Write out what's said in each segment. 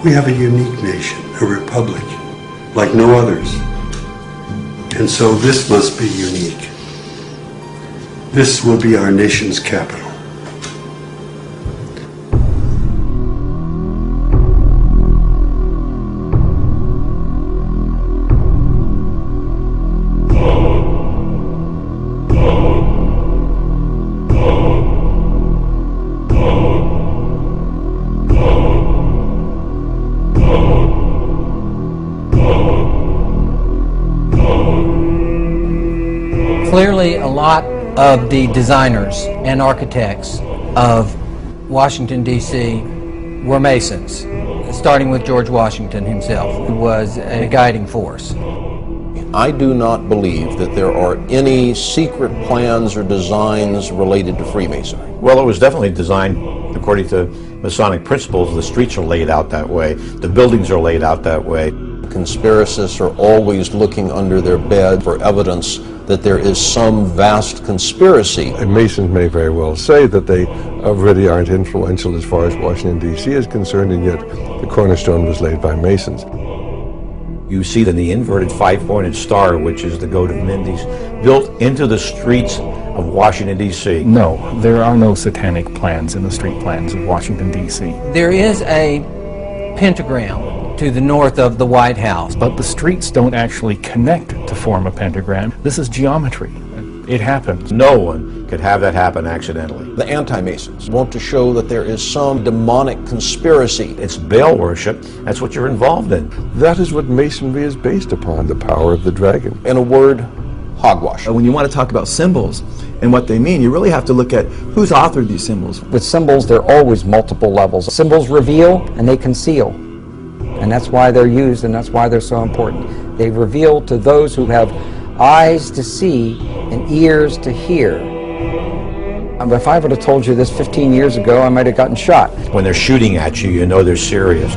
We have a unique nation, a republic, like no others. And so this must be unique. This will be our nation's capital. Clearly, a lot of the designers and architects of Washington, D.C. were Masons, starting with George Washington himself, who was a guiding force. I do not believe that there are any secret plans or designs related to Freemasonry. Well, it was definitely designed according to Masonic principles. The streets are laid out that way. The buildings are laid out that way. Conspiracists are always looking under their bed for evidence that there is some vast conspiracy. And Masons may very well say that they really aren't influential as far as Washington, D.C. is concerned, and yet the cornerstone was laid by Masons. You see the inverted five-pointed star, which is the goat of Mendes, built into the streets of Washington, D.C. No, there are no satanic plans in the street plans of Washington, D.C. There is a pentagram to the north of the White House. But the streets don't actually connect to form a pentagram. This is geometry. It happens. No one could have that happen accidentally. The anti-Masons want to show that there is some demonic conspiracy. It's Baal worship. That's what you're involved in. That is what Masonry is based upon, the power of the dragon. In a word, hogwash. When you want to talk about symbols and what they mean, you really have to look at who's authored these symbols. With symbols, there are always multiple levels. Symbols reveal and they conceal. And that's why they're used, and that's why they're so important. They reveal to those who have eyes to see and ears to hear. If I would have told you this 15 years ago, I might have gotten shot. When they're shooting at you, you know they're serious.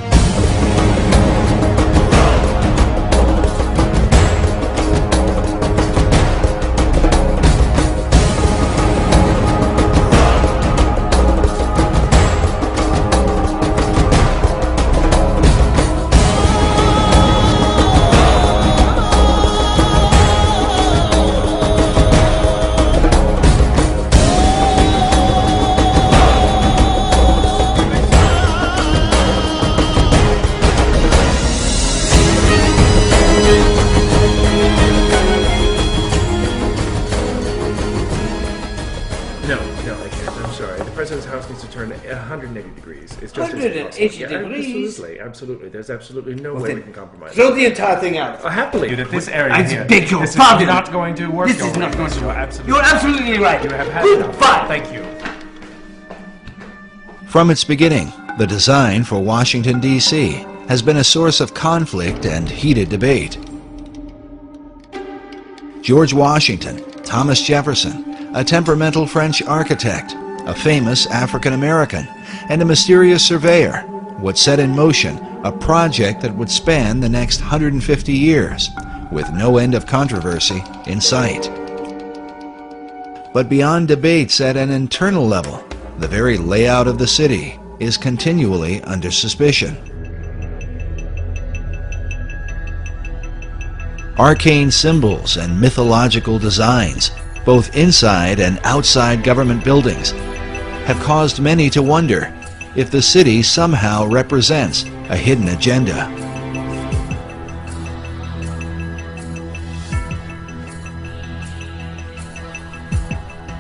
President's house needs to turn 180 degrees. It's just 180 degrees? Absolutely. There's absolutely no way we can compromise. Throw the entire thing out. Happily. Dude, this area I here, beg your this pardon. is not going to work. This is not going to work. Absolutely. You're absolutely right. You have had enough. Goodbye. Thank you. From its beginning, the design for Washington, D.C. has been a source of conflict and heated debate. George Washington, Thomas Jefferson, a temperamental French architect, a famous African American, and a mysterious surveyor would set in motion a project that would span the next 150 years, with no end of controversy in sight. But beyond debates at an internal level, the very layout of the city is continually under suspicion. Arcane symbols and mythological designs, both inside and outside government buildings, have caused many to wonder if the city somehow represents a hidden agenda.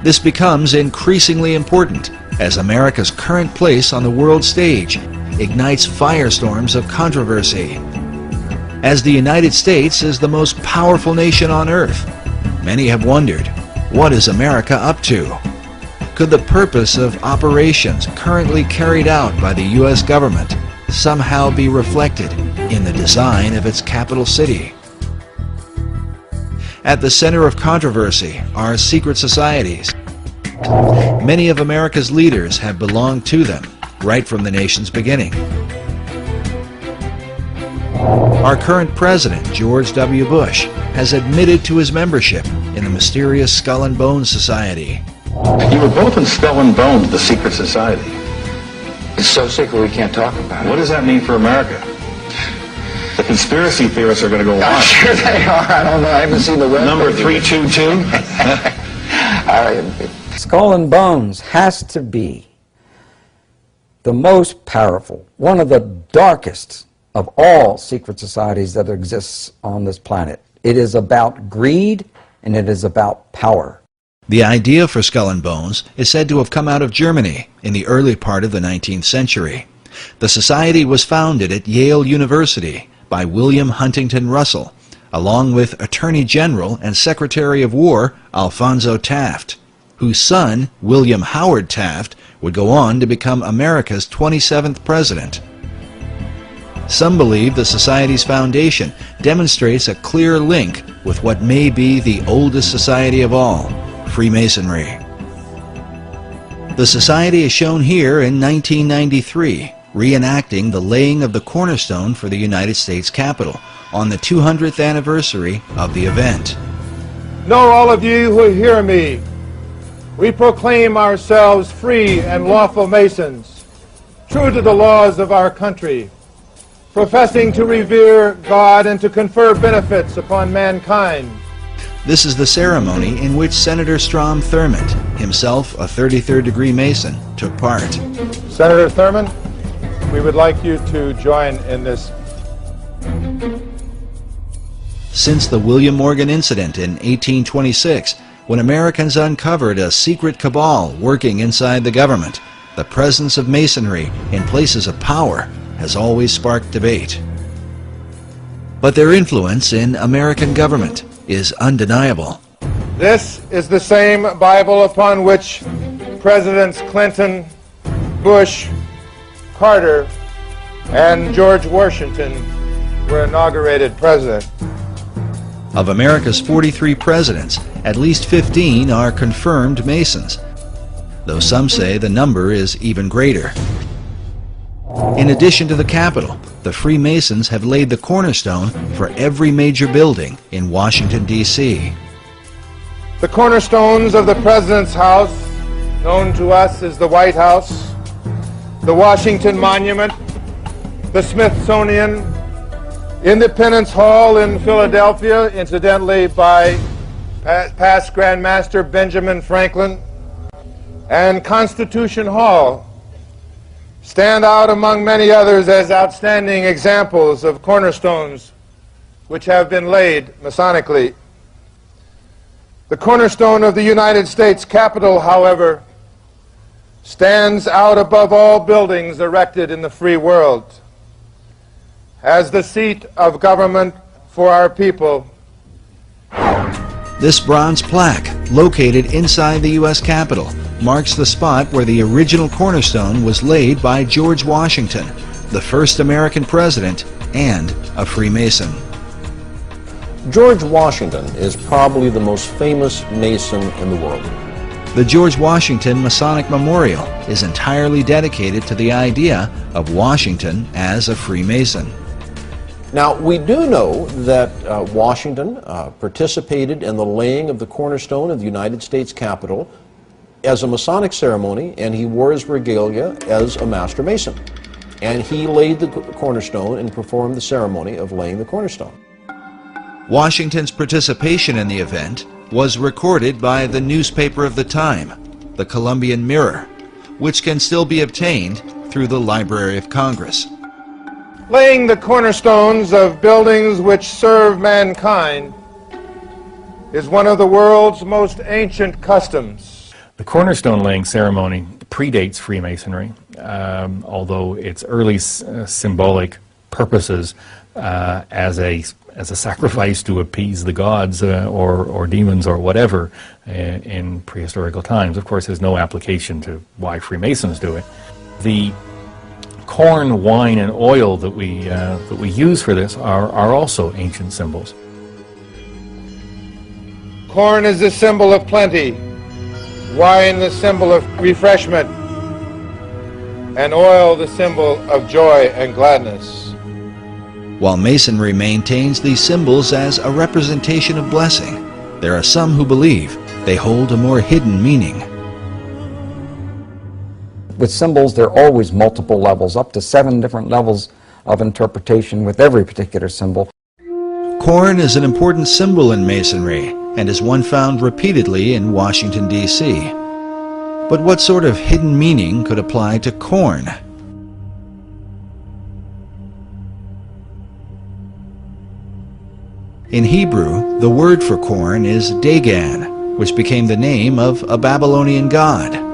This becomes increasingly important as America's current place on the world stage ignites firestorms of controversy. As the United States is the most powerful nation on earth, many have wondered, what is America up to? Could the purpose of operations currently carried out by the U.S. government somehow be reflected in the design of its capital city? At the center of controversy are secret societies. Many of America's leaders have belonged to them right from the nation's beginning. Our current president, George W. Bush, has admitted to his membership in the mysterious Skull and Bones Society. You were both in Skull and Bones, the secret society. It's so secret we can't talk about it. What does that mean for America? The conspiracy theorists are going to go I'm on. sure they are. I don't know. I haven't seen the web. Number 322? Skull and Bones has to be the most powerful, one of the darkest of all secret societies that exists on this planet. It is about greed and it is about power. The idea for Skull and Bones is said to have come out of Germany in the early part of the 19th century. The society was founded at Yale University by William Huntington Russell, along with Attorney General and Secretary of War Alphonso Taft, whose son, William Howard Taft, would go on to become America's 27th president. Some believe the Society's foundation demonstrates a clear link with what may be the oldest society of all, Freemasonry. The Society is shown here in 1993, reenacting the laying of the cornerstone for the United States Capitol on the 200th anniversary of the event. Know all of you who hear me, we proclaim ourselves free and lawful Masons, true to the laws of our country, professing to revere God and to confer benefits upon mankind. This is the ceremony in which Senator Strom Thurmond, himself a 33rd degree Mason, took part. Senator Thurmond, we would like you to join in this. Since the William Morgan incident in 1826, when Americans uncovered a secret cabal working inside the government, the presence of Masonry in places of power has always sparked debate. But their influence in American government is undeniable. This is the same Bible upon which Presidents Clinton, Bush, Carter, and George Washington were inaugurated president. Of America's 43 presidents, at least 15 are confirmed Masons, though some say the number is even greater. In addition to the Capitol, the Freemasons have laid the cornerstone for every major building in Washington, D.C. The cornerstones of the President's House, known to us as the White House, the Washington Monument, the Smithsonian, Independence Hall in Philadelphia, incidentally by past Grand Master Benjamin Franklin, and Constitution Hall stand out among many others as outstanding examples of cornerstones which have been laid Masonically. The cornerstone of the United States Capitol, however, stands out above all buildings erected in the free world as the seat of government for our people. This bronze plaque, located inside the U.S. Capitol, marks the spot where the original cornerstone was laid by George Washington, the first American president and a Freemason. George Washington is probably the most famous Mason in the world. The George Washington Masonic Memorial is entirely dedicated to the idea of Washington as a Freemason. Now, we do know that Washington participated in the laying of the cornerstone of the United States Capitol as a Masonic ceremony, and he wore his regalia as a Master Mason. And he laid the cornerstone and performed the ceremony of laying the cornerstone. Washington's participation in the event was recorded by the newspaper of the time, the Columbian Mirror, which can still be obtained through the Library of Congress. Laying the cornerstones of buildings which serve mankind is one of the world's most ancient customs. The cornerstone laying ceremony predates Freemasonry, although its early symbolic purposes as a sacrifice to appease the gods or demons or whatever in prehistorical times. Of course, there's no application to why Freemasons do it. The corn, wine, and oil that we use for this are also ancient symbols. Corn is the symbol of plenty, wine the symbol of refreshment, and oil the symbol of joy and gladness. While Masonry maintains these symbols as a representation of blessing, there are some who believe they hold a more hidden meaning. with symbols, there are always multiple levels, up to 7 different levels of interpretation with every particular symbol. Corn is an important symbol in Masonry and is one found repeatedly in Washington, D.C. But what sort of hidden meaning could apply to corn? In Hebrew, the word for corn is Dagan, which became the name of a Babylonian god.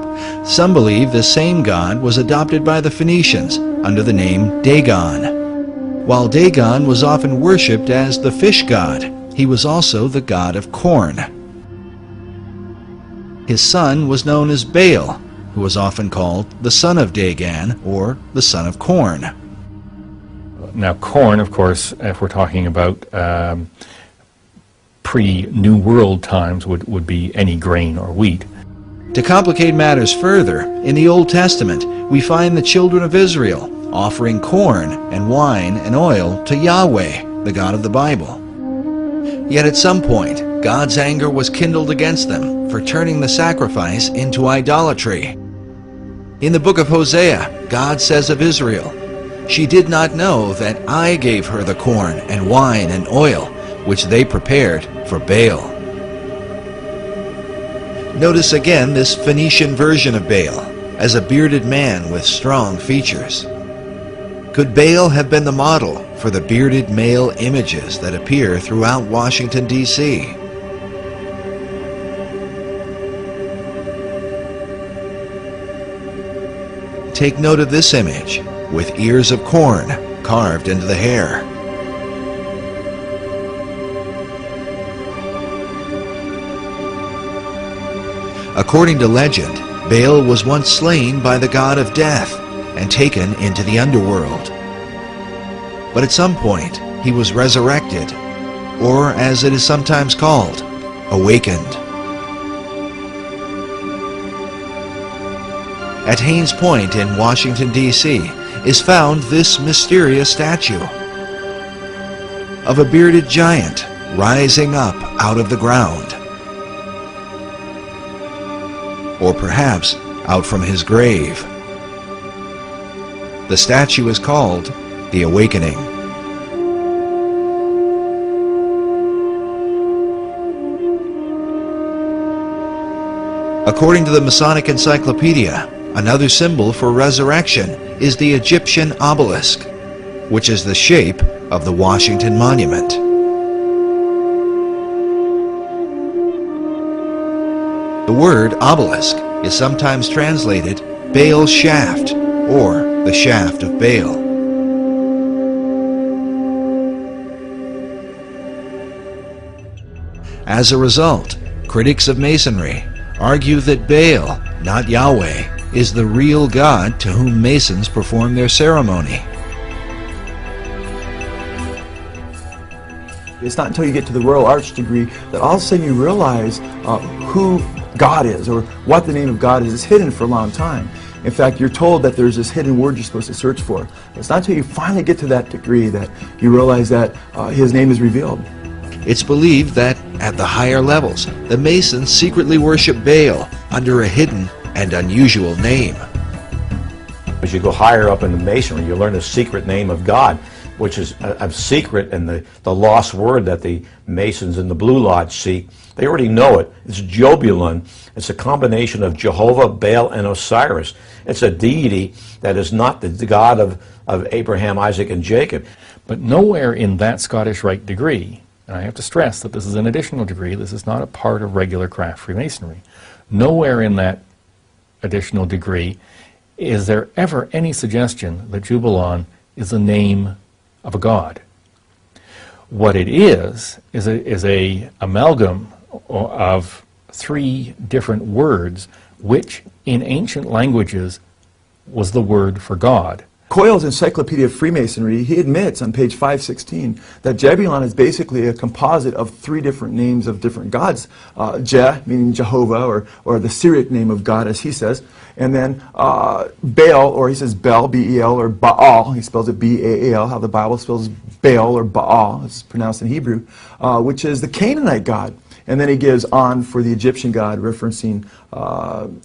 Some believe the same god was adopted by the Phoenicians under the name Dagon. While Dagon was often worshipped as the fish god, he was also the god of corn. His son was known as Baal, who was often called the son of Dagon or the son of corn. Now, corn, of course, if we're talking about pre-New World times, would be any grain or wheat. To complicate matters further, in the Old Testament, we find the children of Israel offering corn and wine and oil to Yahweh, the God of the Bible. Yet at some point, God's anger was kindled against them for turning the sacrifice into idolatry. In the book of Hosea, God says of Israel, "She did not know that I gave her the corn and wine and oil, which they prepared for Baal." Notice again this Phoenician version of Baal, as a bearded man with strong features. Could Baal have been the model for the bearded male images that appear throughout Washington, D.C.? Take note of this image, with ears of corn carved into the hair. According to legend, Baal was once slain by the god of death and taken into the underworld. But at some point, he was resurrected, or as it is sometimes called, awakened. At Haines Point in Washington, D.C. is found this mysterious statue of a bearded giant rising up out of the ground. Or perhaps out from his grave. The statue is called the Awakening. According to the Masonic Encyclopedia, another symbol for resurrection is the Egyptian obelisk, which is the shape of the Washington Monument. The word obelisk is sometimes translated Baal's shaft or the shaft of Baal. As a result, critics of Masonry argue that Baal, not Yahweh, is the real God to whom Masons perform their ceremony. It's not until you get to the Royal Arts degree that all of a sudden you realize who God is, or what the name of God is. It's hidden for a long time. In fact, you're told that there's this hidden word you're supposed to search for. It's not until you finally get to that degree that you realize that His name is revealed. It's believed that at the higher levels, the Masons secretly worship Baal under a hidden and unusual name. As you go higher up in the Masonry, you learn the secret name of God, which is a secret and the lost word that the Masons in the Blue Lodge seek. They already know it. It's Jobulun. It's a combination of Jehovah, Baal, and Osiris. It's a deity that is not the God of Abraham, Isaac, and Jacob. But nowhere in that Scottish Rite degree, and I have to stress that this is an additional degree, this is not a part of regular craft Freemasonry, nowhere in that additional degree is there ever any suggestion that Jubulon is the name of a god. What it is a amalgam of 3 different words, which in ancient languages was the word for God. Coyle's Encyclopedia of Freemasonry, he admits on page 516 that Jebulon is basically a composite of 3 different names of different gods. Je, meaning Jehovah, or the Syriac name of God, as he says, and then Baal, or he says Bel, B-E-L, or Baal, he spells it B-A-A-L, how the Bible spells Baal, or Baal, it's pronounced in Hebrew, which is the Canaanite god. And then he gives On for the Egyptian god, referencing,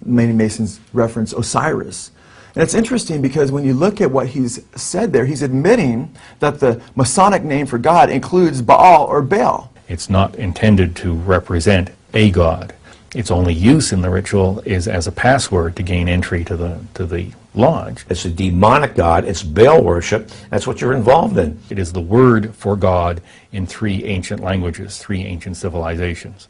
many Masons reference Osiris. And it's interesting because when you look at what he's said there, he's admitting that the Masonic name for God includes Baal or Baal. It's not intended to represent a god. Its only use in the ritual is as a password to gain entry to the lodge. It's a demonic god. It's Baal worship. That's what you're involved in. It is the word for God in 3 ancient languages, 3 ancient civilizations.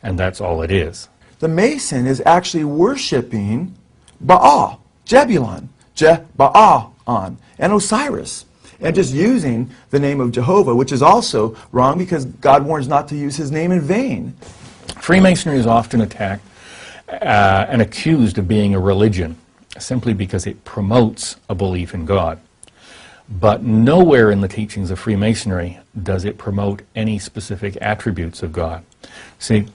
And that's all it is. The Mason is actually worshiping Baal, Jebulon, Je-Baal-on, and Osiris, and just using the name of Jehovah, which is also wrong because God warns not to use his name in vain. Freemasonry is often attacked and accused of being a religion simply because it promotes a belief in God. But nowhere in the teachings of Freemasonry does it promote any specific attributes of God. See,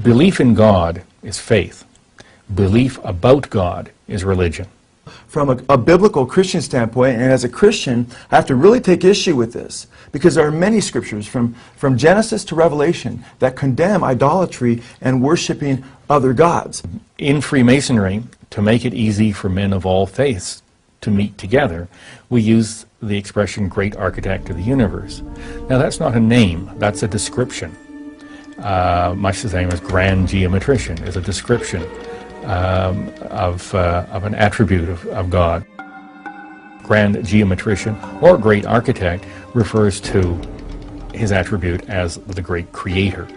belief in God is faith. Belief about God is religion. From a biblical Christian standpoint, and as a Christian, I have to really take issue with this, because there are many scriptures from Genesis to Revelation that condemn idolatry and worshiping other gods. In Freemasonry, to make it easy for men of all faiths to meet together, we use the expression great architect of the universe. Now that's not a name, that's a description. Much the same as grand geometrician is a description of an attribute of God. Grand geometrician or great architect refers to his attribute as the great creator.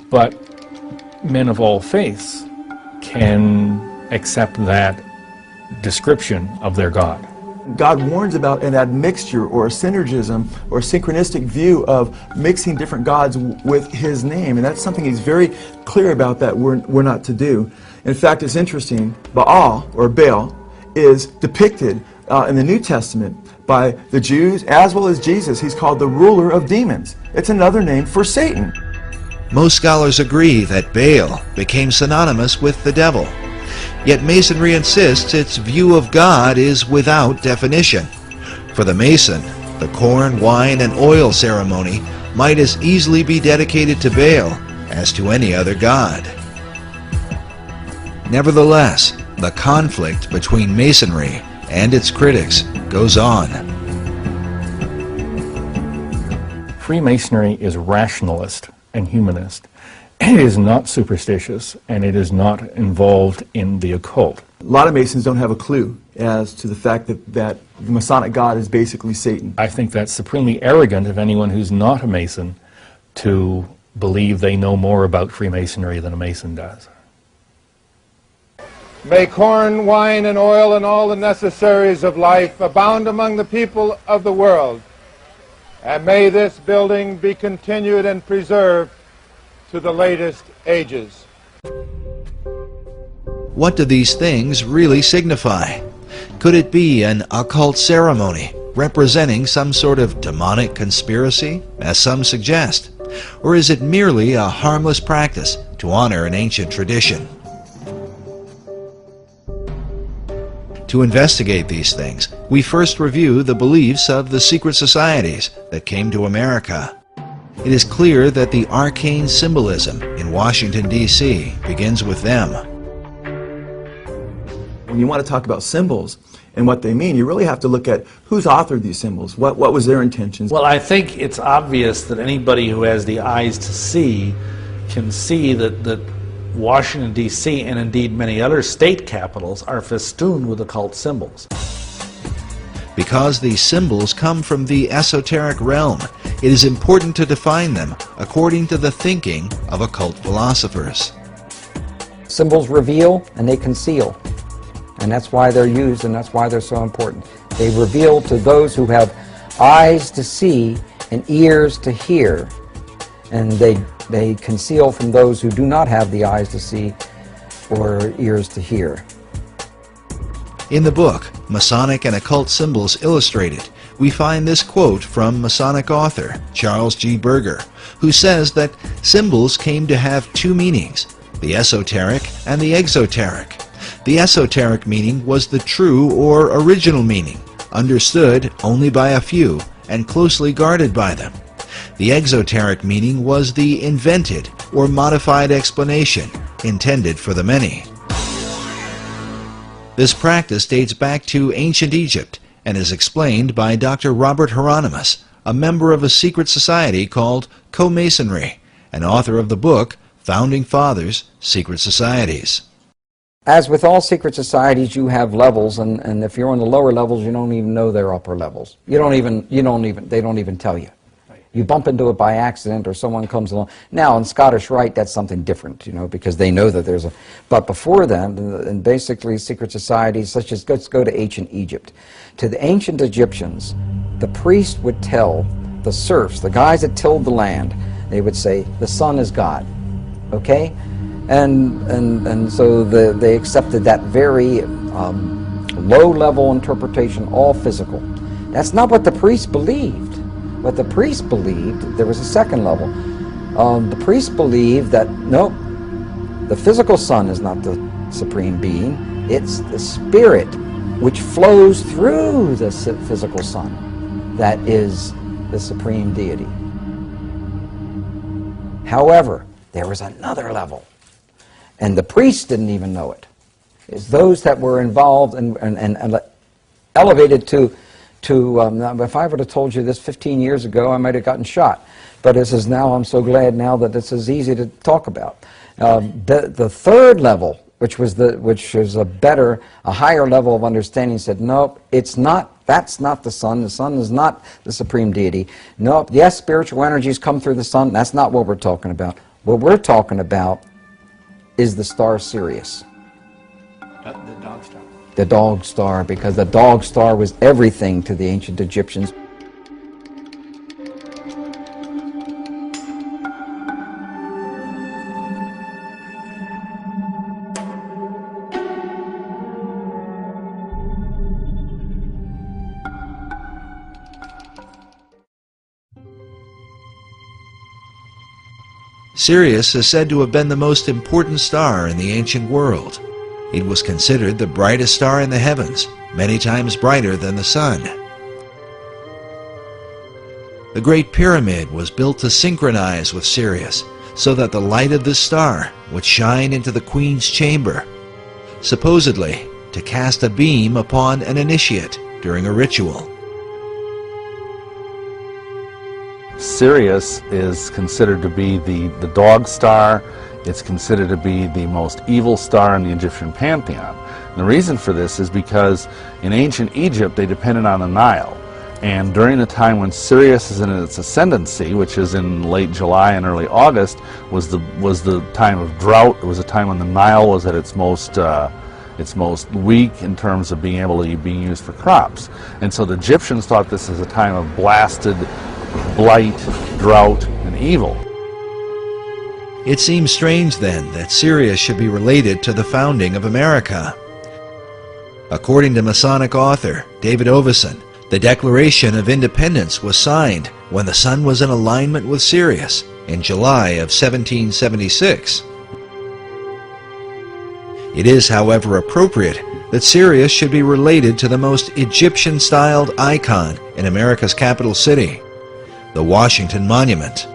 But men of all faiths can accept that description of their God. God warns about an admixture or a synergism or a synchronistic view of mixing different gods with his name, and that's something he's very clear about that we're not to do. In fact, it's interesting, Baal or Baal is depicted in the New Testament by the Jews as well as Jesus. He's called the ruler of demons. It's another name for Satan. Most scholars agree that Baal became synonymous with the devil. Yet Masonry insists its view of God is without definition. For the Mason, the corn, wine, and oil ceremony might as easily be dedicated to Baal as to any other god. Nevertheless, the conflict between Masonry and its critics goes on. Freemasonry is rationalist and humanist. It is not superstitious, and it is not involved in the occult. A lot of Masons don't have a clue as to the fact that the Masonic God is basically Satan. I think that's supremely arrogant of anyone who's not a Mason to believe they know more about Freemasonry than a Mason does. May corn, wine, and oil, and all the necessaries of life abound among the people of the world. And may this building be continued and preserved to the latest ages. What do these things really signify? Could it be an occult ceremony representing some sort of demonic conspiracy, as some suggest? Or is it merely a harmless practice to honor an ancient tradition? To investigate these things, we first review the beliefs of the secret societies that came to America. It is clear that the arcane symbolism in Washington, D.C. begins with them. When you want to talk about symbols and what they mean, you really have to look at who's authored these symbols, what was their intentions. Well, I think it's obvious that anybody who has the eyes to see can see that Washington, D.C., and indeed many other state capitals are festooned with occult symbols. Because these symbols come from the esoteric realm, it is important to define them according to the thinking of occult philosophers. Symbols reveal and they conceal, and that's why they're used and that's why they're so important. They reveal to those who have eyes to see and ears to hear, and they conceal from those who do not have the eyes to see or ears to hear. In the book, Masonic and Occult Symbols Illustrated, we find this quote from Masonic author Charles G. Berger, who says that symbols came to have two meanings, the esoteric and the exoteric. The esoteric meaning was the true or original meaning, understood only by a few and closely guarded by them. The exoteric meaning was the invented or modified explanation intended for the many. This practice dates back to ancient Egypt and is explained by Dr. Robert Hieronymus, a member of a secret society called Co-Masonry, and author of the book Founding Fathers, Secret Societies. As with all secret societies, you have levels, and if you're on the lower levels, you don't even know they're upper levels. They don't even tell you. You bump into it by accident, or someone comes along. Now, in Scottish Rite, that's something different, because they know that there's a... But before then, and basically secret societies, such as, let's go to ancient Egypt. To the ancient Egyptians, the priest would tell the serfs, the guys that tilled the land, they would say, the sun is God, okay? And so they accepted that very low-level interpretation, all physical. That's not what the priest believed. What the priest believed, there was a second level. The priest believed that, nope, the physical sun is not the supreme being. It's the spirit which flows through the physical sun that is the supreme deity. However, there was another level, and the priests didn't even know it. It's those that were involved and elevated to if I would have told you this 15 years ago, I might have gotten shot. But this is now, I'm so glad now that this is easy to talk about. The third level, which is a higher level of understanding, said, nope, it's not, that's not the sun. The sun is not the supreme deity. Nope, yes, spiritual energies come through the sun. That's not what we're talking about. What we're talking about is the star Sirius. The dog star. The dog star, because the dog star was everything to the ancient Egyptians. Sirius is said to have been the most important star in the ancient world. It was considered the brightest star in the heavens, many times brighter than the sun. The Great Pyramid was built to synchronize with Sirius, so that the light of this star would shine into the Queen's chamber, supposedly to cast a beam upon an initiate during a ritual. Sirius is considered to be the dog star. It's considered to be the most evil star in the Egyptian pantheon. And the reason for this is because in ancient Egypt they depended on the Nile. And during the time when Sirius is in its ascendancy, which is in late July and early August, was the time of drought. It was a time when the Nile was at its most weak in terms of being able to be used for crops. And so the Egyptians thought this as a time of blasted blight, drought, and evil. It seems strange then that Sirius should be related to the founding of America. According to Masonic author David Oveson, the Declaration of Independence was signed when the sun was in alignment with Sirius in July of 1776. It is, however, appropriate that Sirius should be related to the most Egyptian-styled icon in America's capital city, the Washington Monument.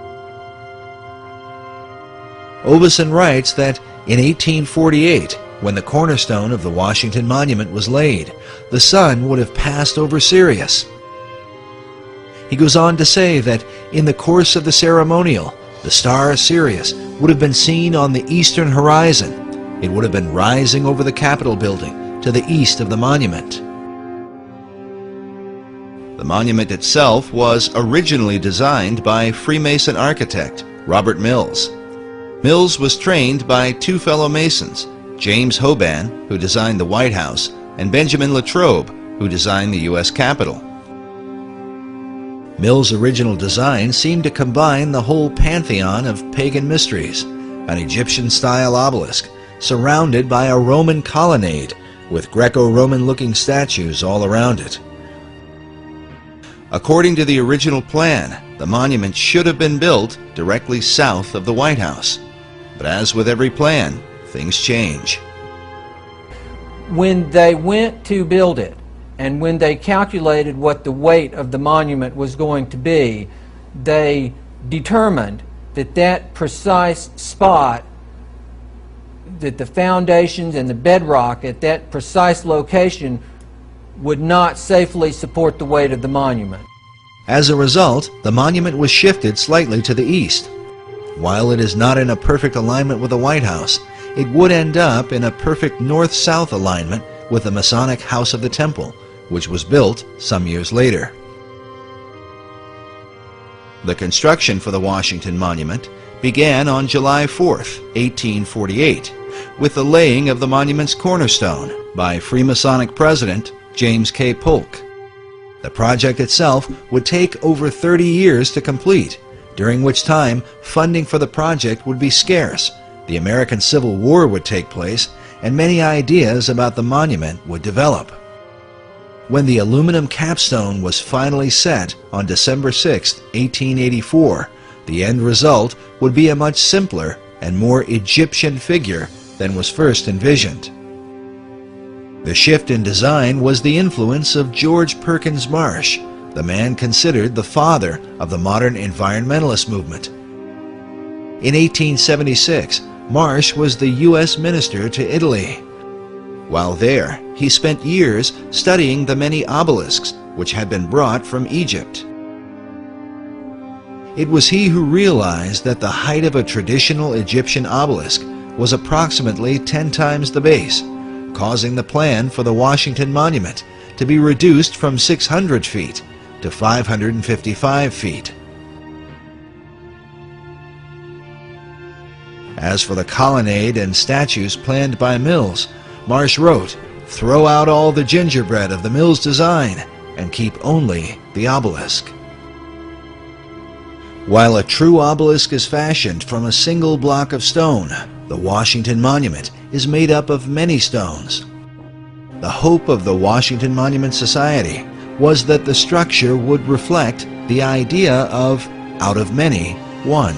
Oveson writes that in 1848, when the cornerstone of the Washington Monument was laid, the sun would have passed over Sirius. He goes on to say that in the course of the ceremonial, the star Sirius would have been seen on the eastern horizon. It would have been rising over the Capitol building to the east of the monument. The monument itself was originally designed by Freemason architect Robert Mills. Mills was trained by two fellow Masons, James Hoban, who designed the White House, and Benjamin Latrobe, who designed the U.S. Capitol. Mills' original design seemed to combine the whole pantheon of pagan mysteries, an Egyptian-style obelisk surrounded by a Roman colonnade with Greco-Roman-looking statues all around it. According to the original plan, the monument should have been built directly south of the White House. But as with every plan, things change. When they went to build it, and when they calculated what the weight of the monument was going to be, they determined that that precise spot that the foundations and the bedrock at that precise location would not safely support the weight of the monument. As a result, the monument was shifted slightly to the east. While it is not in a perfect alignment with the White House, it would end up in a perfect north-south alignment with the Masonic House of the Temple, which was built some years later. The construction for the Washington Monument began on July 4, 1848, with the laying of the monument's cornerstone by Freemasonic President James K. Polk. The project itself would take over 30 years to complete, during which time funding for the project would be scarce, the American Civil War would take place, and many ideas about the monument would develop. When the aluminum capstone was finally set on December 6, 1884, the end result would be a much simpler and more Egyptian figure than was first envisioned. The shift in design was the influence of George Perkins Marsh, the man considered the father of the modern environmentalist movement. In 1876, Marsh was the U.S. minister to Italy. While there, he spent years studying the many obelisks which had been brought from Egypt. It was he who realized that the height of a traditional Egyptian obelisk was approximately 10 times the base, causing the plan for the Washington Monument to be reduced from 600 feet to 555 feet. As for the colonnade and statues planned by Mills, Marsh wrote, "Throw out all the gingerbread of the Mills design and keep only the obelisk." While a true obelisk is fashioned from a single block of stone, the Washington Monument is made up of many stones. The hope of the Washington Monument Society was that the structure would reflect the idea of, out of many, one.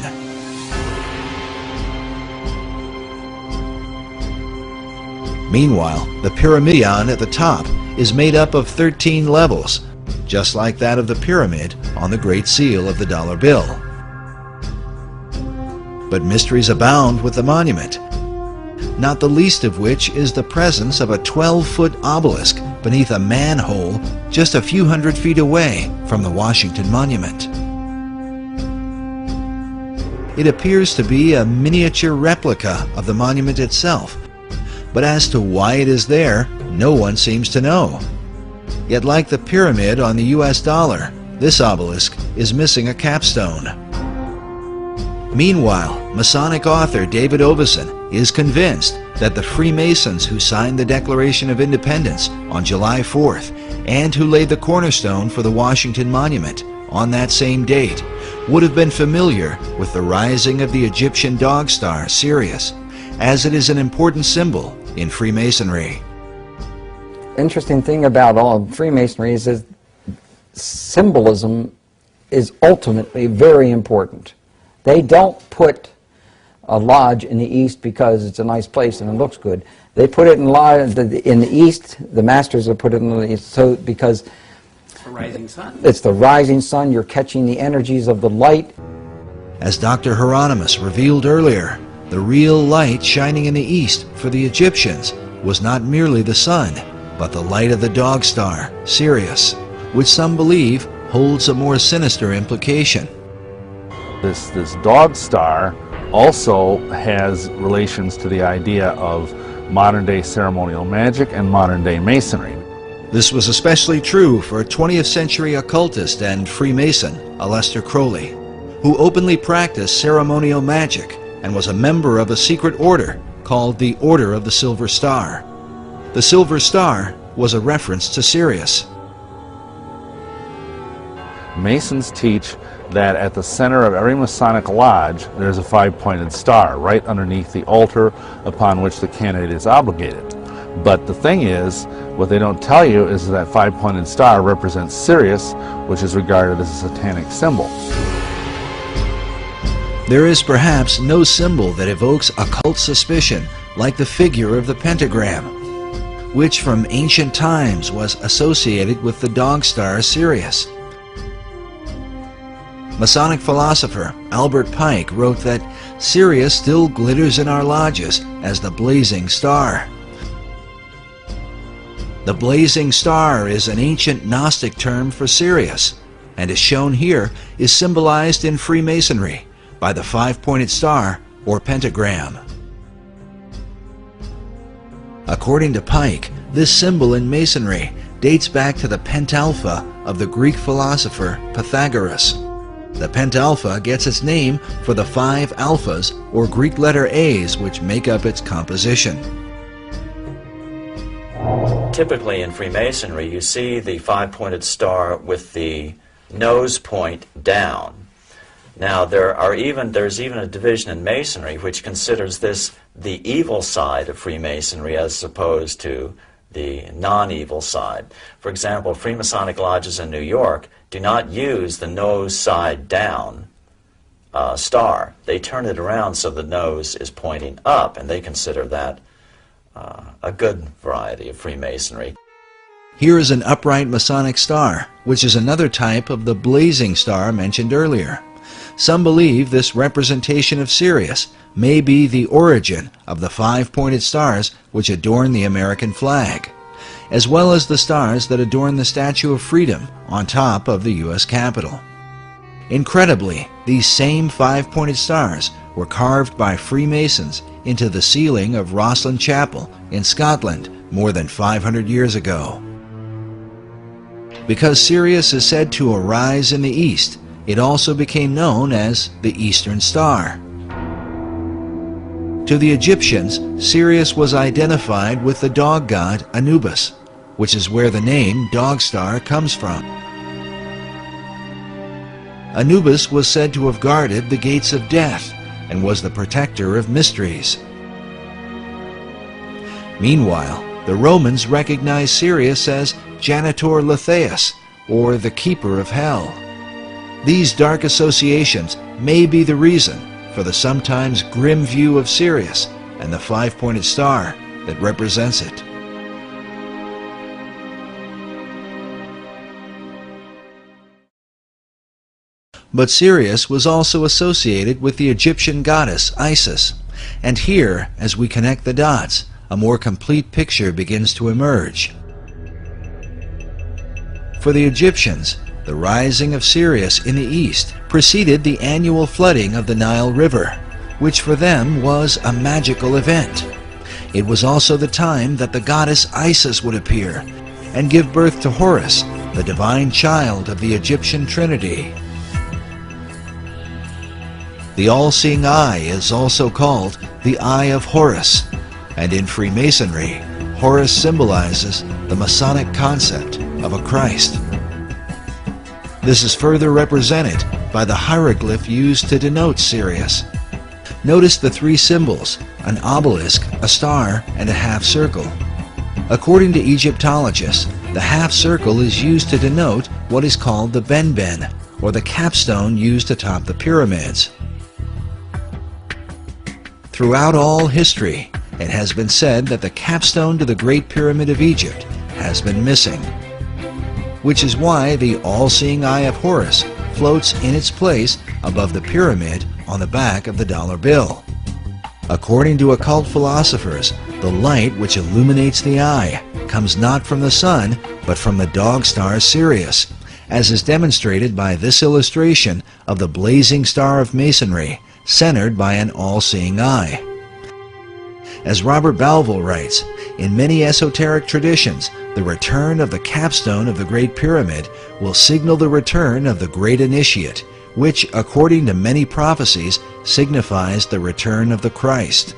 Meanwhile, the pyramidion at the top is made up of 13 levels, just like that of the pyramid on the Great Seal of the dollar bill. But mysteries abound with the monument, not the least of which is the presence of a 12-foot obelisk beneath a manhole just a few hundred feet away from the Washington Monument. It appears to be a miniature replica of the monument itself, but as to why it is there, no one seems to know. Yet like the pyramid on the US dollar, this obelisk is missing a capstone. Meanwhile, Masonic author David Oveson is convinced that the Freemasons who signed the Declaration of Independence on July 4th and who laid the cornerstone for the Washington Monument on that same date would have been familiar with the rising of the Egyptian dog star Sirius, as it is an important symbol in Freemasonry. Interesting thing about all of Freemasonry is that symbolism is ultimately very important. They don't put a lodge in the east because it's a nice place and it looks good. They put it in the east. The masters have put it in the east because it's the rising sun. It's the rising sun. You're catching the energies of the light. As Dr. Hieronymus revealed earlier, the real light shining in the east for the Egyptians was not merely the sun, but the light of the dog star, Sirius, which some believe holds a more sinister implication. This dog star also has relations to the idea of modern-day ceremonial magic and modern-day Masonry. This was especially true for 20th century occultist and Freemason Aleister Crowley, who openly practiced ceremonial magic and was a member of a secret order called the Order of the Silver Star. The Silver Star was a reference to Sirius. Masons teach that at the center of every Masonic lodge there's a five-pointed star right underneath the altar upon which the candidate is obligated. But the thing is, what they don't tell you is that five-pointed star represents Sirius, which is regarded as a satanic symbol. There is perhaps no symbol that evokes occult suspicion like the figure of the pentagram, which from ancient times was associated with the dog star Sirius. Masonic philosopher Albert Pike wrote that Sirius still glitters in our lodges as the blazing star. The blazing star is an ancient Gnostic term for Sirius, and as shown here, is symbolized in Freemasonry by the five-pointed star or pentagram. According to Pike, this symbol in Masonry dates back to the pentalpha of the Greek philosopher Pythagoras. The pentalpha gets its name for the 5 alphas or Greek letter A's which make up its composition. Typically in Freemasonry, you see the five-pointed star with the nose point down. Now, there's even a division in Masonry which considers this the evil side of Freemasonry as opposed to the non-evil side. For example, Freemasonic lodges in New York do not use the nose side down star. They turn it around so the nose is pointing up, and they consider that a good variety of Freemasonry. Here is an upright Masonic star, which is another type of the blazing star mentioned earlier. Some believe this representation of Sirius may be the origin of the five-pointed stars which adorn the American flag, as well as the stars that adorn the Statue of Freedom on top of the U.S. Capitol. Incredibly, these same five-pointed stars were carved by Freemasons into the ceiling of Rosslyn Chapel in Scotland more than 500 years ago. Because Sirius is said to arise in the east, it also became known as the Eastern Star. To the Egyptians, Sirius was identified with the dog god Anubis, which is where the name Dog Star comes from. Anubis was said to have guarded the gates of death and was the protector of mysteries. Meanwhile, the Romans recognized Sirius as Janitor Letheus, or the Keeper of Hell. These dark associations may be the reason for the sometimes grim view of Sirius and the five-pointed star that represents it. But Sirius was also associated with the Egyptian goddess Isis, and here, as we connect the dots, a more complete picture begins to emerge. For the Egyptians, the rising of Sirius in the east preceded the annual flooding of the Nile River, which for them was a magical event. It was also the time that the goddess Isis would appear and give birth to Horus, the divine child of the Egyptian Trinity. The all-seeing eye is also called the Eye of Horus, and in Freemasonry, Horus symbolizes the Masonic concept of a Christ. This is further represented by the hieroglyph used to denote Sirius. Notice the three symbols, an obelisk, a star, and a half circle. According to Egyptologists, the half circle is used to denote what is called the benben, or the capstone used to top the pyramids. Throughout all history, it has been said that the capstone to the Great Pyramid of Egypt has been missing, which is why the all-seeing eye of Horus floats in its place above the pyramid on the back of the dollar bill. According to occult philosophers, the light which illuminates the eye comes not from the sun, but from the dog star Sirius, as is demonstrated by this illustration of the blazing star of Masonry, centered by an all-seeing eye. As Robert Balville writes, in many esoteric traditions, the return of the capstone of the Great Pyramid will signal the return of the Great Initiate, which, according to many prophecies, signifies the return of the Christ.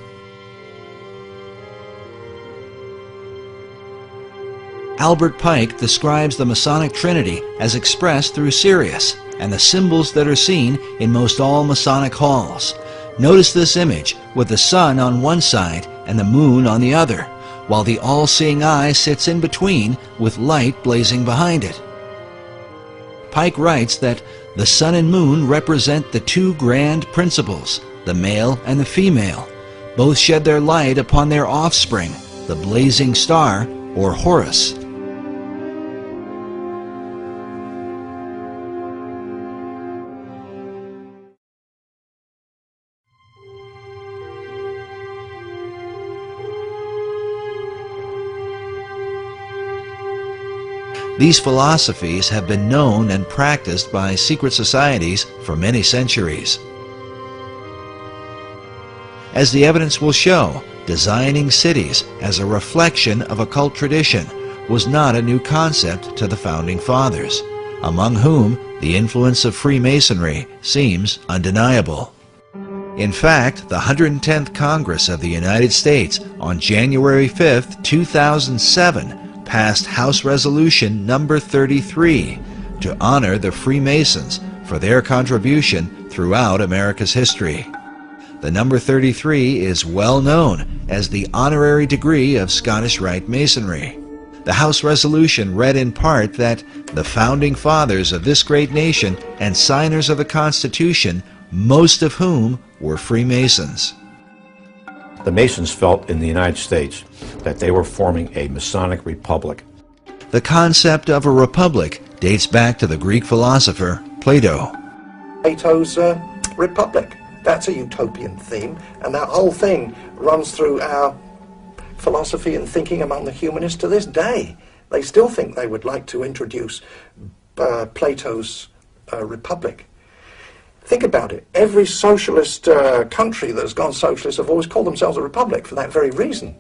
Albert Pike describes the Masonic Trinity as expressed through Sirius and the symbols that are seen in most all Masonic halls. Notice this image with the sun on one side and the moon on the other, while the all-seeing eye sits in between with light blazing behind it. Pike writes that the sun and moon represent the two grand principles, the male and the female. Both shed their light upon their offspring, the blazing star, or Horus. These philosophies have been known and practiced by secret societies for many centuries. As the evidence will show, designing cities as a reflection of occult tradition was not a new concept to the Founding Fathers, among whom the influence of Freemasonry seems undeniable. In fact, the 110th Congress of the United States on January 5, 2007 passed House Resolution number 33 to honor the Freemasons for their contribution throughout America's history. The number 33 is well known as the honorary degree of Scottish Rite Masonry. The House resolution read in part that the Founding Fathers of this great nation and signers of the Constitution, most of whom were Freemasons. The Masons felt in the United States that they were forming a Masonic republic. The concept of a republic dates back to the Greek philosopher Plato. Plato's Republic. That's a utopian theme, and that whole thing runs through our philosophy and thinking among the humanists to this day. They still think they would like to introduce Plato's Republic. Think about it. Every socialist country that's gone socialist have always called themselves a republic for that very reason.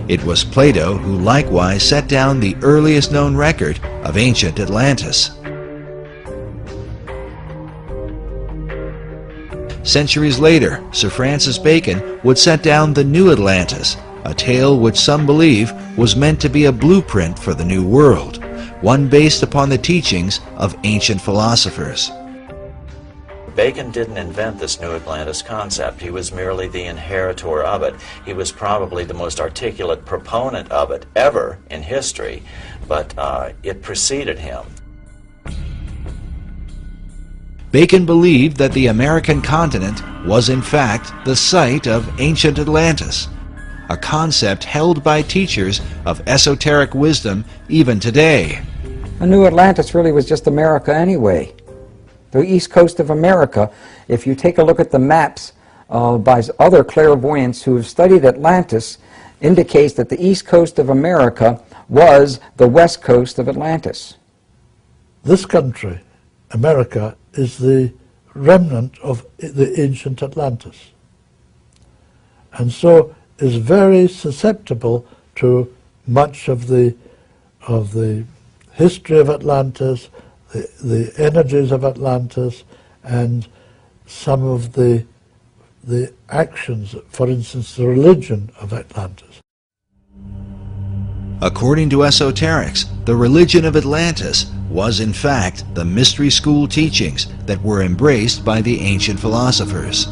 It was Plato who likewise set down the earliest known record of ancient Atlantis. Centuries later, Sir Francis Bacon would set down the New Atlantis, a tale which some believe was meant to be a blueprint for the New World, one based upon the teachings of ancient philosophers. Bacon didn't invent this New Atlantis concept. He was merely the inheritor of it. He was probably the most articulate proponent of it ever in history, but it preceded him. Bacon believed that the American continent was in fact the site of ancient Atlantis, a concept held by teachers of esoteric wisdom even today. The New Atlantis really was just America anyway. The east coast of America, if you take a look at the maps by other clairvoyants who have studied Atlantis, indicates that the east coast of America was the west coast of Atlantis. This country, America, is the remnant of the ancient Atlantis, and so is very susceptible to much of the history of Atlantis, the energies of Atlantis, and some of the actions, for instance, the religion of Atlantis. According to esoterics, the religion of Atlantis was in fact the mystery school teachings that were embraced by the ancient philosophers.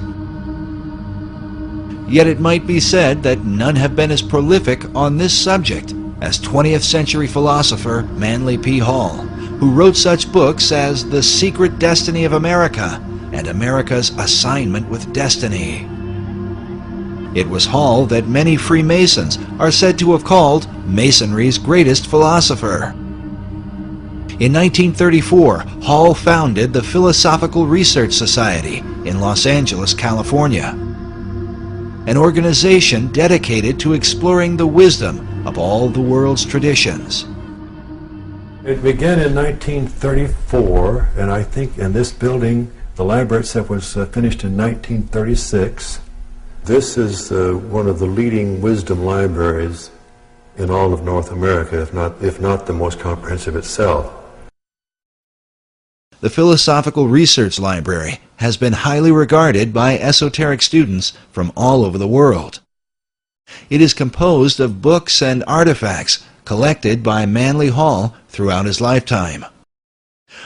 Yet it might be said that none have been as prolific on this subject as 20th century philosopher Manly P. Hall, who wrote such books as The Secret Destiny of America and America's Assignment with Destiny. It was Hall that many Freemasons are said to have called Masonry's greatest philosopher. In 1934, Hall founded the Philosophical Research Society in Los Angeles, California, an organization dedicated to exploring the wisdom of all the world's traditions. It began in 1934, and I think in this building, the library itself was finished in 1936. This is one of the leading wisdom libraries in all of North America, if not the most comprehensive itself. The Philosophical Research Library has been highly regarded by esoteric students from all over the world. It is composed of books and artifacts collected by Manly Hall throughout his lifetime.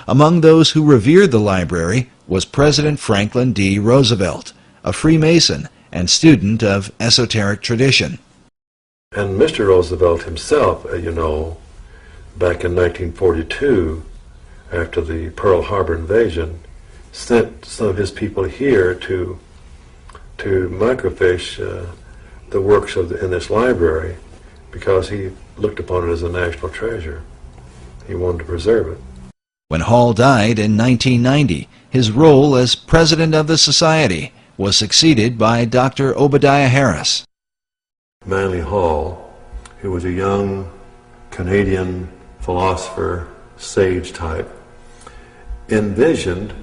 Among those who revered the library was President Franklin D. Roosevelt, a Freemason and student of esoteric tradition. And Mr. Roosevelt himself, you know, back in 1942, after the Pearl Harbor invasion, sent some of his people here to microfiche the works in this library because he looked upon it as a national treasure. He wanted to preserve it. When Hall died in 1990, his role as president of the society was succeeded by Dr. Obadiah Harris. Manly Hall, who was a young Canadian philosopher, sage type, envisioned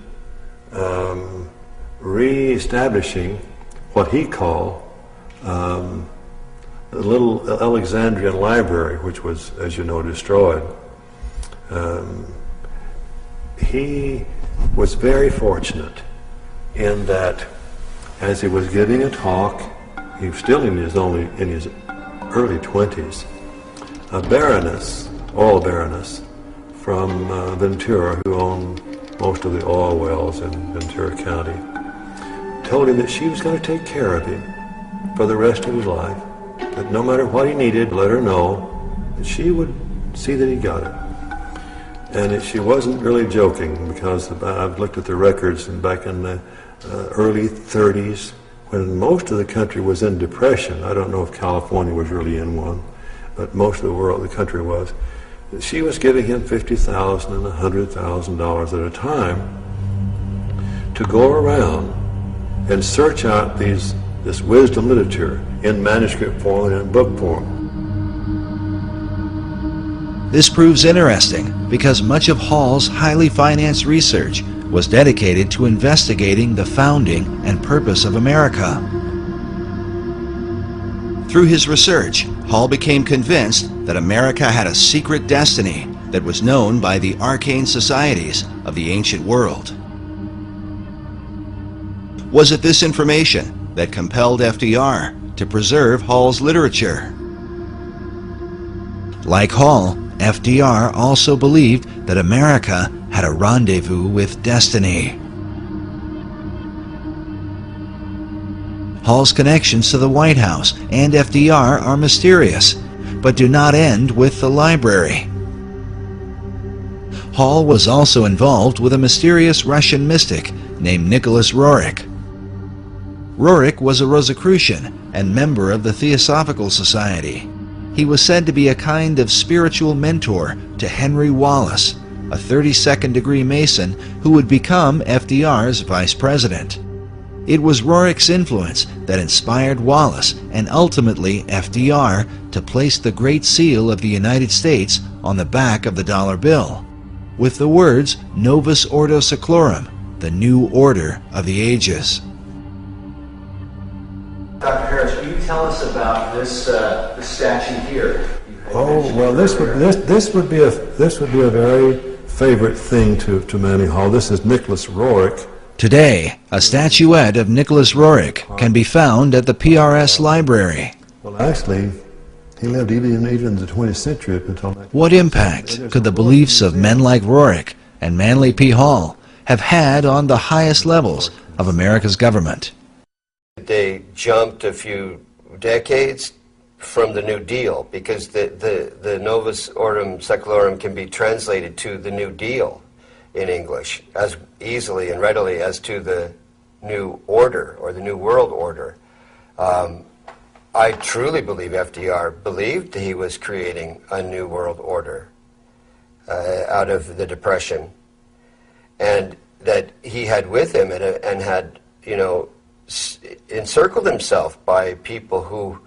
re-establishing what he called the little Alexandrian library, which was, as you know, destroyed. He was very fortunate in that as he was giving a talk, he was still in his early 20s, a baroness, oil baroness from Ventura, who owned most of the oil wells in Ventura County, told him that she was going to take care of him for the rest of his life, that no matter what he needed, let her know that she would see that he got it. And she wasn't really joking, because I've looked at the records, and back in the early 30s, when most of the country was in depression, I don't know if California was really in one, but most of the country was, she was giving him $50,000 and $100,000 at a time to go around and search out this wisdom literature in manuscript form and in book form. This proves interesting because much of Hall's highly financed research was dedicated to investigating the founding and purpose of America. Through his research, Hall became convinced that America had a secret destiny that was known by the arcane societies of the ancient world. Was it this information that compelled FDR to preserve Hall's literature? Like Hall, FDR also believed that America had a rendezvous with destiny. Hall's connections to the White House and FDR are mysterious, but do not end with the library. Hall was also involved with a mysterious Russian mystic named Nicholas Roerich. Roerich was a Rosicrucian and member of the Theosophical Society. He was said to be a kind of spiritual mentor to Henry Wallace, a 32nd degree Mason who would become FDR's vice president. It was Roerich's influence that inspired Wallace and ultimately FDR to place the Great Seal of the United States on the back of the dollar bill, with the words Novus Ordo Seclorum, the new order of the ages. Dr. Harris, will you tell us about this statue here? Oh well, this would be a very favorite thing to Manning Hall. This is Nicholas Roerich. Today, a statuette of Nicholas Roerich can be found at the PRS Library. Well, actually, he lived even in the 20th century up until that. What impact could the beliefs of men like Roerich and Manly P. Hall have had on the highest levels of America's government? They jumped a few decades from the New Deal, because the Novus Ordo Seclorum can be translated to the New Deal in English as easily and readily as to the New Order or the New World Order. I truly believe FDR believed he was creating a New World Order out of the Depression, and that he had with him and had, encircled himself by people who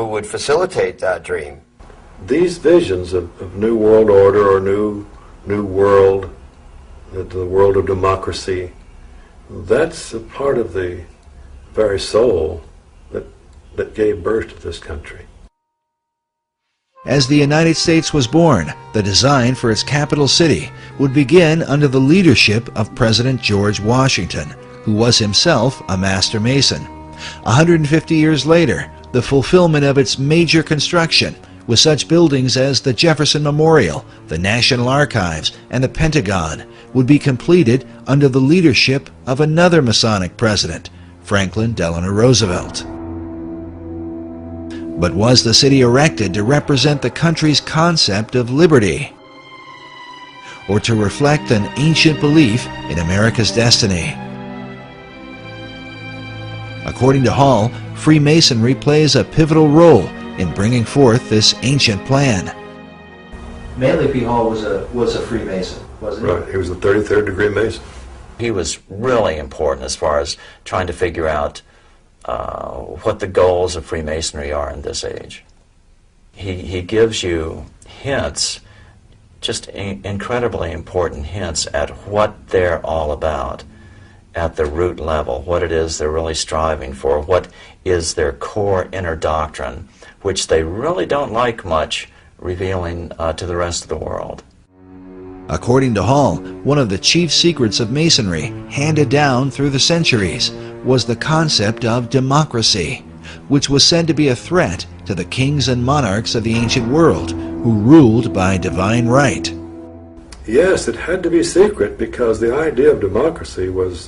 would facilitate that dream. These visions of New World Order or New World, the world of democracy, that's a part of the very soul that gave birth to this country. As the United States was born, the design for its capital city would begin under the leadership of President George Washington, who was himself a master mason. 150 years later, the fulfillment of its major construction, with such buildings as the Jefferson Memorial, the National Archives, and the Pentagon, would be completed under the leadership of another Masonic president, Franklin Delano Roosevelt. But was the city erected to represent the country's concept of liberty, or to reflect an ancient belief in America's destiny? According to Hall, Freemasonry plays a pivotal role in bringing forth this ancient plan. Manly P. Hall was a Freemason, wasn't he? Right, he was a 33rd degree Mason. He was really important as far as trying to figure out what the goals of Freemasonry are in this age. He gives you hints, just incredibly important hints at what they're all about at the root level, what it is they're really striving for, what is their core inner doctrine, which they really don't like much revealing to the rest of the world. According to Hall, one of the chief secrets of Masonry, handed down through the centuries, was the concept of democracy, which was said to be a threat to the kings and monarchs of the ancient world, who ruled by divine right. Yes, it had to be secret because the idea of democracy was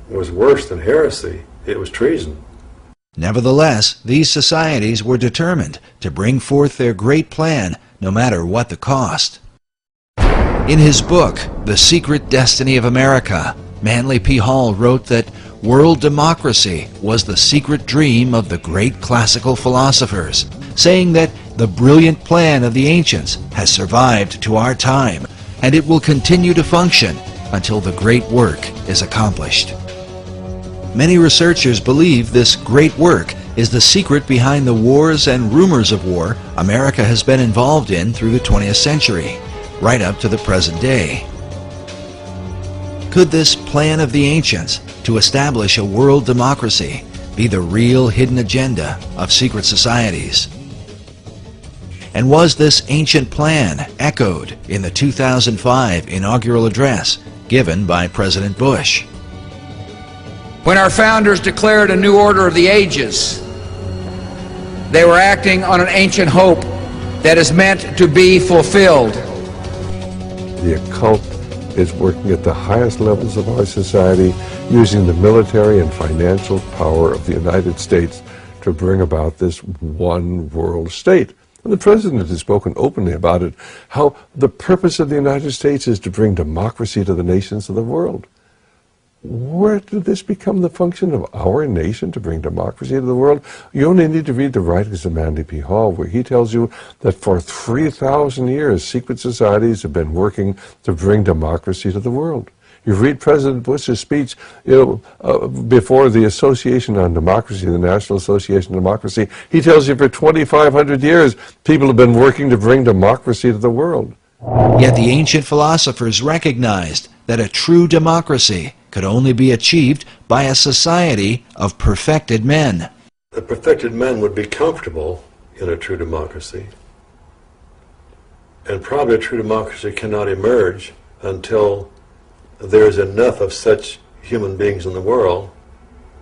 worse than heresy. It was treason. Nevertheless, these societies were determined to bring forth their great plan, no matter what the cost. In his book, The Secret Destiny of America, Manly P. Hall wrote that world democracy was the secret dream of the great classical philosophers, saying that the brilliant plan of the ancients has survived to our time, and it will continue to function until the great work is accomplished. Many researchers believe this great work is the secret behind the wars and rumors of war America has been involved in through the 20th century, right up to the present day. Could this plan of the ancients to establish a world democracy be the real hidden agenda of secret societies? And was this ancient plan echoed in the 2005 inaugural address given by President Bush? When our founders declared a new order of the ages, they were acting on an ancient hope that is meant to be fulfilled. The occult is working at the highest levels of our society, using the military and financial power of the United States to bring about this one world state. And the President has spoken openly about it, how the purpose of the United States is to bring democracy to the nations of the world. Where did this become the function of our nation, to bring democracy to the world? You only need to read the writings of Manly P. Hall, where he tells you that for 3,000 years, secret societies have been working to bring democracy to the world. You read President Bush's speech, before the Association on Democracy, the National Association on Democracy. He tells you for 2,500 years, people have been working to bring democracy to the world. Yet the ancient philosophers recognized that a true democracy could only be achieved by a society of perfected men. The perfected men would be comfortable in a true democracy. And probably a true democracy cannot emerge until there is enough of such human beings in the world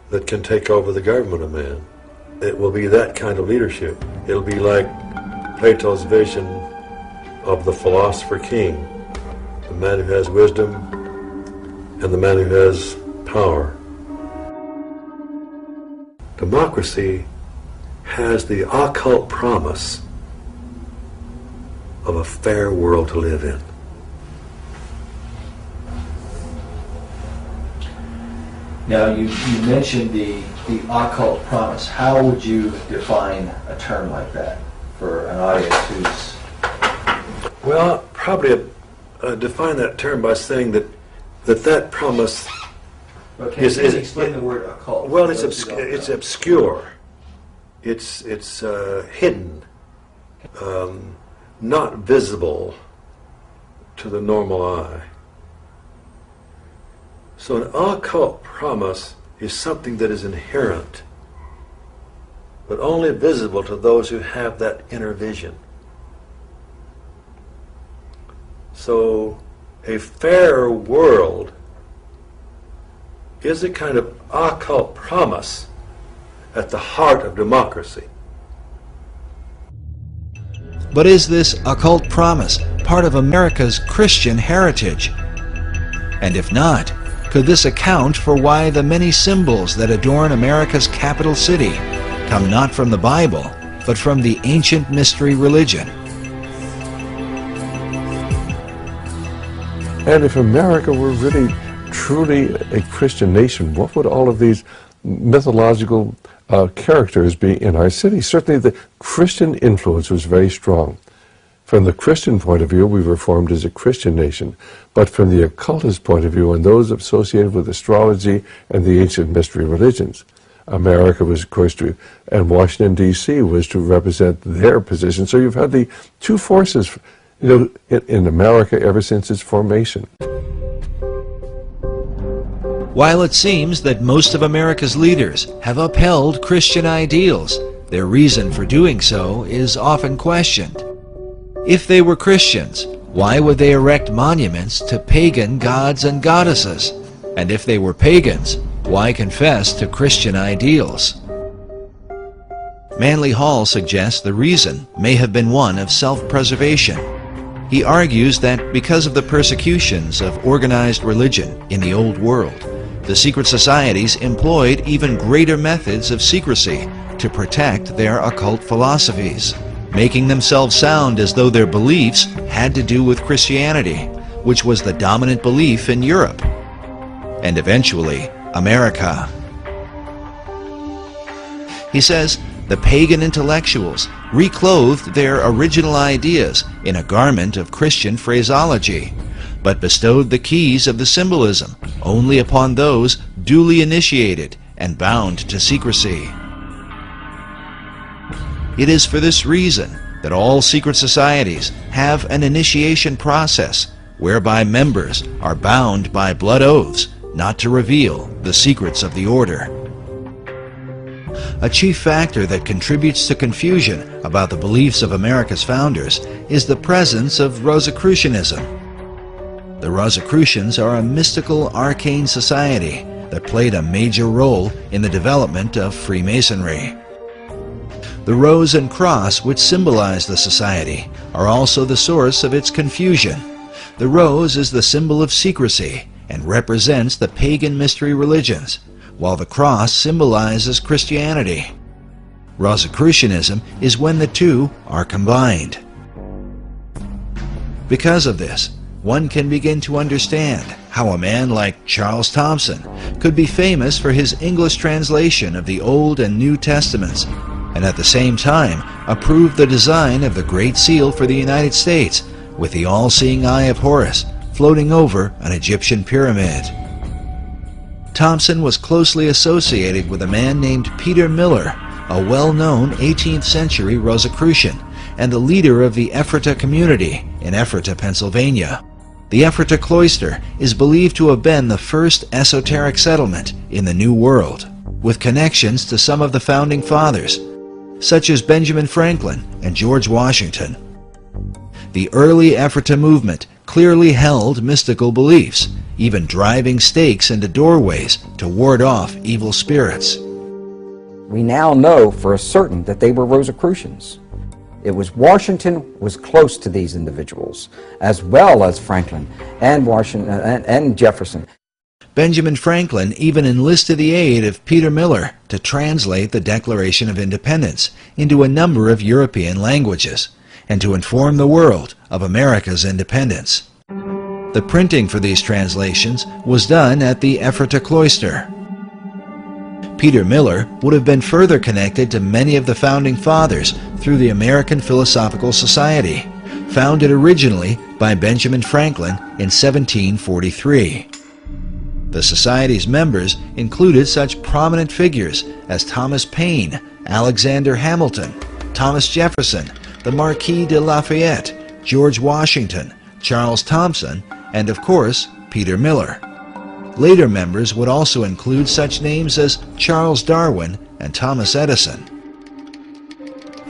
that can take over the government of man. It will be that kind of leadership. It'll be like Plato's vision of the philosopher king, the man who has wisdom and the man who has power. Democracy has the occult promise of a fair world to live in. Now, you mentioned the occult promise. How would you define a term like that for an audience who's... Well, probably define that term by saying that promise is explain the word occult. Well, it's obscure. It's hidden, not visible to the normal eye. So an occult promise is something that is inherent, but only visible to those who have that inner vision. So a fair world is a kind of occult promise at the heart of democracy. But is this occult promise part of America's Christian heritage? And if not, could this account for why the many symbols that adorn America's capital city come not from the Bible, but from the ancient mystery religion? And if America were really, truly a Christian nation, what would all of these mythological characters be in our city? Certainly the Christian influence was very strong. From the Christian point of view, we were formed as a Christian nation. But from the occultist point of view, and those associated with astrology and the ancient mystery religions, America was, of course, and Washington, D.C. was to represent their position. So you've had the two forces, in America ever since its formation. While it seems that most of America's leaders have upheld Christian ideals, their reason for doing so is often questioned. If they were Christians, why would they erect monuments to pagan gods and goddesses? And if they were pagans, why confess to Christian ideals? Manly Hall suggests the reason may have been one of self-preservation. He argues that because of the persecutions of organized religion in the Old World, the secret societies employed even greater methods of secrecy to protect their occult philosophies, making themselves sound as though their beliefs had to do with Christianity, which was the dominant belief in Europe, and eventually America. He says the pagan intellectuals reclothed their original ideas in a garment of Christian phraseology, but bestowed the keys of the symbolism only upon those duly initiated and bound to secrecy. It is for this reason that all secret societies have an initiation process whereby members are bound by blood oaths not to reveal the secrets of the order. A chief factor that contributes to confusion about the beliefs of America's founders is the presence of Rosicrucianism. The Rosicrucians are a mystical, arcane society that played a major role in the development of Freemasonry. The rose and cross, which symbolize the society, are also the source of its confusion. The rose is the symbol of secrecy and represents the pagan mystery religions, while the cross symbolizes Christianity. Rosicrucianism is when the two are combined. Because of this, one can begin to understand how a man like Charles Thomson could be famous for his English translation of the Old and New Testaments, and at the same time approved the design of the Great Seal for the United States, with the all-seeing eye of Horus floating over an Egyptian pyramid. Thomson was closely associated with a man named Peter Miller, a well-known 18th century Rosicrucian, and the leader of the Ephrata community in Ephrata, Pennsylvania. The Ephrata cloister is believed to have been the first esoteric settlement in the New World, with connections to some of the founding fathers, such as Benjamin Franklin and George Washington. The early Ephrata movement clearly held mystical beliefs, even driving stakes into doorways to ward off evil spirits. We now know for certain that they were Rosicrucians. It was Washington was close to these individuals, as well as Franklin and Washington and Jefferson. Benjamin Franklin even enlisted the aid of Peter Miller to translate the Declaration of Independence into a number of European languages and to inform the world of America's independence. The printing for these translations was done at the Ephrata cloister. Peter Miller would have been further connected to many of the founding fathers through the American Philosophical Society, founded originally by Benjamin Franklin in 1743. The Society's members included such prominent figures as Thomas Paine, Alexander Hamilton, Thomas Jefferson, the Marquis de Lafayette, George Washington, Charles Thomson, and of course, Peter Miller. Later members would also include such names as Charles Darwin and Thomas Edison.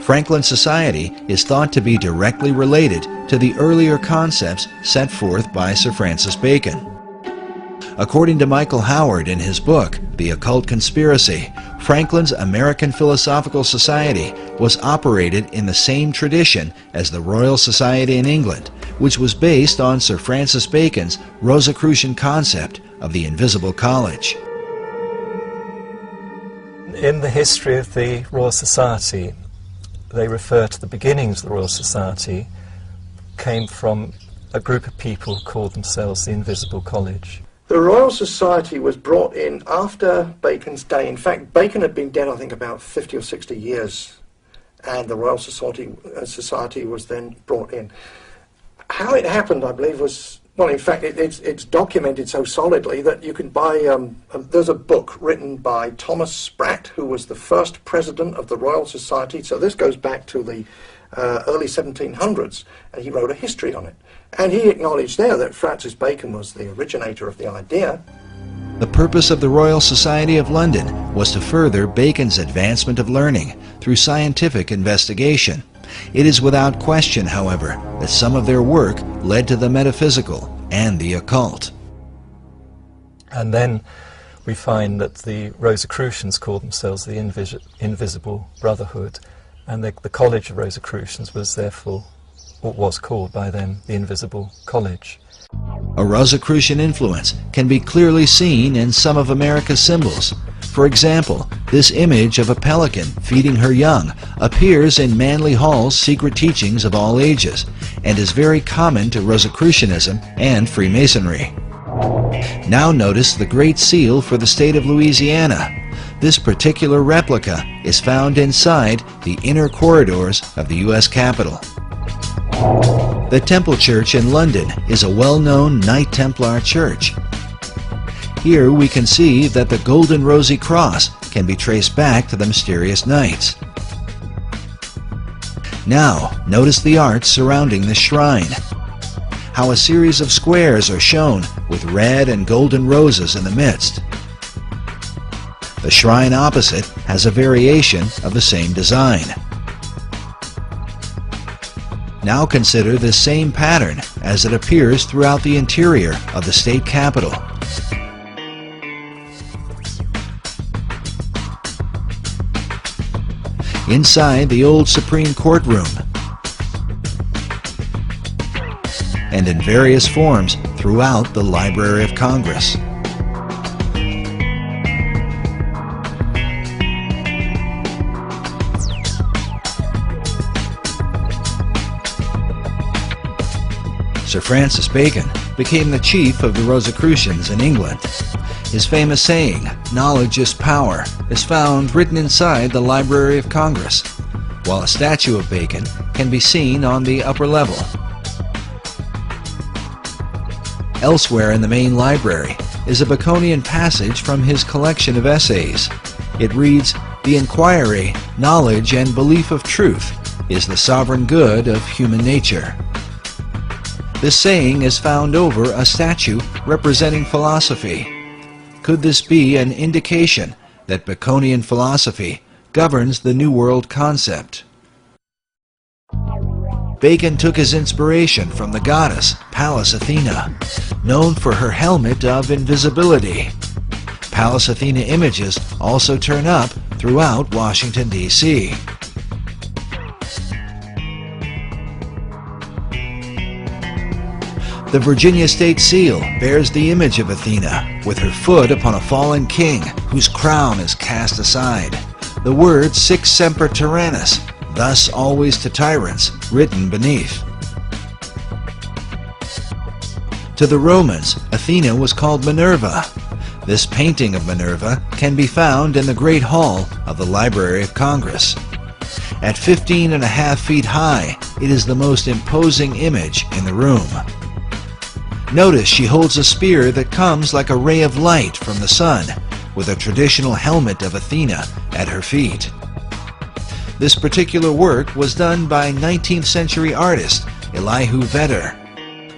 Franklin Society is thought to be directly related to the earlier concepts set forth by Sir Francis Bacon. According to Michael Howard in his book, The Occult Conspiracy, Franklin's American Philosophical Society was operated in the same tradition as the Royal Society in England, which was based on Sir Francis Bacon's Rosicrucian concept of the Invisible College. In the history of the Royal Society, they refer to the beginnings of the Royal Society came from a group of people who called themselves the Invisible College. The Royal Society was brought in after Bacon's day. In fact, Bacon had been dead, I think, about 50 or 60 years, and the Royal Society was then brought in. How it happened, I believe, was Well, in fact, it's documented so solidly that you can buy, there's a book written by Thomas Spratt, who was the first president of the Royal Society, so this goes back to the early 1700s, and he wrote a history on it. And he acknowledged there that Francis Bacon was the originator of the idea. The purpose of the Royal Society of London was to further Bacon's advancement of learning through scientific investigation. It is without question, however, that some of their work led to the metaphysical and the occult. And then we find that the Rosicrucians called themselves the Invisible Brotherhood, and the College of Rosicrucians was therefore, what was called by them, the Invisible College. A Rosicrucian influence can be clearly seen in some of America's symbols. For example, this image of a pelican feeding her young appears in Manly Hall's Secret Teachings of All Ages and is very common to Rosicrucianism and Freemasonry. Now notice the Great Seal for the state of Louisiana. This particular replica is found inside the inner corridors of the U.S. Capitol. The Temple Church in London is a well-known Knight Templar church. Here we can see that the Golden Rosy Cross can be traced back to the mysterious knights. Now, notice the art surrounding the shrine. How a series of squares are shown with red and golden roses in the midst. The shrine opposite has a variation of the same design. Now consider this same pattern as it appears throughout the interior of the state capitol. Inside the old Supreme Court room, and in various forms throughout the Library of Congress. Sir Francis Bacon became the chief of the Rosicrucians in England. His famous saying, "Knowledge is power," is found written inside the Library of Congress, while a statue of Bacon can be seen on the upper level. Elsewhere in the main library is a Baconian passage from his collection of essays. It reads, "The inquiry, knowledge, and belief of truth is the sovereign good of human nature." This saying is found over a statue representing philosophy. Could this be an indication that Baconian philosophy governs the New World concept? Bacon took his inspiration from the goddess Pallas Athena, known for her helmet of invisibility. Pallas Athena images also turn up throughout Washington, D.C. The Virginia State Seal bears the image of Athena, with her foot upon a fallen king whose crown is cast aside. The word Sic Semper Tyrannis, thus always to tyrants, written beneath. To the Romans, Athena was called Minerva. This painting of Minerva can be found in the Great Hall of the Library of Congress. At 15.5 feet high, it is the most imposing image in the room. Notice she holds a spear that comes like a ray of light from the sun, with a traditional helmet of Athena at her feet. This particular work was done by 19th century artist Elihu Vedder.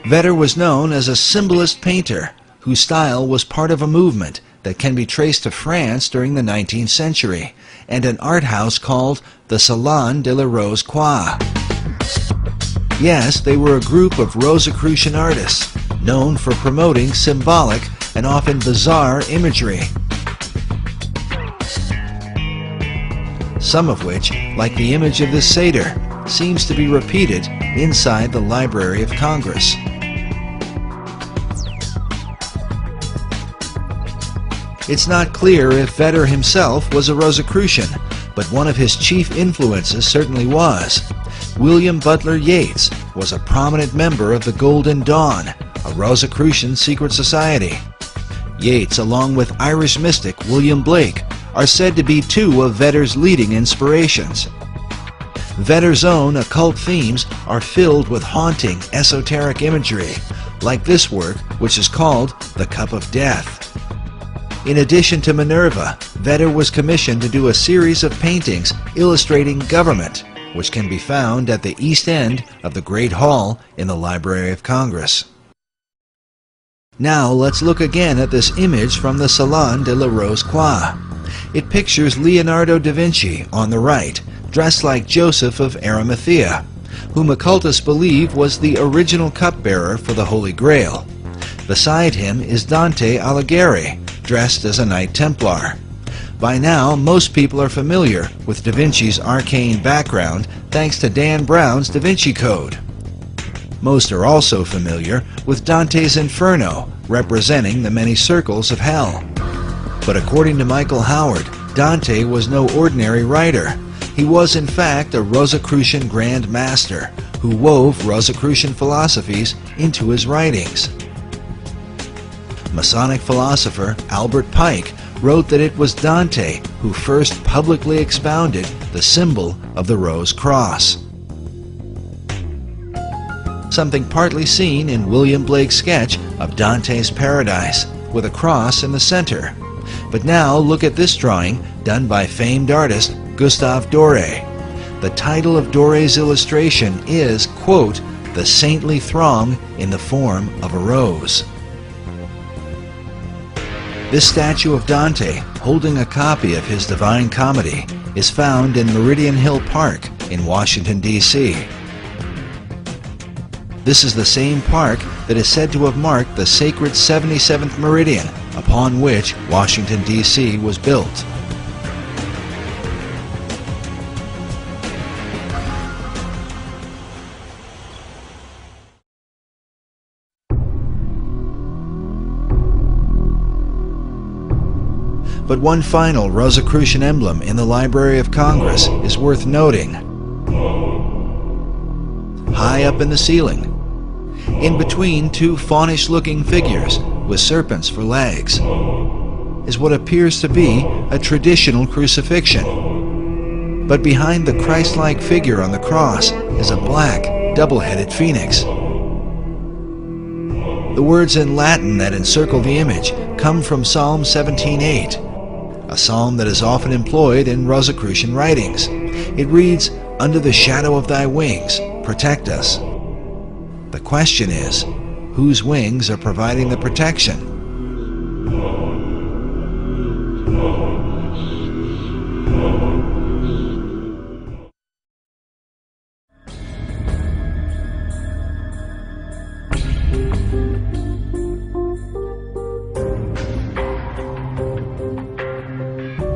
Vedder was known as a symbolist painter whose style was part of a movement that can be traced to France during the 19th century and an art house called the Salon de la Rose Croix. Yes, they were a group of Rosicrucian artists known for promoting symbolic and often bizarre imagery, some of which, like the image of this satyr, seems to be repeated inside the Library of Congress. It's not clear if Vedder himself was a Rosicrucian, but one of his chief influences certainly was. William Butler Yeats was a prominent member of the Golden Dawn, a Rosicrucian secret society. Yeats, along with Irish mystic William Blake, are said to be two of Vedder's leading inspirations. Vedder's own occult themes are filled with haunting, esoteric imagery, like this work, which is called The Cup of Death. In addition to Minerva, Vedder was commissioned to do a series of paintings illustrating government, which can be found at the east end of the Great Hall in the Library of Congress. Now let's look again at this image from the Salon de la Rose-Croix. It pictures Leonardo da Vinci on the right, dressed like Joseph of Arimathea, whom occultists believe was the original cupbearer for the Holy Grail. Beside him is Dante Alighieri, dressed as a Knight Templar. By now, most people are familiar with Da Vinci's arcane background thanks to Dan Brown's Da Vinci Code. Most are also familiar with Dante's Inferno, representing the many circles of hell. But according to Michael Howard, Dante was no ordinary writer. He was in fact a Rosicrucian Grand Master who wove Rosicrucian philosophies into his writings. Masonic philosopher Albert Pike wrote that it was Dante who first publicly expounded the symbol of the Rose Cross. Something partly seen in William Blake's sketch of Dante's Paradise, with a cross in the center. But now look at this drawing done by famed artist Gustave Doré. The title of Doré's illustration is, quote, "The saintly throng in the form of a rose." This statue of Dante, holding a copy of his Divine Comedy, is found in Meridian Hill Park in Washington, D.C. This is the same park that is said to have marked the sacred 77th meridian upon which Washington, D.C. was built. But one final Rosicrucian emblem in the Library of Congress is worth noting. High up in the ceiling, in between two faunish-looking figures with serpents for legs, is what appears to be a traditional crucifixion. But behind the Christ-like figure on the cross is a black, double-headed phoenix. The words in Latin that encircle the image come from Psalm 17:8, a psalm that is often employed in Rosicrucian writings. It reads, "Under the shadow of thy wings, protect us." The question is, whose wings are providing the protection?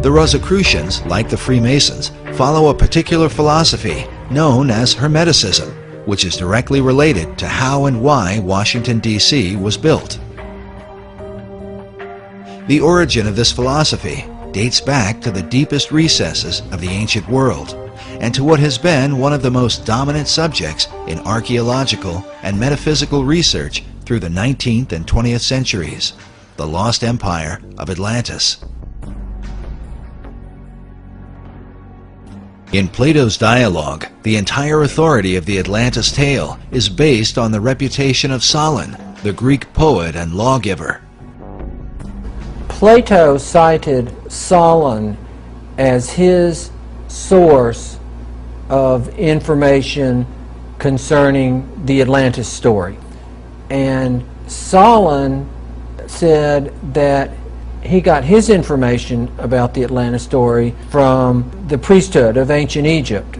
The Rosicrucians, like the Freemasons, follow a particular philosophy known as Hermeticism, which is directly related to how and why Washington, D.C. was built. The origin of this philosophy dates back to the deepest recesses of the ancient world, and to what has been one of the most dominant subjects in archaeological and metaphysical research through the 19th and 20th centuries, the lost empire of Atlantis. In Plato's dialogue, the entire authority of the Atlantis tale is based on the reputation of Solon, the Greek poet and lawgiver. Plato cited Solon as his source of information concerning the Atlantis story. And Solon said that he got his information about the Atlantis story from the priesthood of ancient Egypt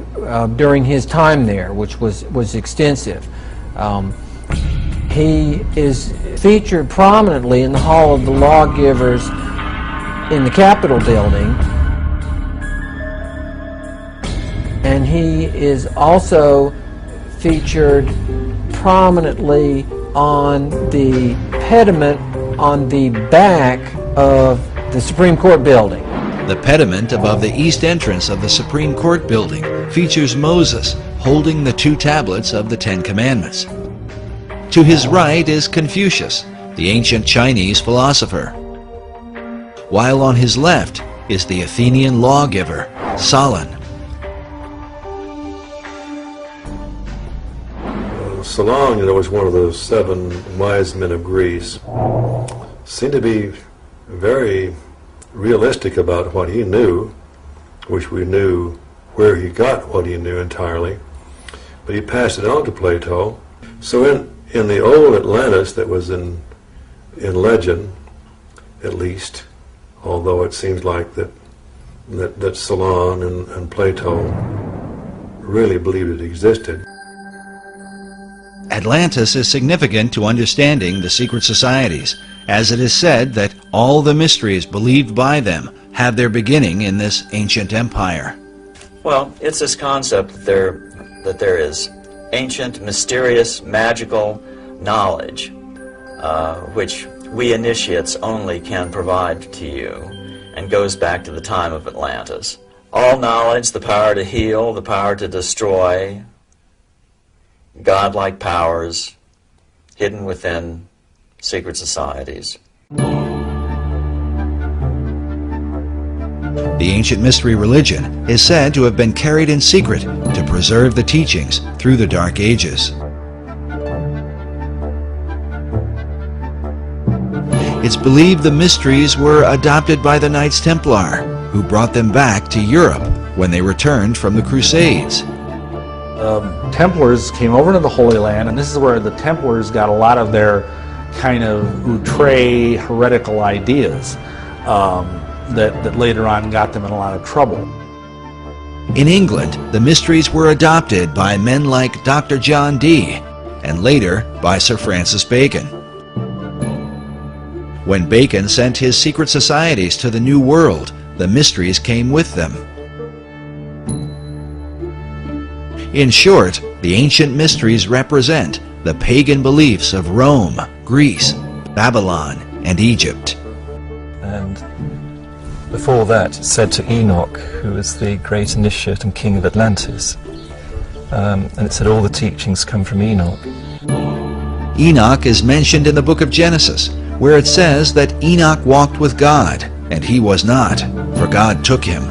during his time there, which was extensive. He is featured prominently in the Hall of the Lawgivers in the Capitol building, and he is also featured prominently on the pediment on the back of the Supreme Court building. The pediment above the east entrance of the Supreme Court building features Moses holding the two tablets of the Ten Commandments. To his right is Confucius, the ancient Chinese philosopher, while on his left is the Athenian lawgiver, Solon. Solon, was one of those 7 wise men of Greece, seemed to be very realistic about what he knew, which we knew where he got what he knew entirely, but he passed it on to Plato. So in the old Atlantis that was in legend, at least, although it seems like that Solon and Plato really believed it existed. Atlantis is significant to understanding the secret societies, as it is said that all the mysteries believed by them have their beginning in this ancient empire. Well, it's this concept that there is ancient, mysterious, magical knowledge, which we initiates only can provide to you, and goes back to the time of Atlantis. All knowledge, the power to heal, the power to destroy, godlike powers hidden within secret societies. The ancient mystery religion is said to have been carried in secret to preserve the teachings through the Dark Ages. It's believed the mysteries were adopted by the Knights Templar, who brought them back to Europe when they returned from the Crusades. Templars came over to the Holy Land, and this is where the Templars got a lot of their kind of outre heretical ideas that later on got them in a lot of trouble. In England, the mysteries were adopted by men like Dr. John Dee, and later by Sir Francis Bacon. When Bacon sent his secret societies to the New World, the mysteries came with them. In short, the ancient mysteries represent the pagan beliefs of Rome, Greece, Babylon, and Egypt. And before that, it's said to Enoch, who was the great initiate and king of Atlantis. And it said all the teachings come from Enoch. Enoch is mentioned in the book of Genesis, where it says that Enoch walked with God, and he was not, for God took him.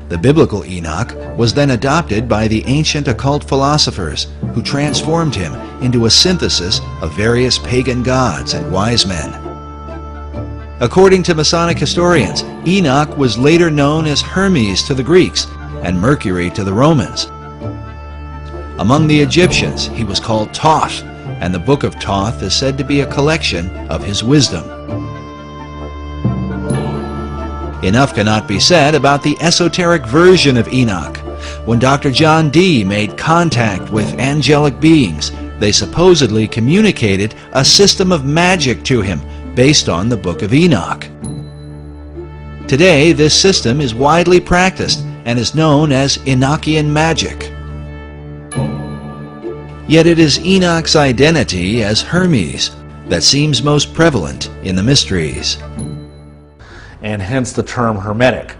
The biblical Enoch was then adopted by the ancient occult philosophers, who transformed him into a synthesis of various pagan gods and wise men. According to Masonic historians, Enoch was later known as Hermes to the Greeks and Mercury to the Romans. Among the Egyptians, he was called Thoth, and the Book of Thoth is said to be a collection of his wisdom. Enough cannot be said about the esoteric version of Enoch. When Dr. John Dee made contact with angelic beings, they supposedly communicated a system of magic to him based on the Book of Enoch. Today, this system is widely practiced and is known as Enochian magic. Yet it is Enoch's identity as Hermes that seems most prevalent in the mysteries. And hence the term Hermetic.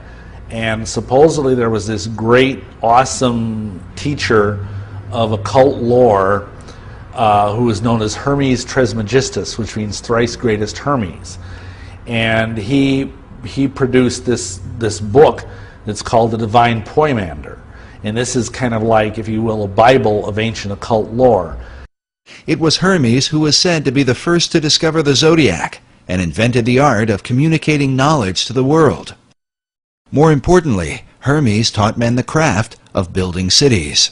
And supposedly there was this great, awesome teacher of occult lore who was known as Hermes Trismegistus, which means thrice greatest Hermes. And he produced this book that's called the Divine Poimander. And this is kind of like, if you will, a Bible of ancient occult lore. It was Hermes who was said to be the first to discover the zodiac and invented the art of communicating knowledge to the world. More importantly, Hermes taught men the craft of building cities.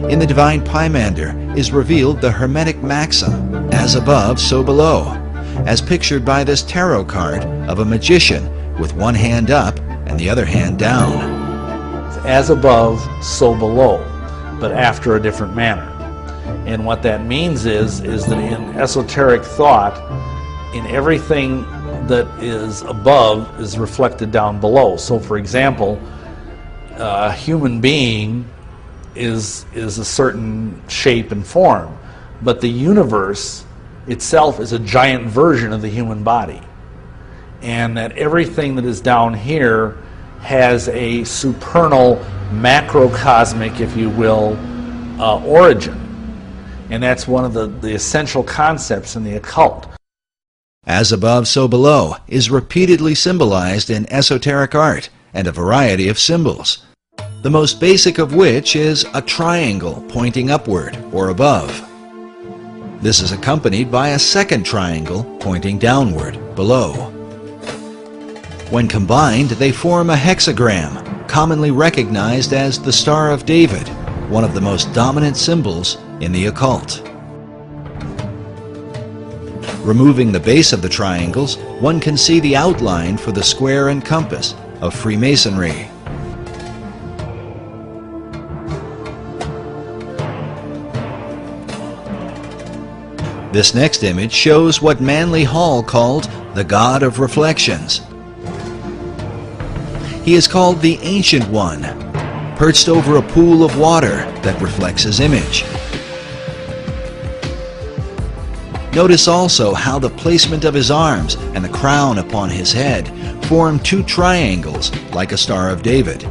In the Divine Poimander is revealed the Hermetic maxim, as above, so below, as pictured by this tarot card of a magician with one hand up and the other hand down. As above, so below, but after a different manner. And what that means is that in esoteric thought, in everything that is above is reflected down below. So for example, a human being is a certain shape and form, but the universe itself is a giant version of the human body. And that everything that is down here has a supernal, macrocosmic, if you will, origin. And that's one of the essential concepts in the occult. As above, so below is repeatedly symbolized in esoteric art and a variety of symbols. the most basic of which is a triangle pointing upward or above. This is accompanied by a second triangle pointing downward below. When combined, they form a hexagram, commonly recognized as the Star of David, one of the most dominant symbols in the occult. Removing the base of the triangles, one can see the outline for the square and compass of Freemasonry. This next image shows what Manly Hall called the God of Reflections. He is called the Ancient One, perched over a pool of water that reflects his image. Notice also how the placement of his arms and the crown upon his head form two triangles like a Star of David,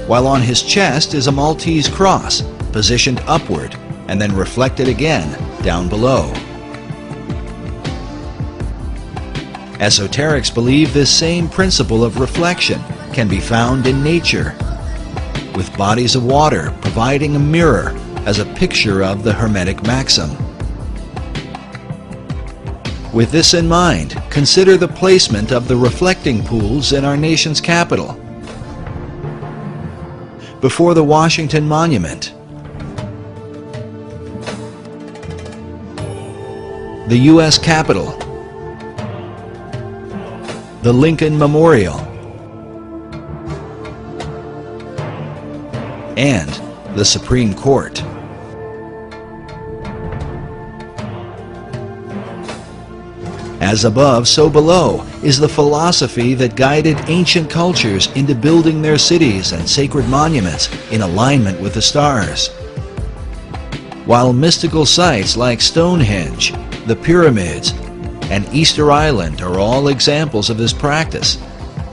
while on his chest is a Maltese cross positioned upward and then reflected again down below. Esoterics believe this same principle of reflection can be found in nature, with bodies of water providing a mirror as a picture of the Hermetic maxim. With this in mind, consider the placement of the reflecting pools in our nation's capital. Before the Washington Monument, the U.S. Capitol, the Lincoln Memorial, and the Supreme Court. As above, so below is the philosophy that guided ancient cultures into building their cities and sacred monuments in alignment with the stars. While mystical sites like Stonehenge, the pyramids, and Easter Island are all examples of this practice,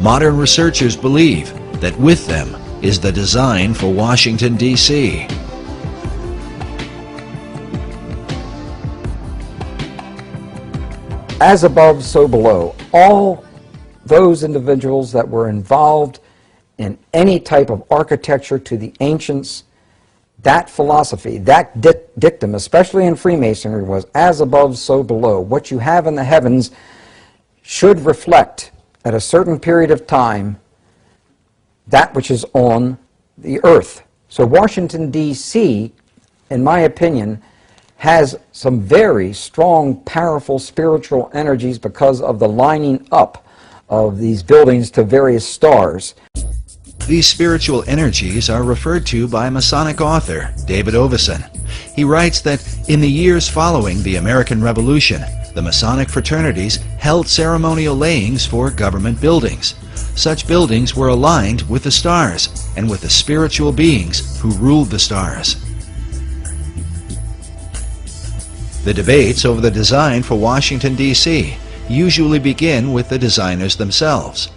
modern researchers believe that with them is the design for Washington, D.C. As above, so below. All those individuals that were involved in any type of architecture to the ancients, that philosophy, that dictum, especially in Freemasonry, was as above, so below. What you have in the heavens should reflect, at a certain period of time, that which is on the earth. So Washington, D.C., in my opinion, has some very strong, powerful spiritual energies because of the lining up of these buildings to various stars. These spiritual energies are referred to by Masonic author David Oveson. He writes that in the years following the American Revolution, the Masonic fraternities held ceremonial layings for government buildings. Such buildings were aligned with the stars and with the spiritual beings who ruled the stars. The debates over the design for Washington, D.C. usually begin with the designers themselves.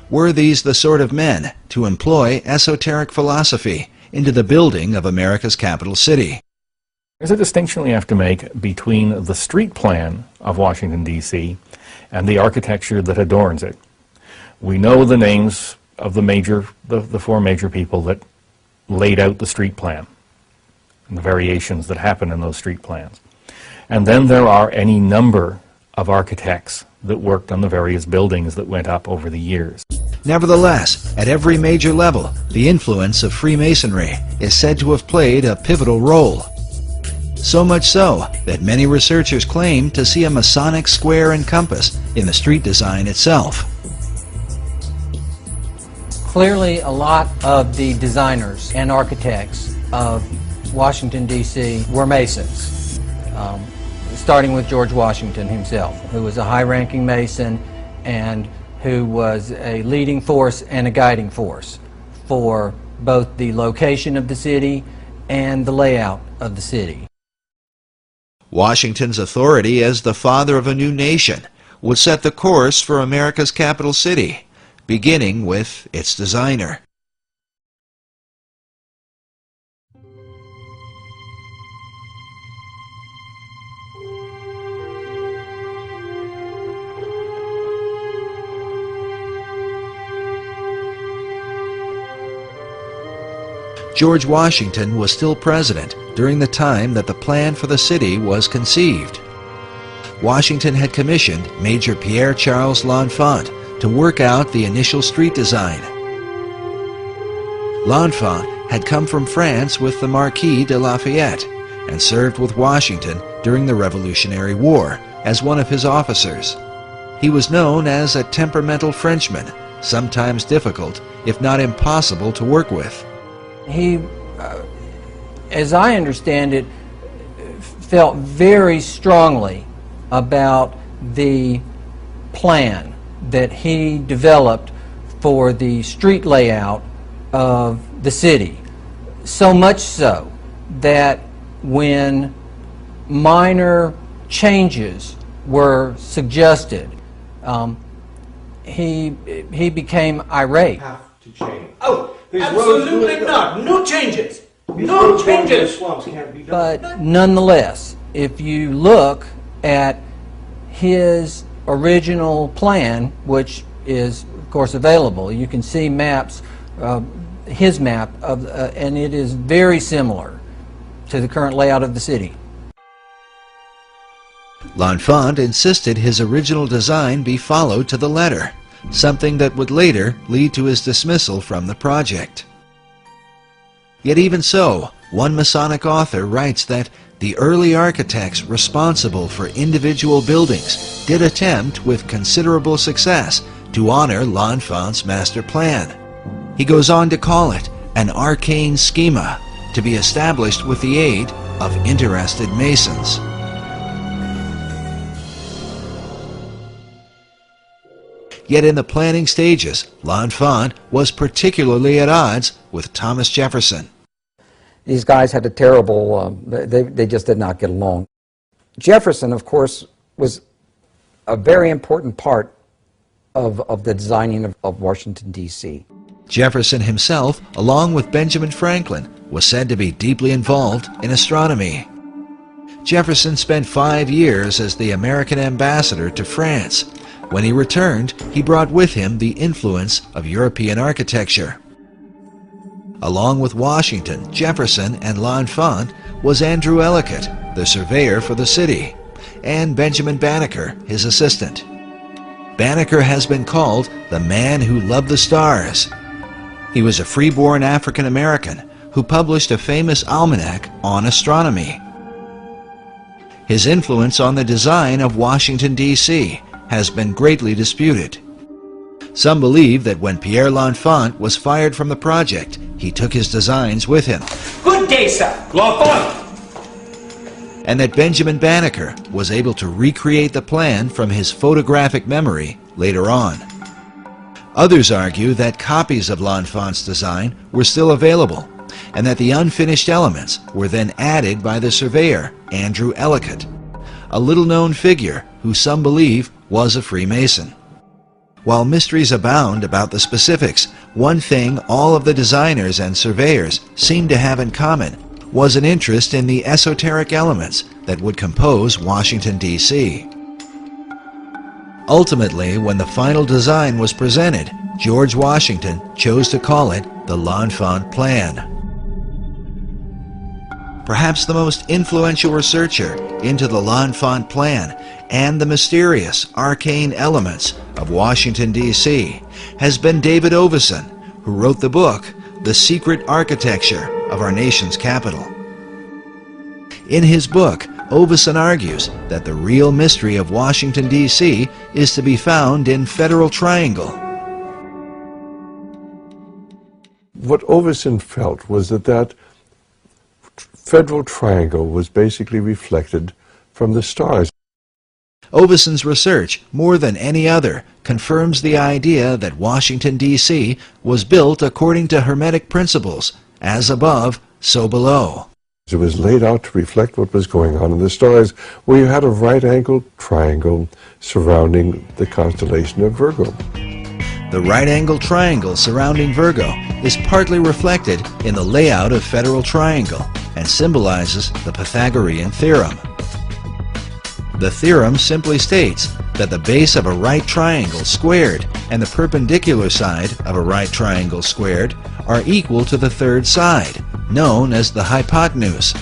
Were these the sort of men to employ esoteric philosophy into the building of America's capital city? There's a distinction we have to make between the street plan of Washington, D.C. and the architecture that adorns it. We know the names of the four major people that laid out the street plan and the variations that happen in those street plans. And then there are any number of architects that worked on the various buildings that went up over the years. Nevertheless, at every major level, the influence of Freemasonry is said to have played a pivotal role. So much so that many researchers claim to see a Masonic square and compass in the street design itself. Clearly, a lot of the designers and architects of Washington, D.C. were Masons, starting with George Washington himself, who was a high-ranking Mason and who was a leading force and a guiding force for both the location of the city and the layout of the city. Washington's authority as the father of a new nation would set the course for America's capital city, beginning with its designer. George Washington was still president during the time that the plan for the city was conceived. Washington had commissioned Major Pierre Charles L'Enfant to work out the initial street design. L'Enfant had come from France with the Marquis de Lafayette and served with Washington during the Revolutionary War as one of his officers. He was known as a temperamental Frenchman, sometimes difficult, if not impossible, to work with. He, as I understand it, felt very strongly about the plan that he developed for the street layout of the city. So much so that when minor changes were suggested, he became irate. Oh, absolutely not. No changes. No changes. But nonetheless, if you look at his original plan, which is of course available, you can see maps, his map, and it is very similar to the current layout of the city. L'Enfant insisted his original design be followed to the letter, something that would later lead to his dismissal from the project. Yet even so, one Masonic author writes that the early architects responsible for individual buildings did attempt with considerable success to honor L'Enfant's master plan. He goes on to call it an arcane schema to be established with the aid of interested Masons. Yet in the planning stages, L'Enfant was particularly at odds with Thomas Jefferson. These guys had a terrible, they just did not get along. Jefferson, of course, was a very important part of the designing of Washington, D.C. Jefferson himself, along with Benjamin Franklin, was said to be deeply involved in astronomy. Jefferson spent 5 years as the American ambassador to France. When he returned, he brought with him the influence of European architecture. Along with Washington, Jefferson, and L'Enfant was Andrew Ellicott, the surveyor for the city, and Benjamin Banneker, his assistant. Banneker has been called the man who loved the stars. He was a free-born African-American who published a famous almanac on astronomy. His influence on the design of Washington, D.C. has been greatly disputed. Some believe that when Pierre L'Enfant was fired from the project, he took his designs with him. Good day, sir. L'Enfant. And that Benjamin Banneker was able to recreate the plan from his photographic memory later on. Others argue that copies of L'Enfant's design were still available, and that the unfinished elements were then added by the surveyor, Andrew Ellicott, a little-known figure who some believe was a Freemason. While mysteries abound about the specifics, one thing all of the designers and surveyors seemed to have in common was an interest in the esoteric elements that would compose Washington, D.C. Ultimately, when the final design was presented, George Washington chose to call it the L'Enfant Plan. Perhaps the most influential researcher into the L'Enfant Plan and the mysterious, arcane elements of Washington, D.C. has been David Oveson, who wrote the book, The Secret Architecture of Our Nation's Capital. In his book, Oveson argues that the real mystery of Washington, D.C. is to be found in Federal Triangle. What Oveson felt was that Federal Triangle was basically reflected from the stars. Oveson's research, more than any other, confirms the idea that Washington, D.C. was built according to Hermetic principles, as above, so below. It was laid out to reflect what was going on in the stars, where you had a right-angled triangle surrounding the constellation of Virgo. The right-angled triangle surrounding Virgo is partly reflected in the layout of Federal Triangle and symbolizes the Pythagorean theorem. The theorem simply states that the base of a right triangle squared and the perpendicular side of a right triangle squared are equal to the third side, known as the hypotenuse.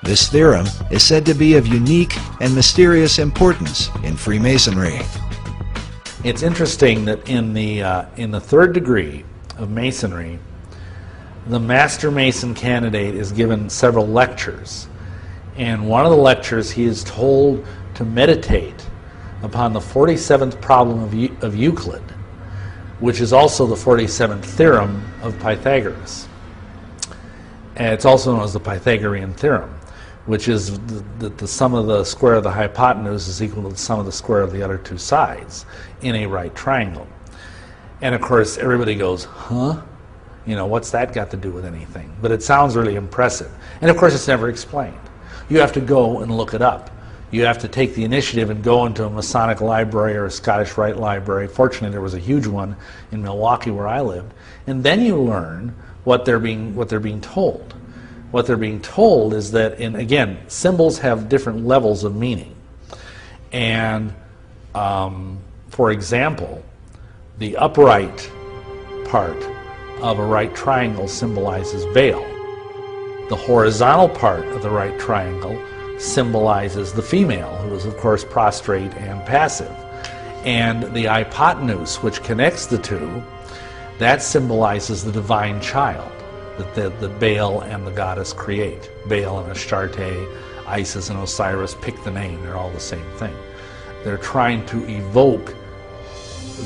This theorem is said to be of unique and mysterious importance in Freemasonry. It's interesting that in the third degree of Masonry, the Master Mason candidate is given several lectures. And one of the lectures he is told to meditate upon the 47th problem of Euclid, which is also the 47th theorem of Pythagoras. And it's also known as the Pythagorean theorem, which is the sum of the square of the hypotenuse is equal to the sum of the square of the other two sides in a right triangle. And of course everybody goes, huh? You know, what's that got to do with anything? But it sounds really impressive. And of course it's never explained. You have to go and look it up. You have to take the initiative and go into a Masonic library or a Scottish Rite library. Fortunately, there was a huge one in Milwaukee where I lived. And then you learn what they're being told. What they're being told is that, again, symbols have different levels of meaning. And, for example, the upright part of a right triangle symbolizes Baal. The horizontal part of the right triangle symbolizes the female, who is, of course, prostrate and passive. And the hypotenuse, which connects the two, that symbolizes the divine child that the Baal and the goddess create. Baal and Astarte, Isis and Osiris, pick the name, they're all the same thing. They're trying to evoke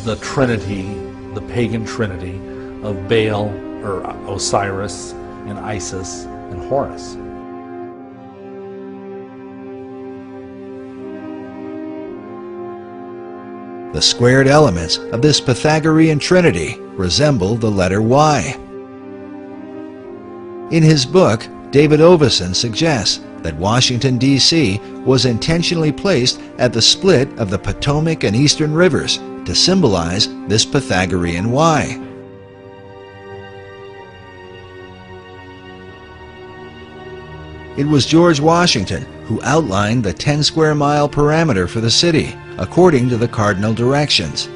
the trinity, the pagan trinity of Baal, or Osiris, and Isis, and Horus. The squared elements of this Pythagorean trinity resemble the letter Y. In his book, David Oveson suggests that Washington, D.C. was intentionally placed at the split of the Potomac and Eastern rivers to symbolize this Pythagorean Y. It was George Washington who outlined the 10 square mile parameter for the city, according to the cardinal directions.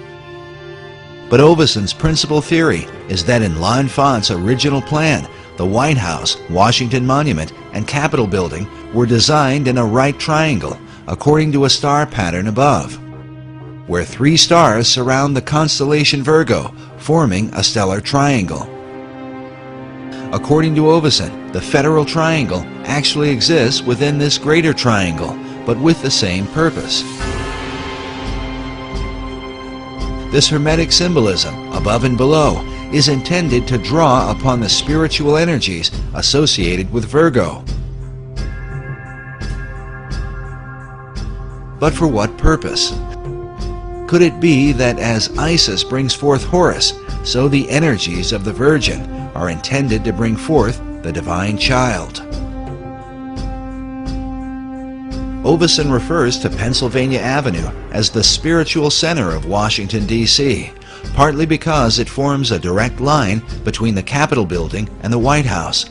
But Oveson's principal theory is that in L'Enfant's original plan, the White House, Washington Monument, and Capitol Building were designed in a right triangle, according to a star pattern above, where 3 stars surround the constellation Virgo, forming a stellar triangle. According to Oveson, the Federal Triangle actually exists within this greater triangle, but with the same purpose. This Hermetic symbolism, above and below, is intended to draw upon the spiritual energies associated with Virgo. But for what purpose? Could it be that as Isis brings forth Horus, so the energies of the Virgin are intended to bring forth the divine child? Oveson refers to Pennsylvania Avenue as the spiritual center of Washington, D.C., partly because it forms a direct line between the Capitol Building and the White House,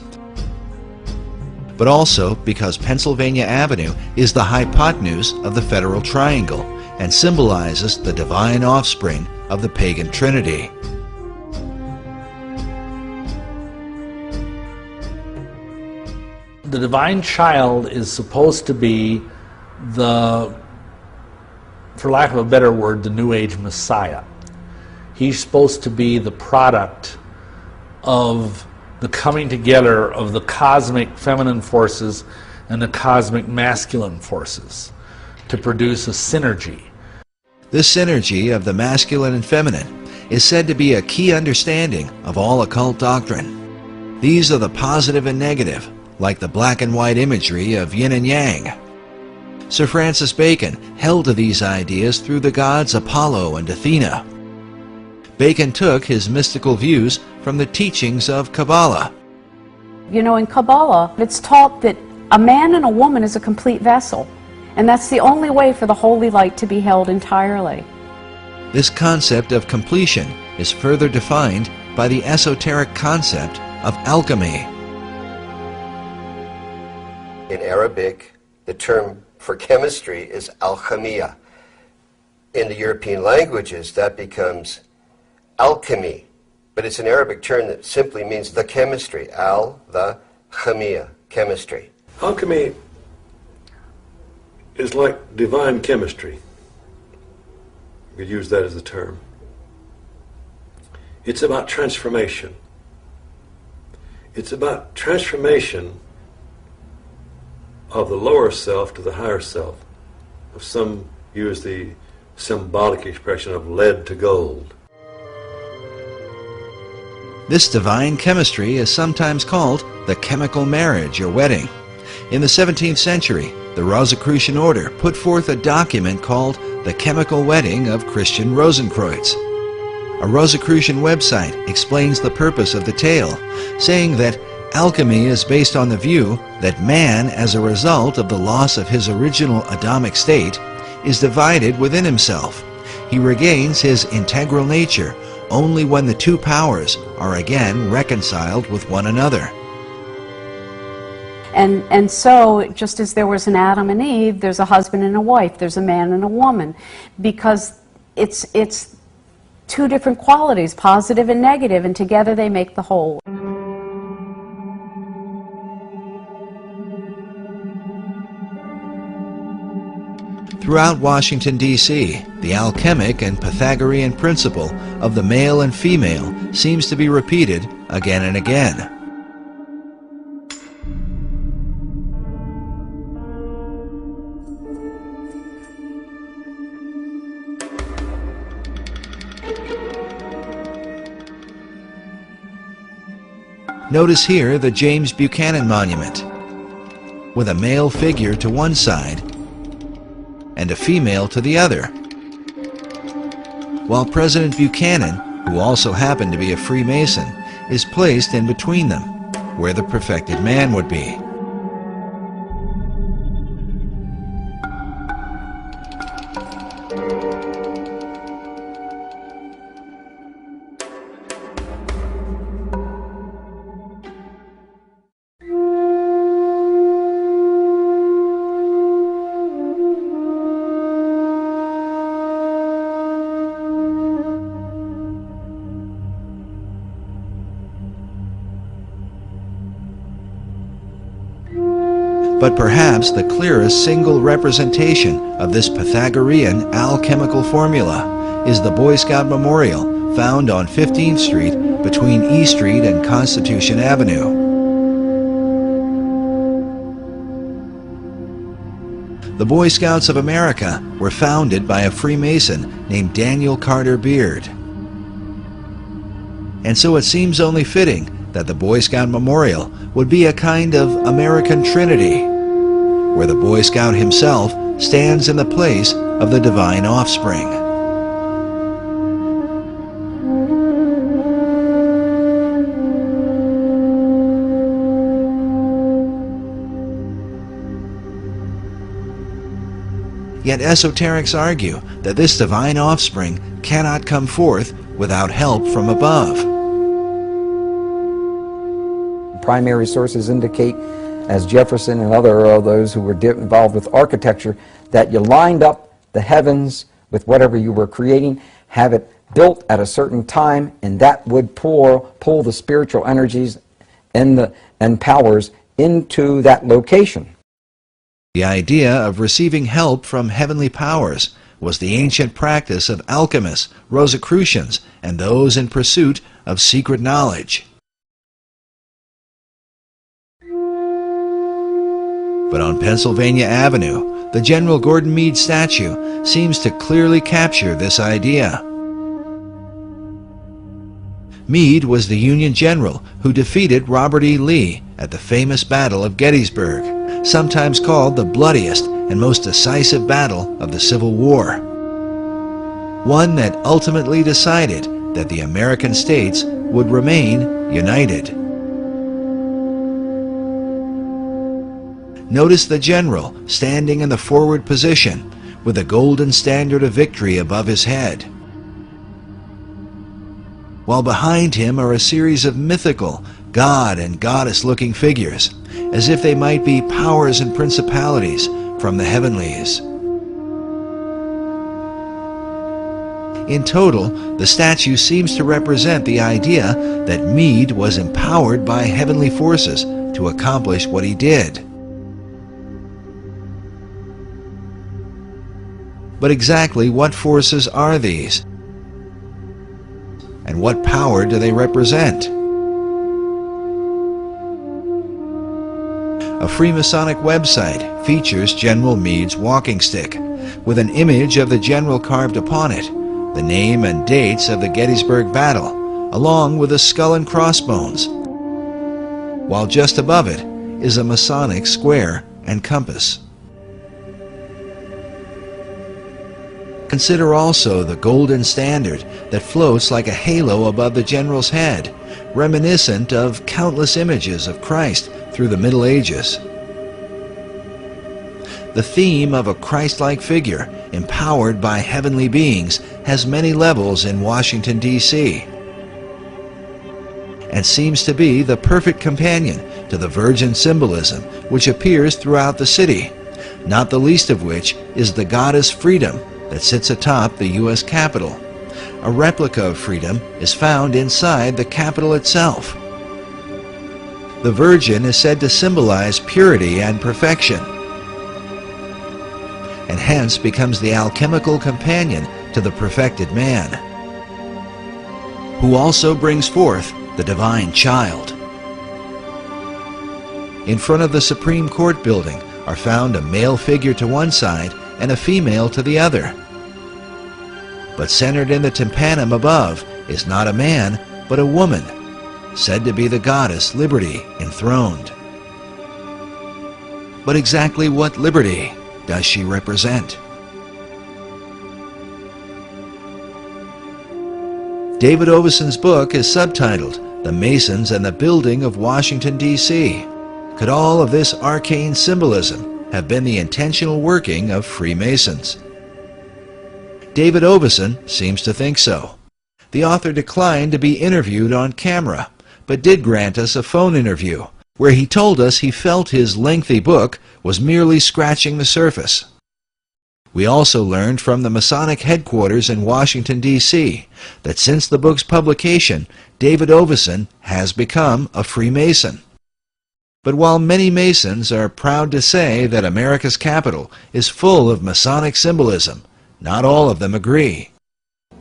but also because Pennsylvania Avenue is the hypotenuse of the Federal Triangle and symbolizes the divine offspring of the pagan Trinity. The divine child is supposed to be the, for lack of a better word, the New Age Messiah. He's supposed to be the product of the coming together of the cosmic feminine forces and the cosmic masculine forces to produce a synergy. This synergy of the masculine and feminine is said to be a key understanding of all occult doctrine. These are the positive and negative, like the black and white imagery of yin and yang. Sir Francis Bacon held to these ideas through the gods Apollo and Athena. Bacon took his mystical views from the teachings of Kabbalah. You know, in Kabbalah, it's taught that a man and a woman is a complete vessel, and that's the only way for the holy light to be held entirely. This concept of completion is further defined by the esoteric concept of alchemy. In Arabic, the term for chemistry is alchemia, in the European languages, that becomes alchemy. But it's an Arabic term that simply means the chemistry. The chemia, chemistry. Alchemy is like divine chemistry. You could use that as a term. It's about transformation. It's about transformation of the lower self to the higher self. Some use the symbolic expression of lead to gold. This divine chemistry is sometimes called the chemical marriage or wedding. In the 17th century, the Rosicrucian order put forth a document called The Chemical Wedding of Christian Rosenkreuz. A Rosicrucian website explains the purpose of the tale, saying that alchemy is based on the view that man, as a result of the loss of his original Adamic state, is divided within himself. He regains his integral nature only when the two powers are again reconciled with one another. And so, just as there was an Adam and Eve, there's a husband and a wife, there's a man and a woman, because it's two different qualities, positive and negative, and together they make the whole. Throughout Washington, D.C., the alchemic and Pythagorean principle of the male and female seems to be repeated again and again. Notice here the James Buchanan Monument, with a male figure to one side and a female to the other, while President Buchanan, who also happened to be a Freemason, is placed in between them, where the perfected man would be. But perhaps the clearest single representation of this Pythagorean alchemical formula is the Boy Scout Memorial found on 15th Street between E Street and Constitution Avenue. The Boy Scouts of America were founded by a Freemason named Daniel Carter Beard. And so it seems only fitting that the Boy Scout Memorial would be a kind of American Trinity, where the Boy Scout himself stands in the place of the divine offspring. Yet esoterics argue that this divine offspring cannot come forth without help from above. Primary sources indicate, as Jefferson and other of those who were involved with architecture, that you lined up the heavens with whatever you were creating, have it built at a certain time, and that would pull the spiritual energies and powers into that location. The idea of receiving help from heavenly powers was the ancient practice of alchemists, Rosicrucians, and those in pursuit of secret knowledge. But on Pennsylvania Avenue, the General Gordon Meade statue seems to clearly capture this idea. Meade was the Union general who defeated Robert E. Lee at the famous Battle of Gettysburg, sometimes called the bloodiest and most decisive battle of the Civil War. One that ultimately decided that the American states would remain united. Notice the general standing in the forward position with the golden standard of victory above his head, while behind him are a series of mythical god and goddess-looking figures, as if they might be powers and principalities from the heavenlies. In total, the statue seems to represent the idea that Meade was empowered by heavenly forces to accomplish what he did. But exactly what forces are these? And what power do they represent? A Freemasonic website features General Meade's walking stick, with an image of the general carved upon it, the name and dates of the Gettysburg Battle, along with a skull and crossbones, while just above it is a Masonic square and compass. Consider also the golden standard that floats like a halo above the general's head, reminiscent of countless images of Christ through the Middle Ages. The theme of a Christ-like figure, empowered by heavenly beings, has many levels in Washington, D.C., and seems to be the perfect companion to the virgin symbolism which appears throughout the city, not the least of which is the goddess Freedom that sits atop the U.S. Capitol. A replica of Freedom is found inside the Capitol itself. The Virgin is said to symbolize purity and perfection, and hence becomes the alchemical companion to the perfected man, who also brings forth the divine child. In front of the Supreme Court building are found a male figure to one side and a female to the other. But centered in the tympanum above is not a man, but a woman, said to be the goddess Liberty enthroned. But exactly what liberty does she represent? David Oveson's book is subtitled The Masons and the Building of Washington, D.C. Could all of this arcane symbolism have been the intentional working of Freemasons? David Oveson seems to think so. The author declined to be interviewed on camera, but did grant us a phone interview, where he told us he felt his lengthy book was merely scratching the surface. We also learned from the Masonic headquarters in Washington, D.C., that since the book's publication, David Oveson has become a Freemason. But while many Masons are proud to say that America's Capitol is full of Masonic symbolism, not all of them agree.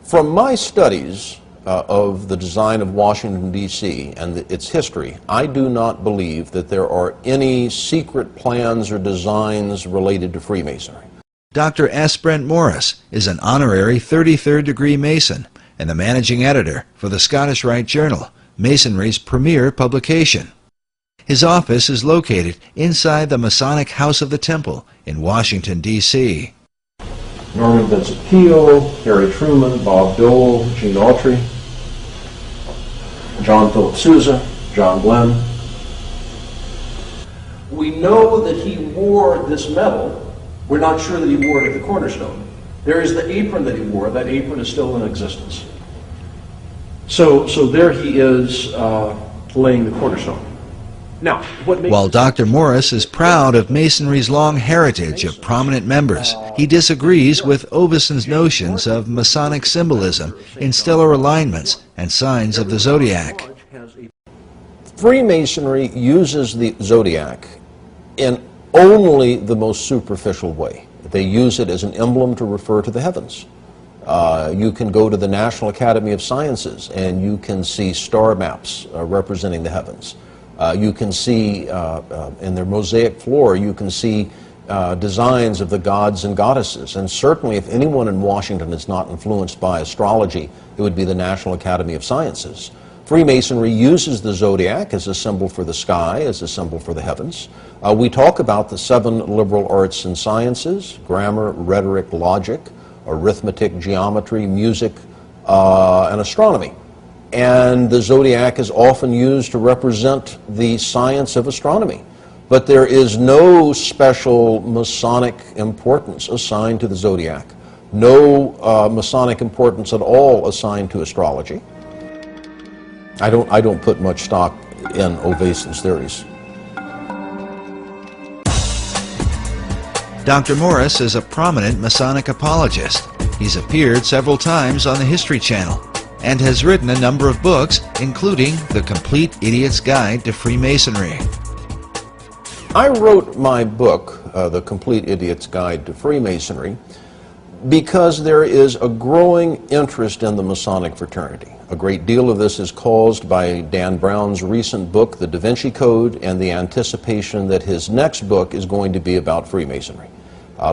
From my studies of the design of Washington, D.C. and its history, I do not believe that there are any secret plans or designs related to Freemasonry. Dr. S. Brent Morris is an honorary 33rd degree Mason and the managing editor for the Scottish Rite Journal, Masonry's premier publication. His office is located inside the Masonic House of the Temple in Washington, D.C. Norman Vincent Peale, Harry Truman, Bob Dole, Gene Autry, John Philip Sousa, John Glenn. We know that he wore this medal. We're not sure that he wore it at the cornerstone. There is the apron that he wore. That apron is still in existence. So there he is laying the cornerstone. Now, while Dr. Morris is proud of Masonry's long heritage of prominent members, he disagrees with Oveson's notions of Masonic symbolism in stellar alignments and signs of the zodiac. Freemasonry uses the zodiac in only the most superficial way. They use it as an emblem to refer to the heavens. You can go to the National Academy of Sciences and you can see star maps representing the heavens. You can see in their mosaic floor, you can see designs of the gods and goddesses. And certainly if anyone in Washington is not influenced by astrology, it would be the National Academy of Sciences. Freemasonry uses the zodiac as a symbol for the sky, as a symbol for the heavens. We talk about the 7 liberal arts and sciences: grammar, rhetoric, logic, arithmetic, geometry, music, and astronomy. And the zodiac is often used to represent the science of astronomy. But there is no special Masonic importance assigned to the zodiac, no Masonic importance at all assigned to astrology. I don't put much stock in Oveson's theories. Dr. Morris is a prominent Masonic apologist He's appeared several times on the History Channel and has written a number of books, including The Complete Idiot's Guide to Freemasonry. I wrote my book, The Complete Idiot's Guide to Freemasonry, because there is a growing interest in the Masonic fraternity. A great deal of this is caused by Dan Brown's recent book, The Da Vinci Code, and the anticipation that his next book is going to be about Freemasonry.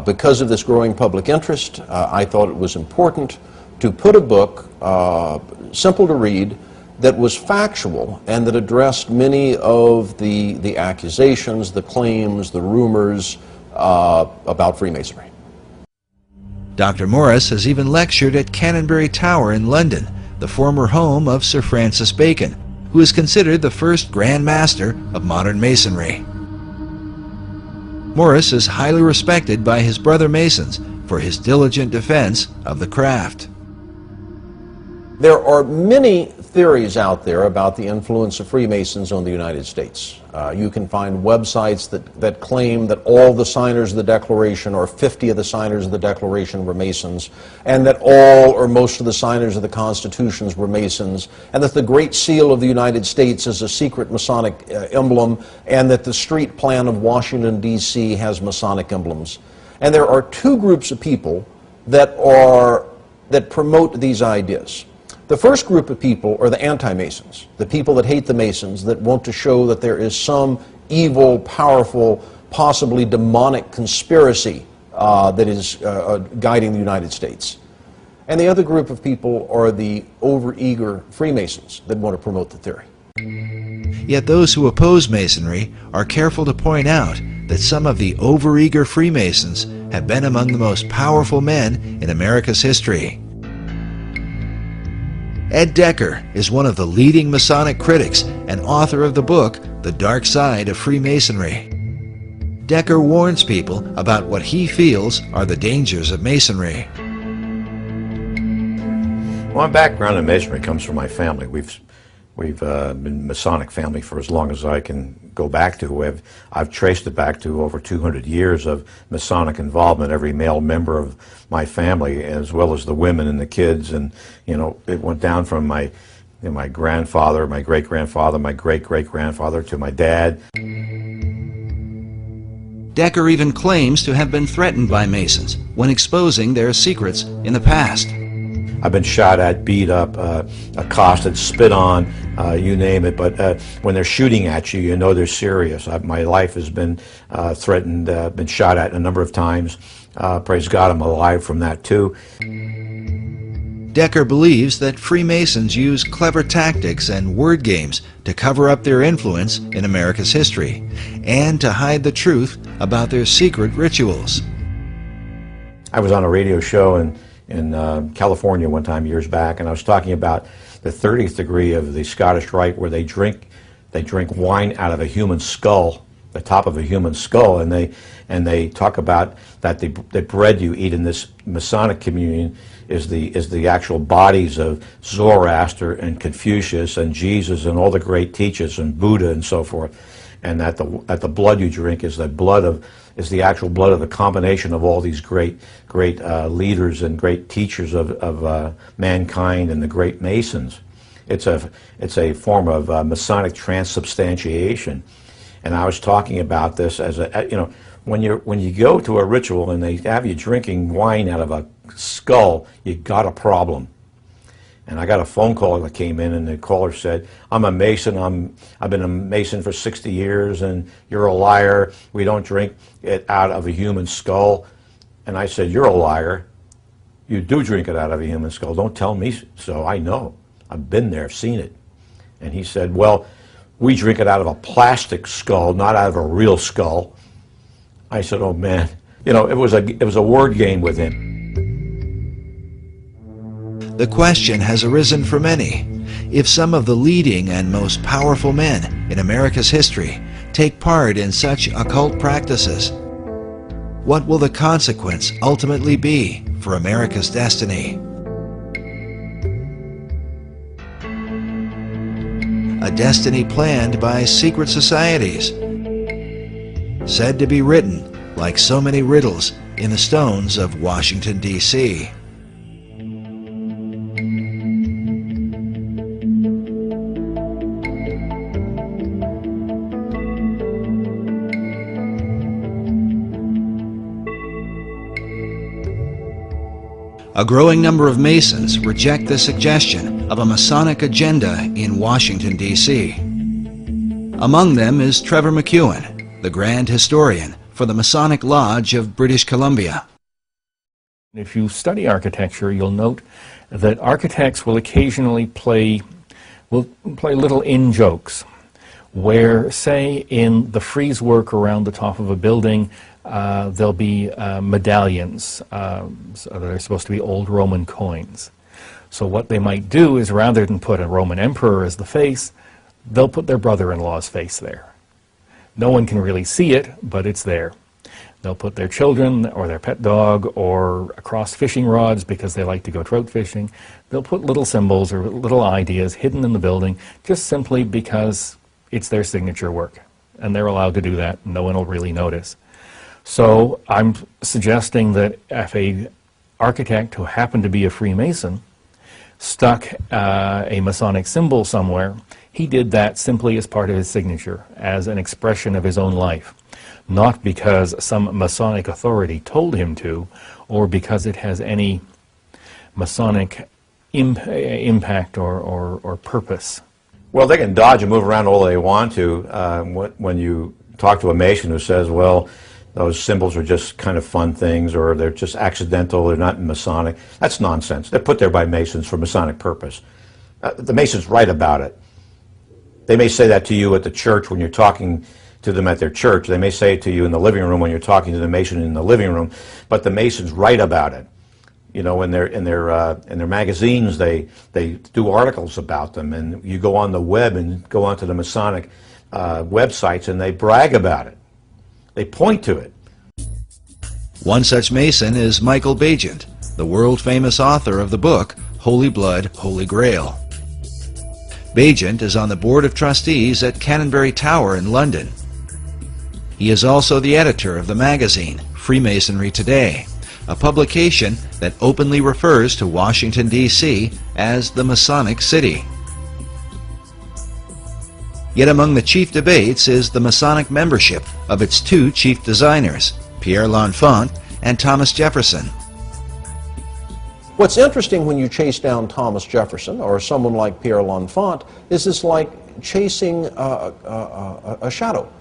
Because of this growing public interest, I thought it was important to put a book, simple to read, that was factual and that addressed many of the accusations, the claims, the rumors about Freemasonry. Dr. Morris has even lectured at Canonbury Tower in London, the former home of Sir Francis Bacon, who is considered the first Grand Master of modern Masonry. Morris is highly respected by his brother Masons for his diligent defense of the craft. There are many theories out there about the influence of Freemasons on the United States. You can find websites that claim that all the signers of the Declaration, or 50 of the signers of the Declaration, were Masons, and that all or most of the signers of the Constitutions were Masons, and that the Great Seal of the United States is a secret Masonic emblem, and that the street plan of Washington, D.C. has Masonic emblems. And there are two groups of people that promote these ideas. The first group of people are the anti-Masons, the people that hate the Masons, that want to show that there is some evil, powerful, possibly demonic conspiracy that is guiding the United States. And the other group of people are the overeager Freemasons that want to promote the theory. Yet those who oppose Masonry are careful to point out that some of the overeager Freemasons have been among the most powerful men in America's history. Ed Decker is one of the leading Masonic critics and author of the book, The Dark Side of Freemasonry. Decker warns people about what he feels are the dangers of Masonry. My background in Masonry comes from my family. We've been Masonic family for as long as I can go back to. I've traced it back to over 200 years of Masonic involvement, every male member of my family, as well as the women and the kids. And, you know, it went down from my grandfather, my great-grandfather, my great-great-grandfather, to my dad. Decker even claims to have been threatened by Masons when exposing their secrets in the past. I've been shot at, beat up, accosted, spit on, you name it. But when they're shooting at you, you know they're serious. My life has been threatened, been shot at a number of times. Praise God, I'm alive from that too. Decker believes that Freemasons use clever tactics and word games to cover up their influence in America's history and to hide the truth about their secret rituals. I was on a radio show in California one time years back, and I was talking about the 30th degree of the Scottish Rite, where they drink wine out of a human skull, the top of a human skull, and they talk about that the bread you eat in this Masonic communion is the actual bodies of Zoroaster and Confucius and Jesus and all the great teachers and Buddha and so forth, and that the blood you drink is the actual blood of the combination of all these great leaders and great teachers of mankind and the great Masons. It's a form of Masonic transubstantiation, and I was talking about this as when you go to a ritual and they have you drinking wine out of a skull, you got a problem. And I got a phone call that came in, and the caller said, "I'm a Mason. I've been a Mason for 60 years, and you're a liar. We don't drink it out of a human skull." And I said, "You're a liar. You do drink it out of a human skull. Don't tell me so. I know. I've been there, seen it." And he said, "Well, we drink it out of a plastic skull, not out of a real skull." I said, "Oh man, it was a word game with him." The question has arisen for many: if some of the leading and most powerful men in America's history take part in such occult practices, what will the consequence ultimately be for America's destiny? A destiny planned by secret societies, said to be written like so many riddles in the stones of Washington, D.C. A growing number of Masons reject the suggestion of a Masonic agenda in Washington, D.C. Among them is Trevor McEwen, the Grand Historian for the Masonic Lodge of British Columbia. If you study architecture, you'll note that architects will occasionally play little in-jokes, where, say, in the frieze work around the top of a building, there'll be medallions so that are supposed to be old Roman coins. So what they might do is, rather than put a Roman emperor as the face, they'll put their brother-in-law's face there. No one can really see it, but it's there. They'll put their children or their pet dog or across fishing rods because they like to go trout fishing. They'll put little symbols or little ideas hidden in the building just simply because it's their signature work. And they're allowed to do that. No one will really notice. So I'm suggesting that if an architect who happened to be a Freemason stuck a Masonic symbol somewhere, he did that simply as part of his signature, as an expression of his own life. Not because some Masonic authority told him to, or because it has any Masonic impact or purpose. Well, they can dodge and move around all they want to when you talk to a Mason who says, well, those symbols are just kind of fun things, or they're just accidental, they're not Masonic. That's nonsense. They're put there by Masons for Masonic purpose. The Masons write about it. They may say that to you at the church when you're talking to them at their church. They may say it to you in the living room when you're talking to the Mason in the living room, but the Masons write about it. You know, in their magazines, they do articles about them, and you go on the web and go onto the Masonic websites, and they brag about it. They point to it. One such Mason is Michael Bagent, the world-famous author of the book Holy Blood, Holy Grail. Bagent is on the Board of Trustees at Canonbury Tower in London. He is also the editor of the magazine Freemasonry Today, a publication that openly refers to Washington, D.C. as the Masonic City. Yet among the chief debates is the Masonic membership of its two chief designers, Pierre L'Enfant and Thomas Jefferson. What's interesting when you chase down Thomas Jefferson or someone like Pierre L'Enfant is it's like chasing a shadow.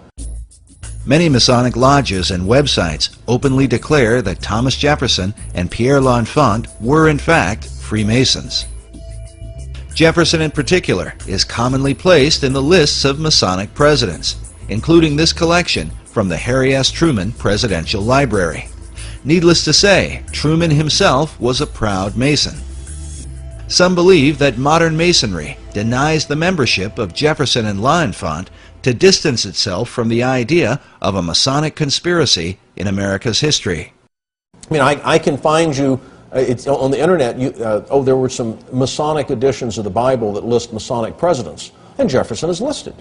Many Masonic lodges and websites openly declare that Thomas Jefferson and Pierre L'Enfant were in fact Freemasons. Jefferson in particular is commonly placed in the lists of Masonic presidents, including this collection from the Harry S. Truman Presidential Library. Needless to say, Truman himself was a proud Mason. Some believe that modern Masonry denies the membership of Jefferson and L'Enfant to distance itself from the idea of a Masonic conspiracy in America's history. I mean, I can find you, it's on the internet, there were some Masonic editions of the Bible that list Masonic presidents, and Jefferson is listed.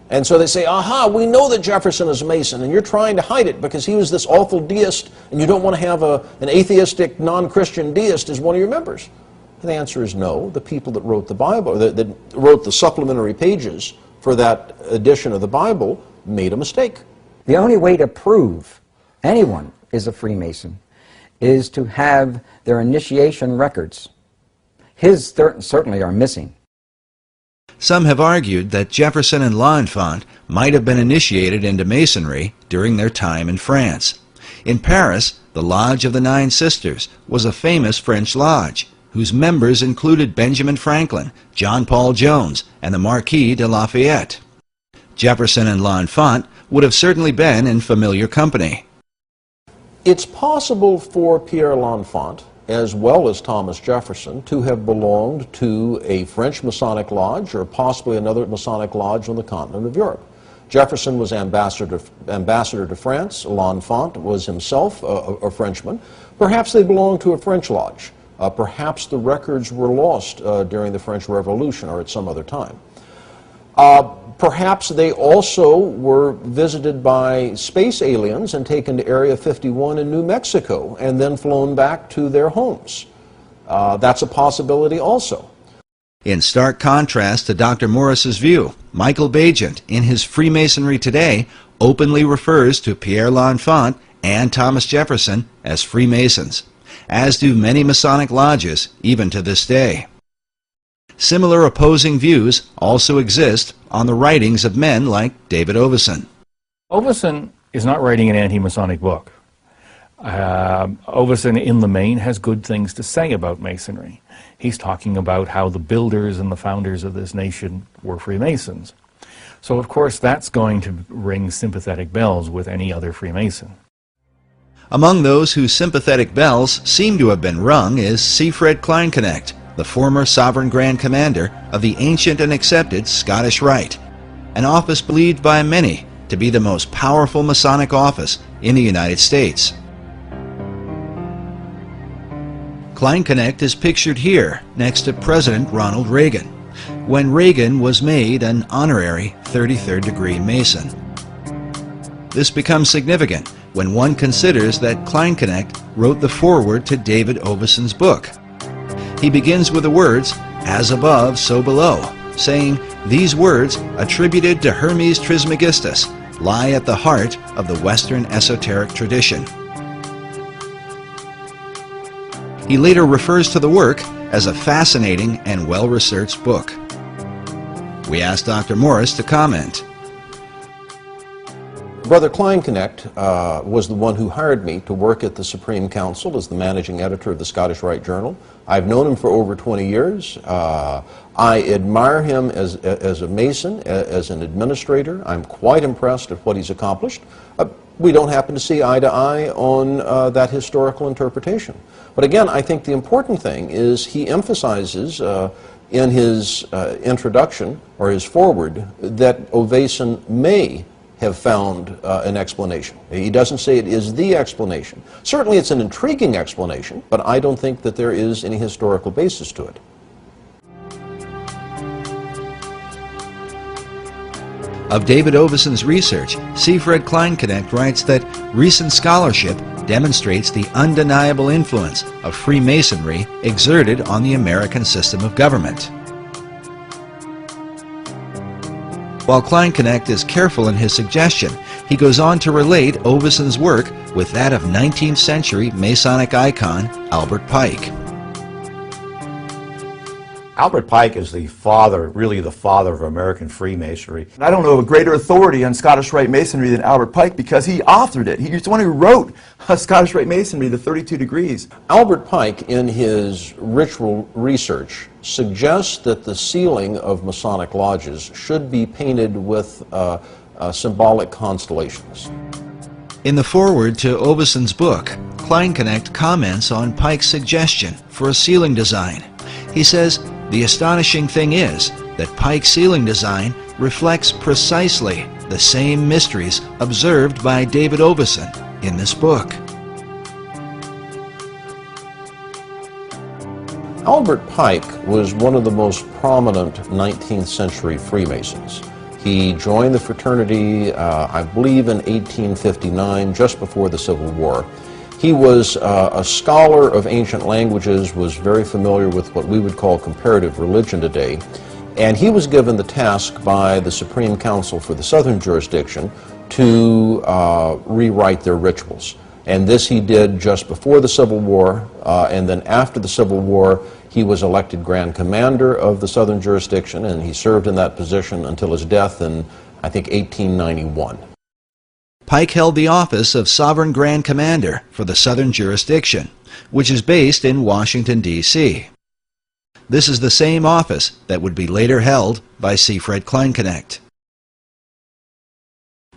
And so they say, aha, we know that Jefferson is a Mason, and you're trying to hide it because he was this awful deist, and you don't want to have an atheistic, non-Christian deist as one of your members. And the answer is no. The people that wrote the Bible, that wrote the supplementary pages for that edition of the Bible, made a mistake. The only way to prove anyone is a Freemason is to have their initiation records. His certainly are missing. Some have argued that Jefferson and L'Enfant might have been initiated into Masonry during their time in France. In Paris, the Lodge of the Nine Sisters was a famous French lodge, whose members included Benjamin Franklin, John Paul Jones, and the Marquis de Lafayette. Jefferson and L'Enfant would have certainly been in familiar company. It's possible for Pierre L'Enfant, as well as Thomas Jefferson, to have belonged to a French Masonic lodge or possibly another Masonic lodge on the continent of Europe. Jefferson was ambassador to France. L'Enfant was himself a Frenchman. Perhaps they belonged to a French lodge. Perhaps the records were lost during the French Revolution or at some other time. Perhaps they also were visited by space aliens and taken to Area 51 in New Mexico and then flown back to their homes. That's a possibility also. In stark contrast to Dr. Morris's view, Michael Bagent, in his Freemasonry Today, openly refers to Pierre L'Enfant and Thomas Jefferson as Freemasons. as do many Masonic lodges, even to this day. Similar opposing views also exist on the writings of men like David Oveson. Oveson is not writing an anti-Masonic book. Oveson, in the main, has good things to say about Masonry. He's talking about how the builders and the founders of this nation were Freemasons. So, of course, that's going to ring sympathetic bells with any other Freemason. Among those whose sympathetic bells seem to have been rung is Siegfried Kleinknecht, the former Sovereign Grand Commander of the ancient and accepted Scottish Rite, an office believed by many to be the most powerful Masonic office in the United States. Kleinknecht is pictured here next to President Ronald Reagan, when Reagan was made an honorary 33rd degree Mason. This becomes significant when one considers that Kleinknecht wrote the foreword to David Oveson's book. He begins with the words, "As above, so below," saying these words, attributed to Hermes Trismegistus, lie at the heart of the Western esoteric tradition. He later refers to the work as a fascinating and well-researched book. We asked Dr. Morris to comment. Brother Kleinknecht was the one who hired me to work at the Supreme Council as the managing editor of the Scottish Rite Journal. I've known him for over 20 years. I admire him as a Mason, as an administrator. I'm quite impressed at what he's accomplished. We don't happen to see eye to eye on that historical interpretation. But again, I think the important thing is he emphasizes in his introduction, or his foreword, that Oveson may have found an explanation. He doesn't say it is the explanation. Certainly it's an intriguing explanation, but I don't think that there is any historical basis to it. Of David Oveson's research, Siegfried Kleinknecht writes that recent scholarship demonstrates the undeniable influence of Freemasonry exerted on the American system of government. While Kleinknecht is careful in his suggestion, he goes on to relate Oveson's work with that of 19th century Masonic icon Albert Pike. Albert Pike is the father, really the father of American Freemasonry. And I don't know of a greater authority on Scottish Rite Masonry than Albert Pike, because he authored it. He's the one who wrote Scottish Rite Masonry, the 32 degrees. Albert Pike, in his ritual research, suggests that the ceiling of Masonic lodges should be painted with symbolic constellations. In the foreword to Oveson's book, Kleinknecht comments on Pike's suggestion for a ceiling design. He says, "The astonishing thing is that Pike's ceiling design reflects precisely the same mysteries observed by David Oveson in this book." Albert Pike was one of the most prominent 19th century Freemasons. He joined the fraternity, I believe, in 1859, just before the Civil War. He was a scholar of ancient languages, was very familiar with what we would call comparative religion today, and he was given the task by the Supreme Council for the Southern Jurisdiction to rewrite their rituals. And this he did just before the Civil War, and then after the Civil War, he was elected Grand Commander of the Southern Jurisdiction, and he served in that position until his death in, I think, 1891. Pike held the office of Sovereign Grand Commander for the Southern Jurisdiction, which is based in Washington, D.C. This is the same office that would be later held by Siegfried Kleinknecht.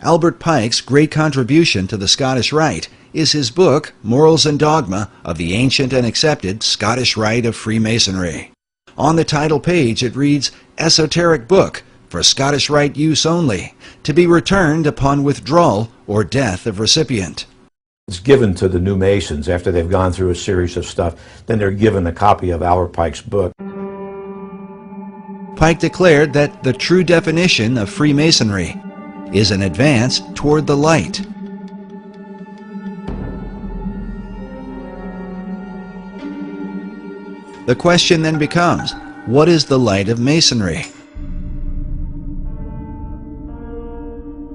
Albert Pike's great contribution to the Scottish Rite is his book, Morals and Dogma of the Ancient and Accepted Scottish Rite of Freemasonry. On the title page it reads, "Esoteric Book for Scottish Rite Use Only, to be returned upon withdrawal or death of recipient." It's given to the new Masons after they've gone through a series of stuff. Then they're given a copy of Albert Pike's book. Pike declared that the true definition of Freemasonry is an advance toward the light. The question then becomes, what is the light of Masonry?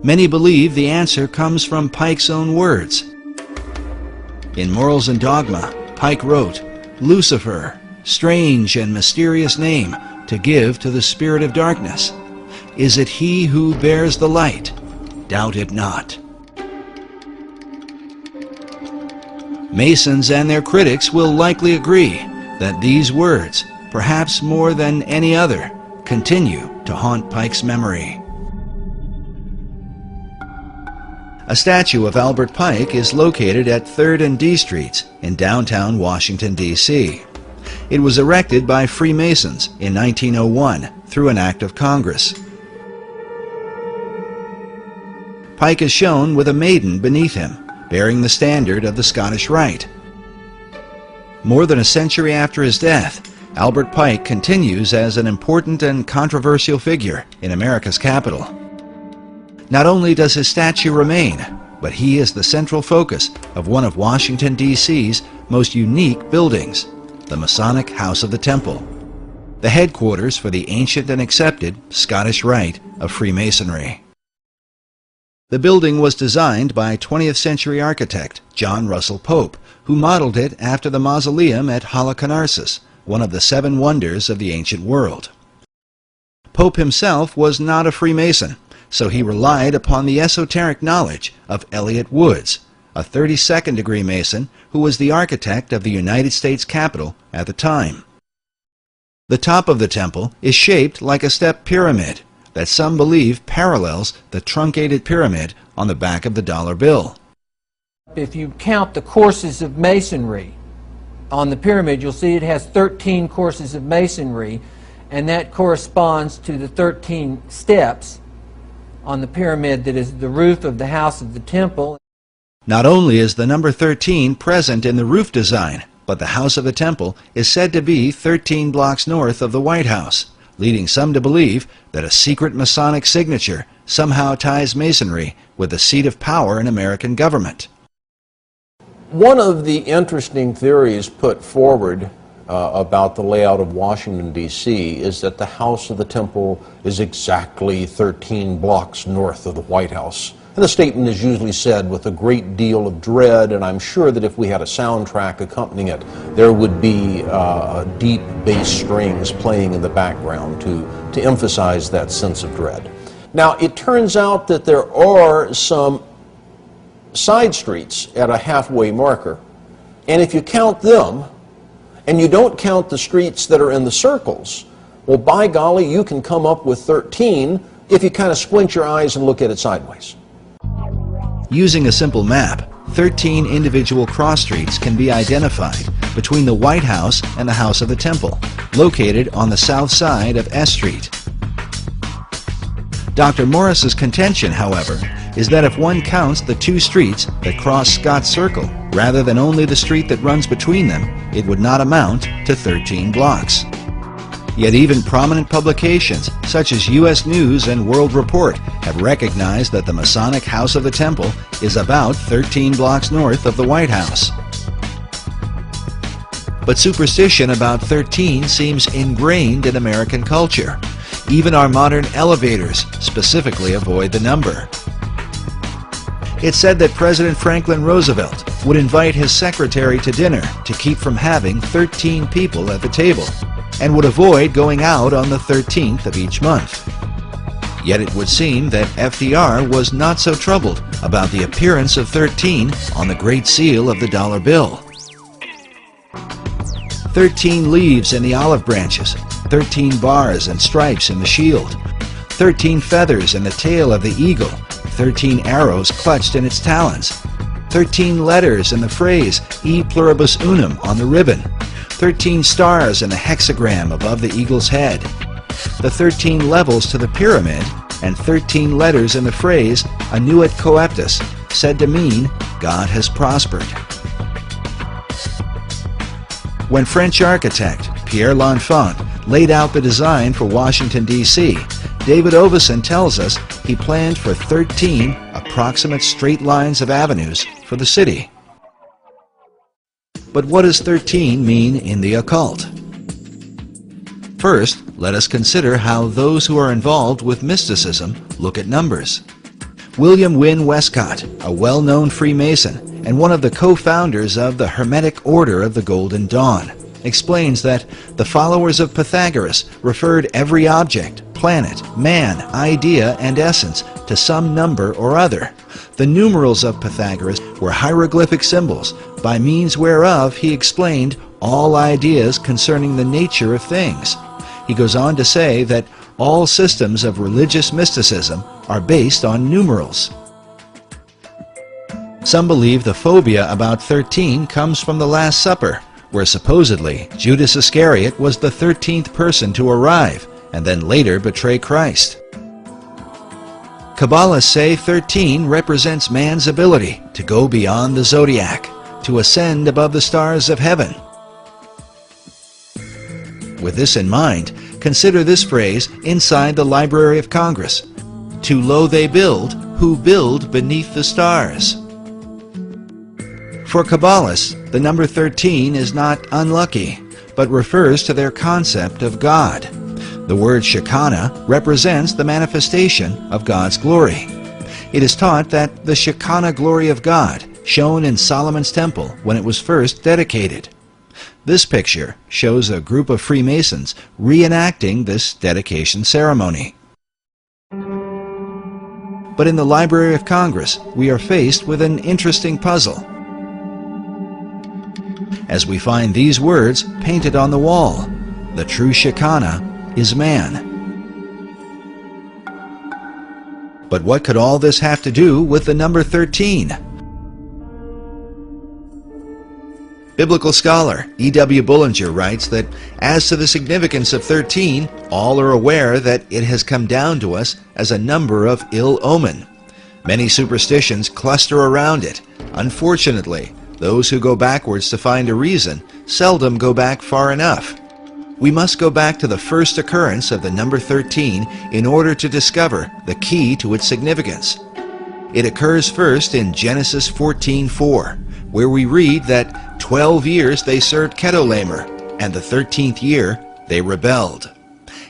Many believe the answer comes from Pike's own words. In Morals and Dogma, Pike wrote, "Lucifer, strange and mysterious name to give to the spirit of darkness. Is it he who bears the light? Doubt it not." Masons and their critics will likely agree that these words, perhaps more than any other, continue to haunt Pike's memory. A statue of Albert Pike is located at 3rd and D Streets in downtown Washington, D.C. It was erected by Freemasons in 1901 through an act of Congress. Pike is shown with a maiden beneath him, bearing the standard of the Scottish Rite. More than a century after his death, Albert Pike continues as an important and controversial figure in America's capital. Not only does his statue remain, but he is the central focus of one of Washington, D.C.'s most unique buildings, the Masonic House of the Temple, the headquarters for the ancient and accepted Scottish Rite of Freemasonry. The building was designed by 20th century architect John Russell Pope, who modeled it after the mausoleum at Halicarnassus, one of the 7 wonders of the ancient world. Pope himself was not a Freemason, so he relied upon the esoteric knowledge of Elliott Woods, a 32nd degree Mason who was the architect of the United States Capitol at the time. The top of the temple is shaped like a step pyramid that some believe parallels the truncated pyramid on the back of the dollar bill. If you count the courses of masonry on the pyramid, you'll see it has 13 courses of masonry, and that corresponds to the 13 steps on the pyramid that is the roof of the House of the Temple. Not only is the number 13 present in the roof design, but the House of the Temple is said to be 13 blocks north of the White House, leading some to believe that a secret Masonic signature somehow ties Masonry with the seat of power in American government. One of the interesting theories put forward about the layout of Washington, D.C. is that the House of the Temple is exactly 13 blocks north of the White House. And the statement is usually said with a great deal of dread, and I'm sure that if we had a soundtrack accompanying it, there would be deep bass strings playing in the background to emphasize that sense of dread. Now, it turns out that there are some side streets at a halfway marker, and if you count them, and you don't count the streets that are in the circles, well, by golly, you can come up with 13 if you kind of squint your eyes and look at it sideways. Using a simple map, 13 individual cross streets can be identified between the White House and the House of the Temple, located on the south side of S Street. Dr. Morris's contention, however, is that if one counts the 2 streets that cross Scott's Circle, rather than only the street that runs between them, it would not amount to 13 blocks. Yet even prominent publications, such as U.S. News and World Report, have recognized that the Masonic House of the Temple is about 13 blocks north of the White House. But superstition about 13 seems ingrained in American culture. Even our modern elevators specifically avoid the number. It's said that President Franklin Roosevelt would invite his secretary to dinner to keep from having 13 people at the table, and would avoid going out on the 13th of each month. Yet it would seem that FDR was not so troubled about the appearance of 13 on the Great Seal of the dollar bill. 13 leaves in the olive branches, 13 bars and stripes in the shield, 13 feathers in the tail of the eagle, 13 arrows clutched in its talons, 13 letters in the phrase E pluribus unum on the ribbon, 13 stars in the hexagram above the eagle's head, the 13 levels to the pyramid, and 13 letters in the phrase Annuit Coeptus, said to mean God has prospered. When French architect Pierre L'Enfant laid out the design for Washington, D.C., David Oveson tells us he planned for 13 approximate straight lines of avenues for the city. But what does 13 mean in the occult? First, let us consider how those who are involved with mysticism look at numbers. William Wynne Westcott, a well-known Freemason, and one of the co-founders of the Hermetic Order of the Golden Dawn, explains that the followers of Pythagoras referred every object, planet, man, idea, and essence to some number or other. The numerals of Pythagoras were hieroglyphic symbols, by means whereof he explained all ideas concerning the nature of things. He goes on to say that all systems of religious mysticism are based on numerals. Some believe the phobia about 13 comes from the Last Supper, where supposedly Judas Iscariot was the 13th person to arrive and then later betray Christ. Kabbalists say 13 represents man's ability to go beyond the zodiac, to ascend above the stars of heaven. With this in mind, consider this phrase inside the Library of Congress: "Too low they build, who build beneath the stars." For Kabbalists, the number 13 is not unlucky, but refers to their concept of God. The word Shekinah represents the manifestation of God's glory. It is taught that the Shekinah glory of God shone in Solomon's temple when it was first dedicated. This picture shows a group of Freemasons reenacting this dedication ceremony. But in the Library of Congress, we are faced with an interesting puzzle, as we find these words painted on the wall: "The true Shekinah is man." But what could all this have to do with the number 13? Biblical scholar E.W. Bullinger writes that as to the significance of 13, all are aware that it has come down to us as a number of ill omen. Many superstitions cluster around it. Unfortunately, those who go backwards to find a reason seldom go back far enough. We must go back to the first occurrence of the number 13 in order to discover the key to its significance. It occurs first in Genesis 14:4, where we read that 12 years they served Chedorlaomer, and the 13th year they rebelled.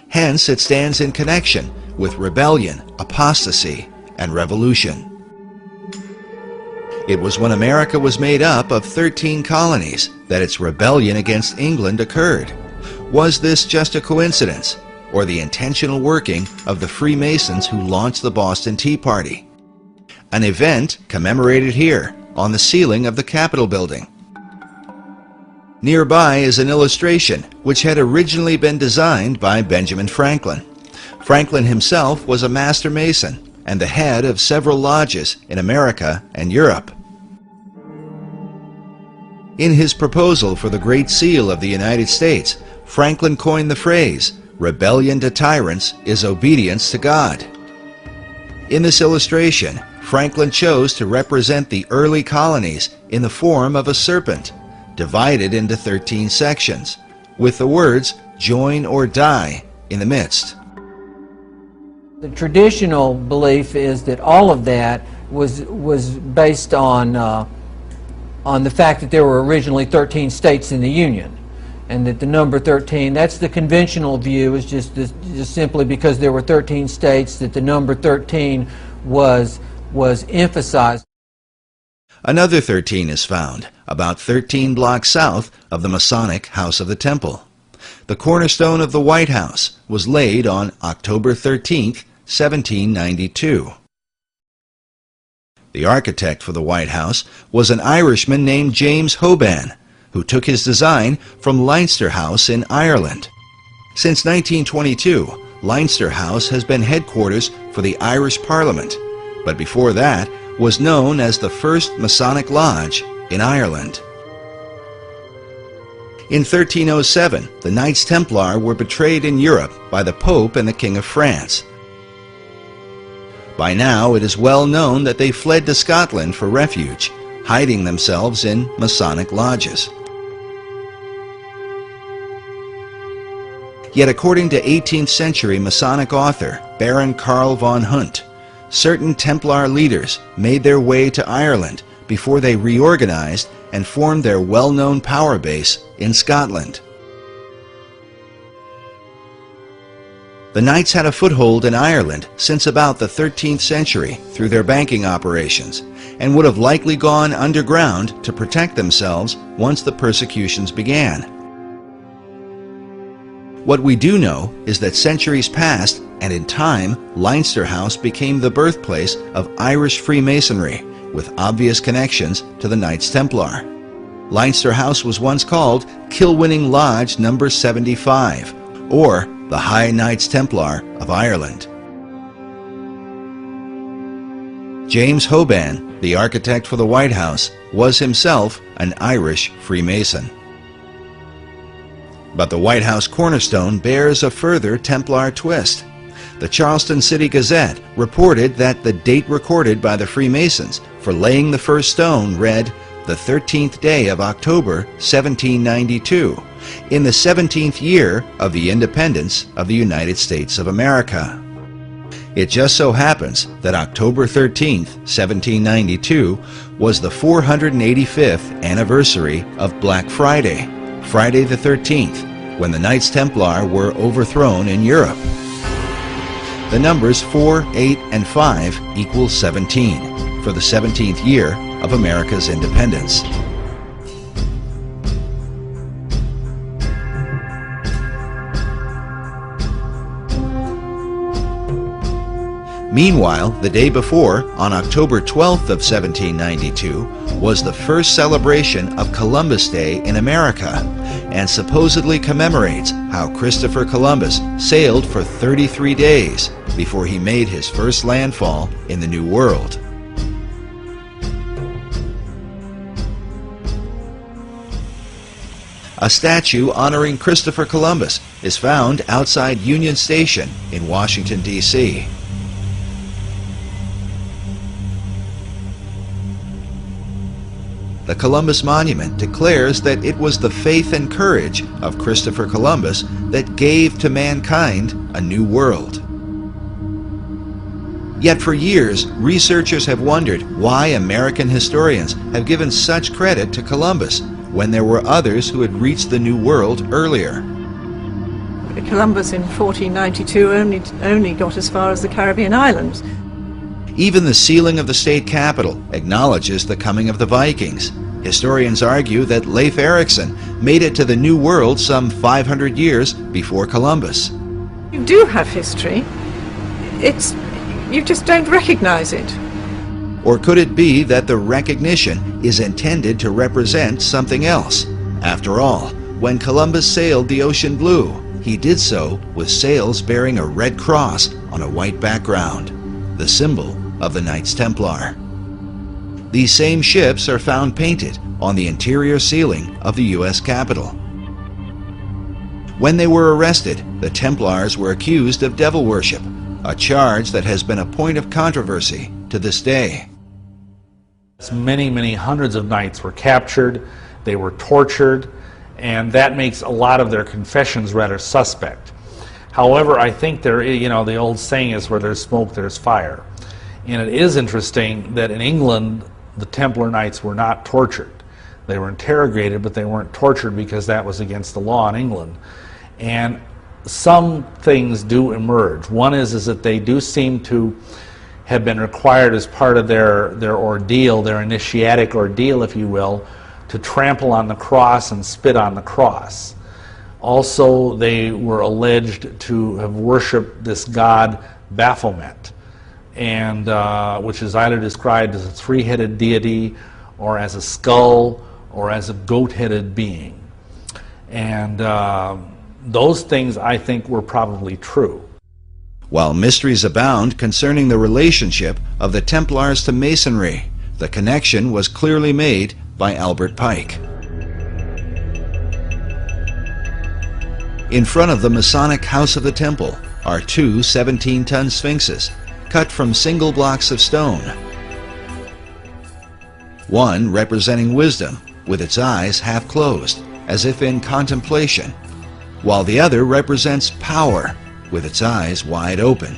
Hence it stands in connection with rebellion, apostasy, and revolution. It was when America was made up of 13 colonies that its rebellion against England occurred. Was this just a coincidence, or the intentional working of the Freemasons who launched the Boston Tea Party? An event commemorated here on the ceiling of the Capitol building. Nearby is an illustration which had originally been designed by Benjamin Franklin. Franklin himself was a master mason and the head of several lodges in America and Europe. In his proposal for the Great Seal of the United States, Franklin coined the phrase, "Rebellion to tyrants is obedience to God." In this illustration, Franklin chose to represent the early colonies in the form of a serpent, divided into 13 sections, with the words, "Join or die," in the midst. The traditional belief is that all of that was based on the fact that there were originally 13 states in the Union, and that the number 13, that's the conventional view, is just simply because there were 13 states that the number 13 was emphasized. Another 13 is found about 13 blocks south of the Masonic House of the Temple. The cornerstone of the White House was laid on October 13th, 1792. The architect for the White House was an Irishman named James Hoban, who took his design from Leinster House in Ireland. Since 1922, Leinster House has been headquarters for the Irish Parliament, but before that was known as the first Masonic Lodge in Ireland. In 1307, the Knights Templar were betrayed in Europe by the Pope and the King of France. By now, it is well known that they fled to Scotland for refuge, hiding themselves in Masonic lodges. Yet according to 18th century Masonic author Baron Karl von Hunt, certain Templar leaders made their way to Ireland before they reorganized and formed their well-known power base in Scotland. The Knights had a foothold in Ireland since about the 13th century through their banking operations, and would have likely gone underground to protect themselves once the persecutions began. What we do know is that centuries passed, and in time, Leinster House became the birthplace of Irish Freemasonry, with obvious connections to the Knights Templar. Leinster House was once called Kilwinning Lodge No. 75, or the High Knights Templar of Ireland. James Hoban, the architect for the White House, was himself an Irish Freemason. But the White House cornerstone bears a further Templar twist. The Charleston City Gazette reported that the date recorded by the Freemasons for laying the first stone read, the 13th day of October, 1792, in the 17th year of the independence of the United States of America. It just so happens that October 13th, 1792, was the 485th anniversary of Black Friday, Friday the 13th, when the Knights Templar were overthrown in Europe. The numbers 4, 8, and 5 equal 17 for the 17th year of America's independence. Meanwhile, the day before, on October 12th of 1792, was the first celebration of Columbus Day in America, and supposedly commemorates how Christopher Columbus sailed for 33 days before he made his first landfall in the New World. A statue honoring Christopher Columbus is found outside Union Station in Washington, D.C. The Columbus Monument declares that it was the faith and courage of Christopher Columbus that gave to mankind a new world. Yet for years, researchers have wondered why American historians have given such credit to Columbus when there were others who had reached the New World earlier. Columbus in 1492 only got as far as the Caribbean islands. Even the sealing of the state capitol acknowledges the coming of the Vikings. Historians argue that Leif Erikson made it to the New World some 500 years before Columbus. You do have history. You just don't recognize it. Or could it be that the recognition is intended to represent something else? After all, when Columbus sailed the ocean blue, he did so with sails bearing a red cross on a white background, the symbol of the Knights Templar. These same ships are found painted on the interior ceiling of the U.S. Capitol. When they were arrested, the Templars were accused of devil worship, a charge that has been a point of controversy to this day. Many, many hundreds of knights were captured, they were tortured, and that makes a lot of their confessions rather suspect. However, I think the old saying is where there's smoke, there's fire. And it is interesting that in England, the Templar Knights were not tortured. They were interrogated, but they weren't tortured because that was against the law in England. And some things do emerge. One is that they do seem to have been required as part of their ordeal, their initiatic ordeal, if you will, to trample on the cross and spit on the cross. Also, they were alleged to have worshipped this god Baphomet, and which is either described as a three-headed deity, or as a skull, or as a goat-headed being. And those things, I think, were probably true. While mysteries abound concerning the relationship of the Templars to Masonry, the connection was clearly made by Albert Pike. In front of the Masonic House of the Temple are two 17-ton sphinxes, cut from single blocks of stone. One representing wisdom, with its eyes half closed, as if in contemplation, while the other represents power, with its eyes wide open.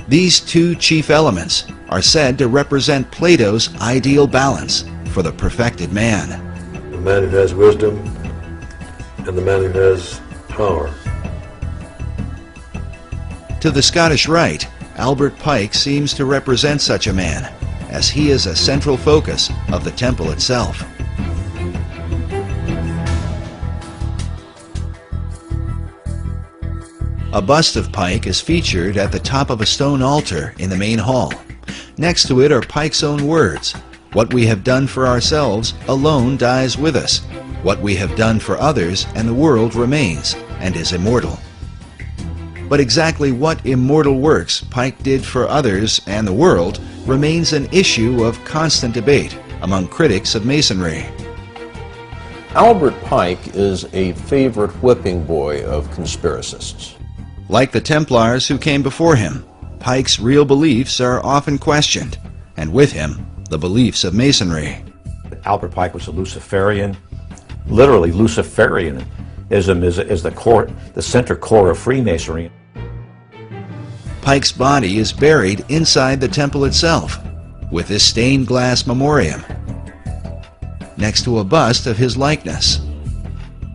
These two chief elements are said to represent Plato's ideal balance for the perfected man. The man who has wisdom and the man who has power. To the Scottish Rite, Albert Pike seems to represent such a man, as he is a central focus of the temple itself. A bust of Pike is featured at the top of a stone altar in the main hall. Next to it are Pike's own words: "What we have done for ourselves alone dies with us. What we have done for others and the world remains and is immortal." But exactly what immortal works Pike did for others and the world remains an issue of constant debate among critics of Masonry. Albert Pike is a favorite whipping boy of conspiracists. Like the Templars who came before him, Pike's real beliefs are often questioned, and with him, the beliefs of Masonry. Albert Pike was a Luciferian. Literally, Luciferianism is the core, the center core of Freemasonry. Pike's body is buried inside the temple itself, with this stained glass memoriam, next to a bust of his likeness.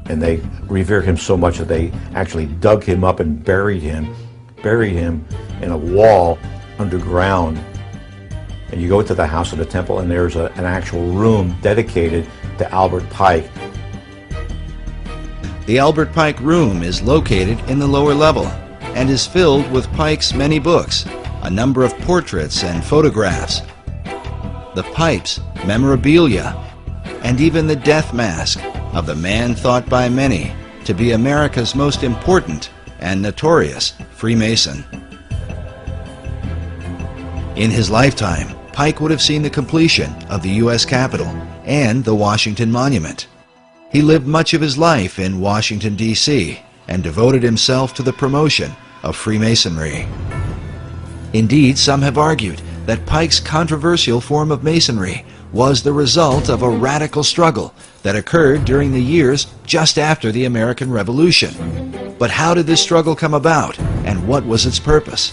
And they revered him so much that they actually dug him up and buried him in a wall underground. And you go to the house of the temple and there's an actual room dedicated to Albert Pike. The Albert Pike room is located in the lower level and is filled with Pike's many books, a number of portraits and photographs, the pipes, memorabilia, and even the death mask of the man thought by many to be America's most important and notorious Freemason. In his lifetime, Pike would have seen the completion of the U.S. Capitol and the Washington Monument. He lived much of his life in Washington, D.C., and devoted himself to the promotion of Freemasonry. Indeed, some have argued that Pike's controversial form of Masonry was the result of a radical struggle that occurred during the years just after the American Revolution. But how did this struggle come about, and what was its purpose?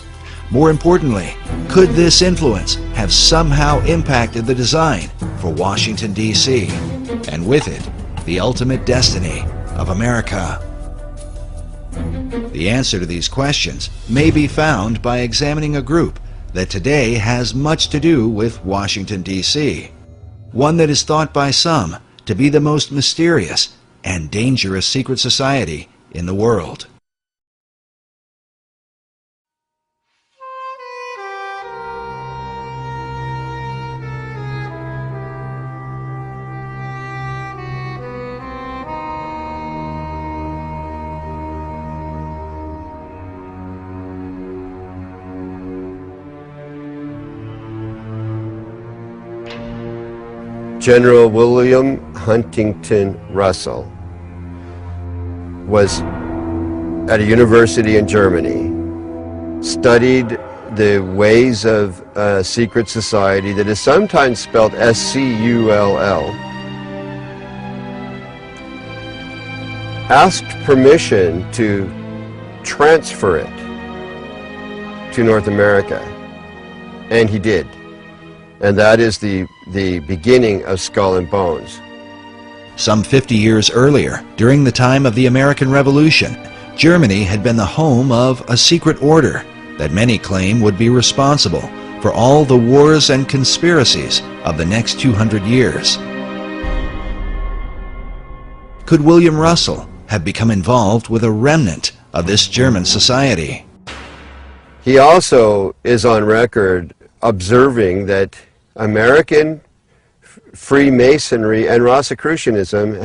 More importantly, could this influence have somehow impacted the design for Washington, D.C., and with it, the ultimate destiny of America? The answer to these questions may be found by examining a group that today has much to do with Washington, D.C., one that is thought by some to be the most mysterious and dangerous secret society in the world. General William Huntington Russell was at a university in Germany, studied the ways of a secret society that is sometimes spelled S-C-U-L-L, asked permission to transfer it to North America, and he did. And that is the beginning of Skull and Bones. Some 50 years earlier, during the time of the American Revolution, Germany had been the home of a secret order that many claim would be responsible for all the wars and conspiracies of the next 200 years. Could William Russell have become involved with a remnant of this German society? He also is on record observing that American Freemasonry and Rosicrucianism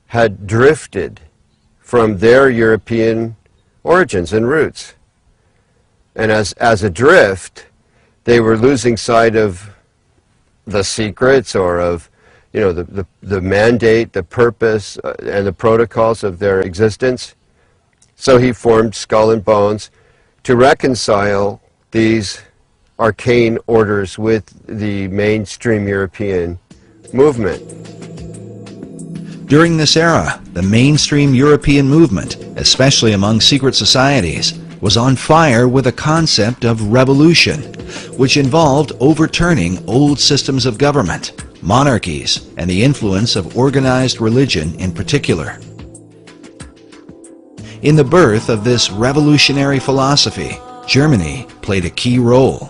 had drifted from their European origins and roots. And as a drift, they were losing sight of the secrets or of, you know, the mandate, the purpose, and the protocols of their existence. So he formed Skull and Bones to reconcile these arcane orders with the mainstream European movement. During this era, the mainstream European movement, especially among secret societies, was on fire with a concept of revolution, which involved overturning old systems of government, monarchies, and the influence of organized religion in particular. In the birth of this revolutionary philosophy, Germany played a key role.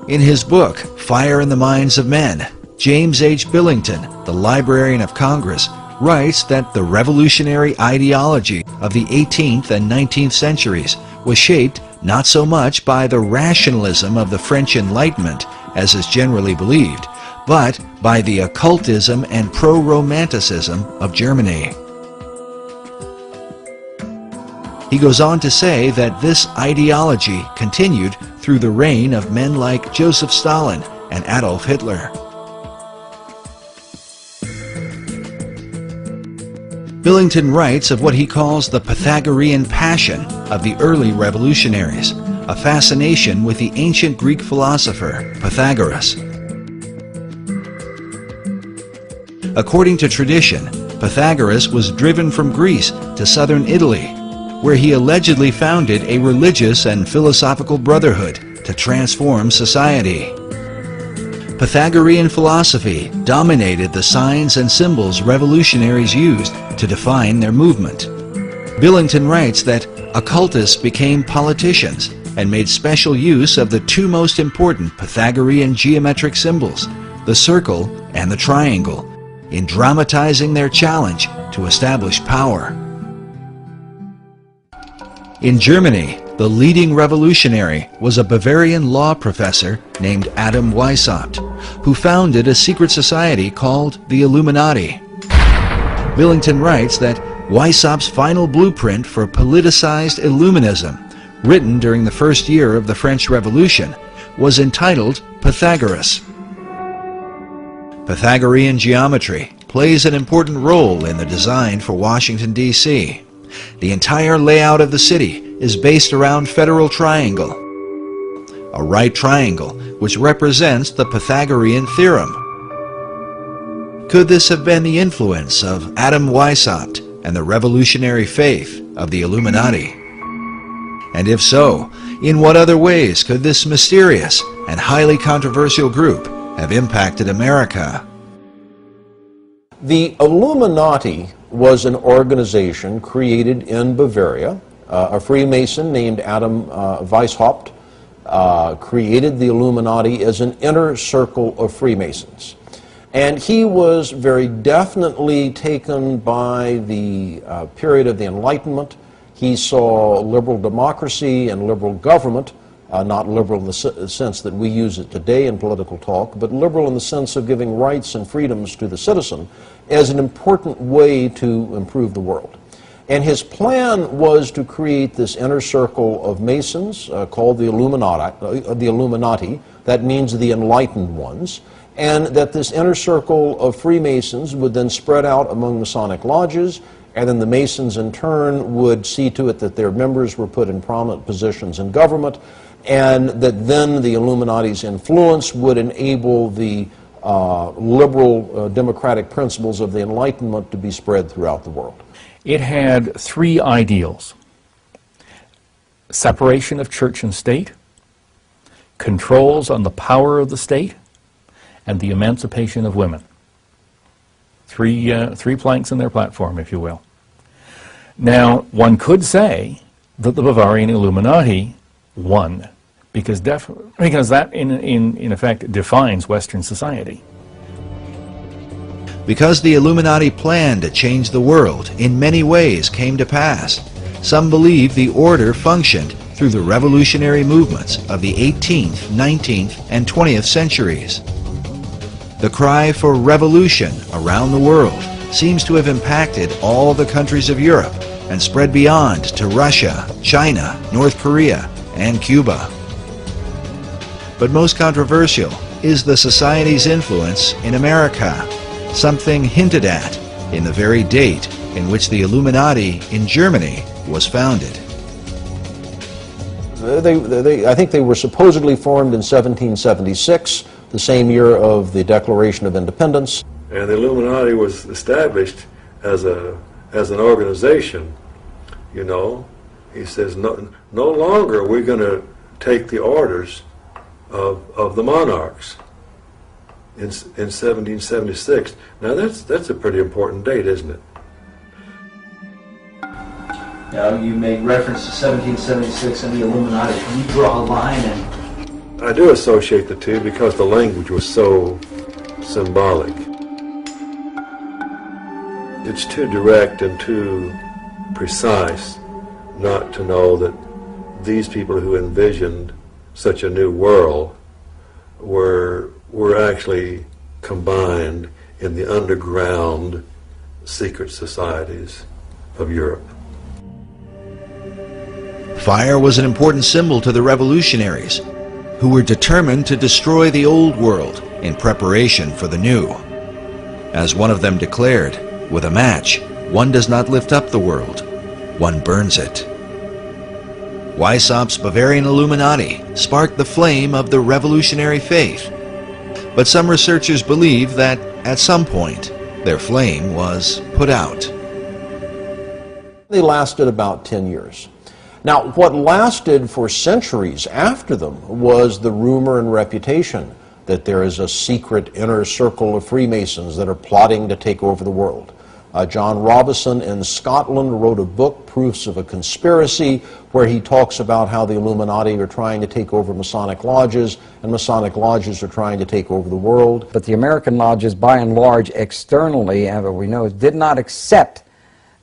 In his book, Fire in the Minds of Men, James H. Billington, the Librarian of Congress, writes that the revolutionary ideology of the 18th and 19th centuries was shaped not so much by the rationalism of the French Enlightenment, as is generally believed, but by the occultism and pro-romanticism of Germany. He goes on to say that this ideology continued through the reign of men like Joseph Stalin and Adolf Hitler. Billington writes of what he calls the Pythagorean passion of the early revolutionaries, a fascination with the ancient Greek philosopher Pythagoras. According to tradition, Pythagoras was driven from Greece to southern Italy, where he allegedly founded a religious and philosophical brotherhood to transform society. Pythagorean philosophy dominated the signs and symbols revolutionaries used to define their movement. Billington writes that occultists became politicians and made special use of the two most important Pythagorean geometric symbols, the circle and the triangle, in dramatizing their challenge to establish power. In Germany, the leading revolutionary was a Bavarian law professor named Adam Weishaupt, who founded a secret society called the Illuminati. Billington writes that Weishaupt's final blueprint for politicized Illuminism, written during the first year of the French Revolution, was entitled Pythagoras. Pythagorean geometry plays an important role in the design for Washington, D.C. The entire layout of the city is based around Federal Triangle, a right triangle which represents the Pythagorean theorem. Could this have been the influence of Adam Weishaupt and the revolutionary faith of the Illuminati? And if so, in what other ways could this mysterious and highly controversial group have impacted America? The Illuminati was an organization created in Bavaria. A Freemason named Adam Weishaupt created the Illuminati as an inner circle of Freemasons. And he was very definitely taken by the period of the Enlightenment. He saw liberal democracy and liberal government, not liberal in the sense that we use it today in political talk, but liberal in the sense of giving rights and freedoms to the citizen, as an important way to improve the world. And his plan was to create this inner circle of Masons called the Illuminati, that means the enlightened ones, and that this inner circle of Freemasons would then spread out among Masonic lodges, and then the Masons in turn would see to it that their members were put in prominent positions in government, and that then the Illuminati's influence would enable the liberal democratic principles of the Enlightenment to be spread throughout the world. It had three ideals: separation of church and state, controls on the power of the state, and the emancipation of women. Three planks in their platform, if you will. Now, one could say that the Bavarian Illuminati won, because that, in effect, defines Western society. Because the Illuminati plan to change the world in many ways came to pass, some believe the order functioned through the revolutionary movements of the 18th, 19th, and 20th centuries. The cry for revolution around the world seems to have impacted all the countries of Europe and spread beyond to Russia, China, North Korea, and Cuba. But most controversial is the society's influence in America, something hinted at in the very date in which the Illuminati in Germany was founded. I think they were supposedly formed in 1776, the same year of the Declaration of Independence. And the Illuminati was established as an organization, you know. He says, no longer are we going to take the orders of the monarchs in 1776. Now that's a pretty important date, isn't it? Now, you made reference to 1776 and the Illuminati. Can you draw a line? And I do associate the two because the language was so symbolic. It's too direct and too precise not to know that these people who envisioned such a new world were actually combined in the underground secret societies of Europe. Fire was an important symbol to the revolutionaries, who were determined to destroy the old world in preparation for the new. As one of them declared, with a match, one does not lift up the world, one burns it. Weissaup's Bavarian Illuminati sparked the flame of the revolutionary faith, but some researchers believe that at some point their flame was put out. They lasted about 10 years. Now, what lasted for centuries after them was the rumor and reputation that there is a secret inner circle of Freemasons that are plotting to take over the world. John Robison in Scotland wrote a book, Proofs of a Conspiracy, where he talks about how the Illuminati are trying to take over Masonic lodges, and Masonic lodges are trying to take over the world. But the American lodges, by and large, externally, as we know, did not accept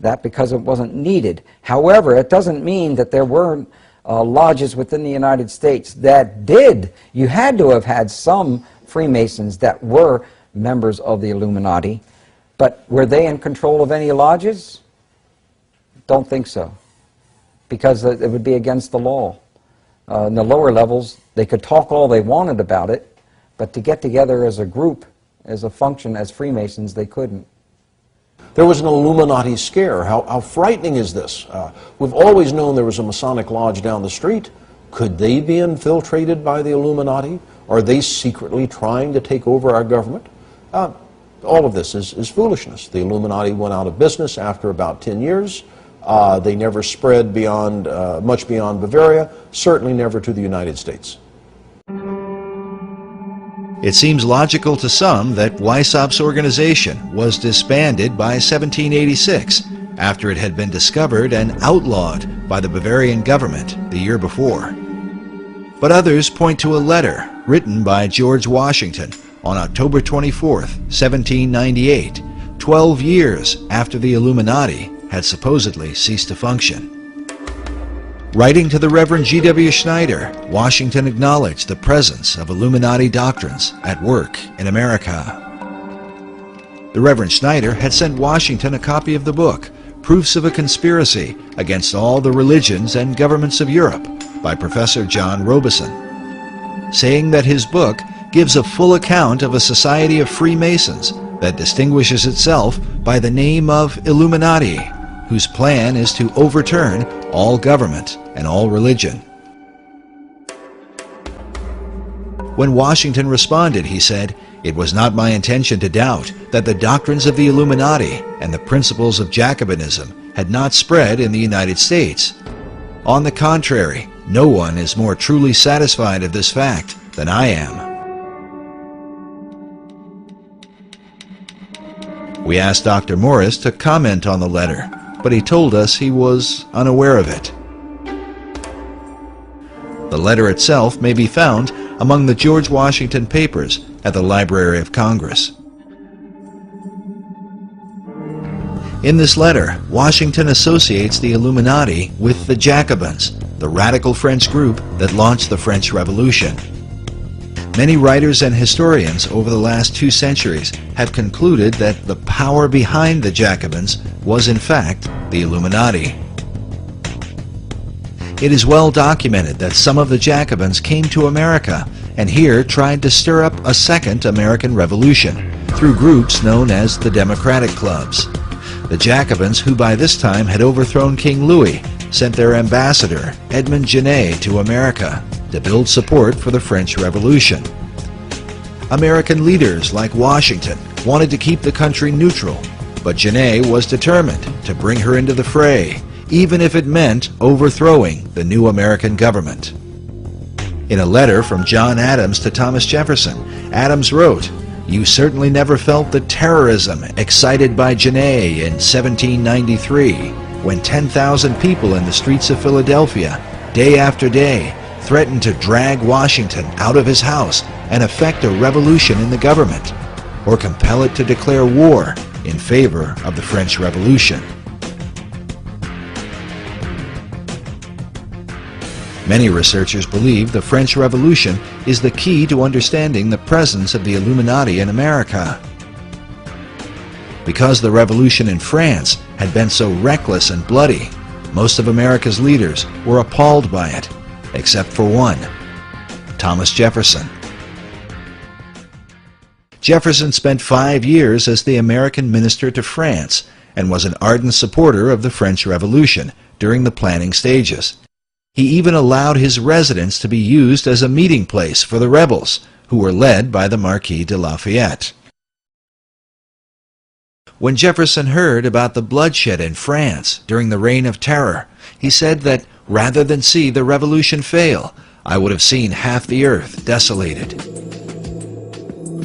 that because it wasn't needed. However, it doesn't mean that there weren't lodges within the United States that did. You had to have had some Freemasons that were members of the Illuminati, but were they in control of any lodges? Don't think so, because it would be against the law. In the lower levels, they could talk all they wanted about it, but to get together as a group, as a function, as Freemasons, they couldn't. There was an Illuminati scare. How frightening is this? We've always known there was a Masonic lodge down the street. Could they be infiltrated by the Illuminati? Are they secretly trying to take over our government? All of this is foolishness. The Illuminati went out of business after about 10 years. They never spread beyond, much beyond Bavaria, certainly never to the United States. It seems logical to some that Weissaup's organization was disbanded by 1786, after it had been discovered and outlawed by the Bavarian government the year before. But others point to a letter written by George Washington on October 24, 1798, 12 years after the Illuminati had supposedly ceased to function. Writing to the Reverend G.W. Schneider, Washington acknowledged the presence of Illuminati doctrines at work in America. The Reverend Schneider had sent Washington a copy of the book, Proofs of a Conspiracy Against All the Religions and Governments of Europe, by Professor John Robison, saying that his book gives a full account of a society of Freemasons that distinguishes itself by the name of Illuminati, whose plan is to overturn all government and all religion. When Washington responded, he said, "It was not my intention to doubt that the doctrines of the Illuminati and the principles of Jacobinism had not spread in the United States. On the contrary, no one is more truly satisfied of this fact than I am." We asked Dr. Morris to comment on the letter, but he told us he was unaware of it. The letter itself may be found among the George Washington papers at the Library of Congress. In this letter, Washington associates the Illuminati with the Jacobins, the radical French group that launched the French Revolution. Many writers and historians over the last 2 centuries have concluded that the power behind the Jacobins was in fact the Illuminati. It is well documented that some of the Jacobins came to America and here tried to stir up a second American Revolution through groups known as the Democratic Clubs. The Jacobins, who by this time had overthrown King Louis, sent their ambassador, Edmond Genet, to America to build support for the French Revolution. American leaders like Washington wanted to keep the country neutral, but Genet was determined to bring her into the fray, even if it meant overthrowing the new American government. In a letter from John Adams to Thomas Jefferson, Adams wrote, "You certainly never felt the terrorism excited by Genet in 1793, when 10,000 people in the streets of Philadelphia, day after day, threatened to drag Washington out of his house and effect a revolution in the government, or compel it to declare war in favor of the French Revolution. Many researchers believe the French Revolution is the key to understanding the presence of the Illuminati in America. Because the revolution in France had been so reckless and bloody, most of America's leaders were appalled by it, except for one, Thomas Jefferson. Jefferson spent 5 years as the American minister to France and was an ardent supporter of the French Revolution during the planning stages. He even allowed his residence to be used as a meeting place for the rebels, who were led by the Marquis de Lafayette. When Jefferson heard about the bloodshed in France during the Reign of Terror, he said that rather than see the revolution fail, I would have seen half the earth desolated.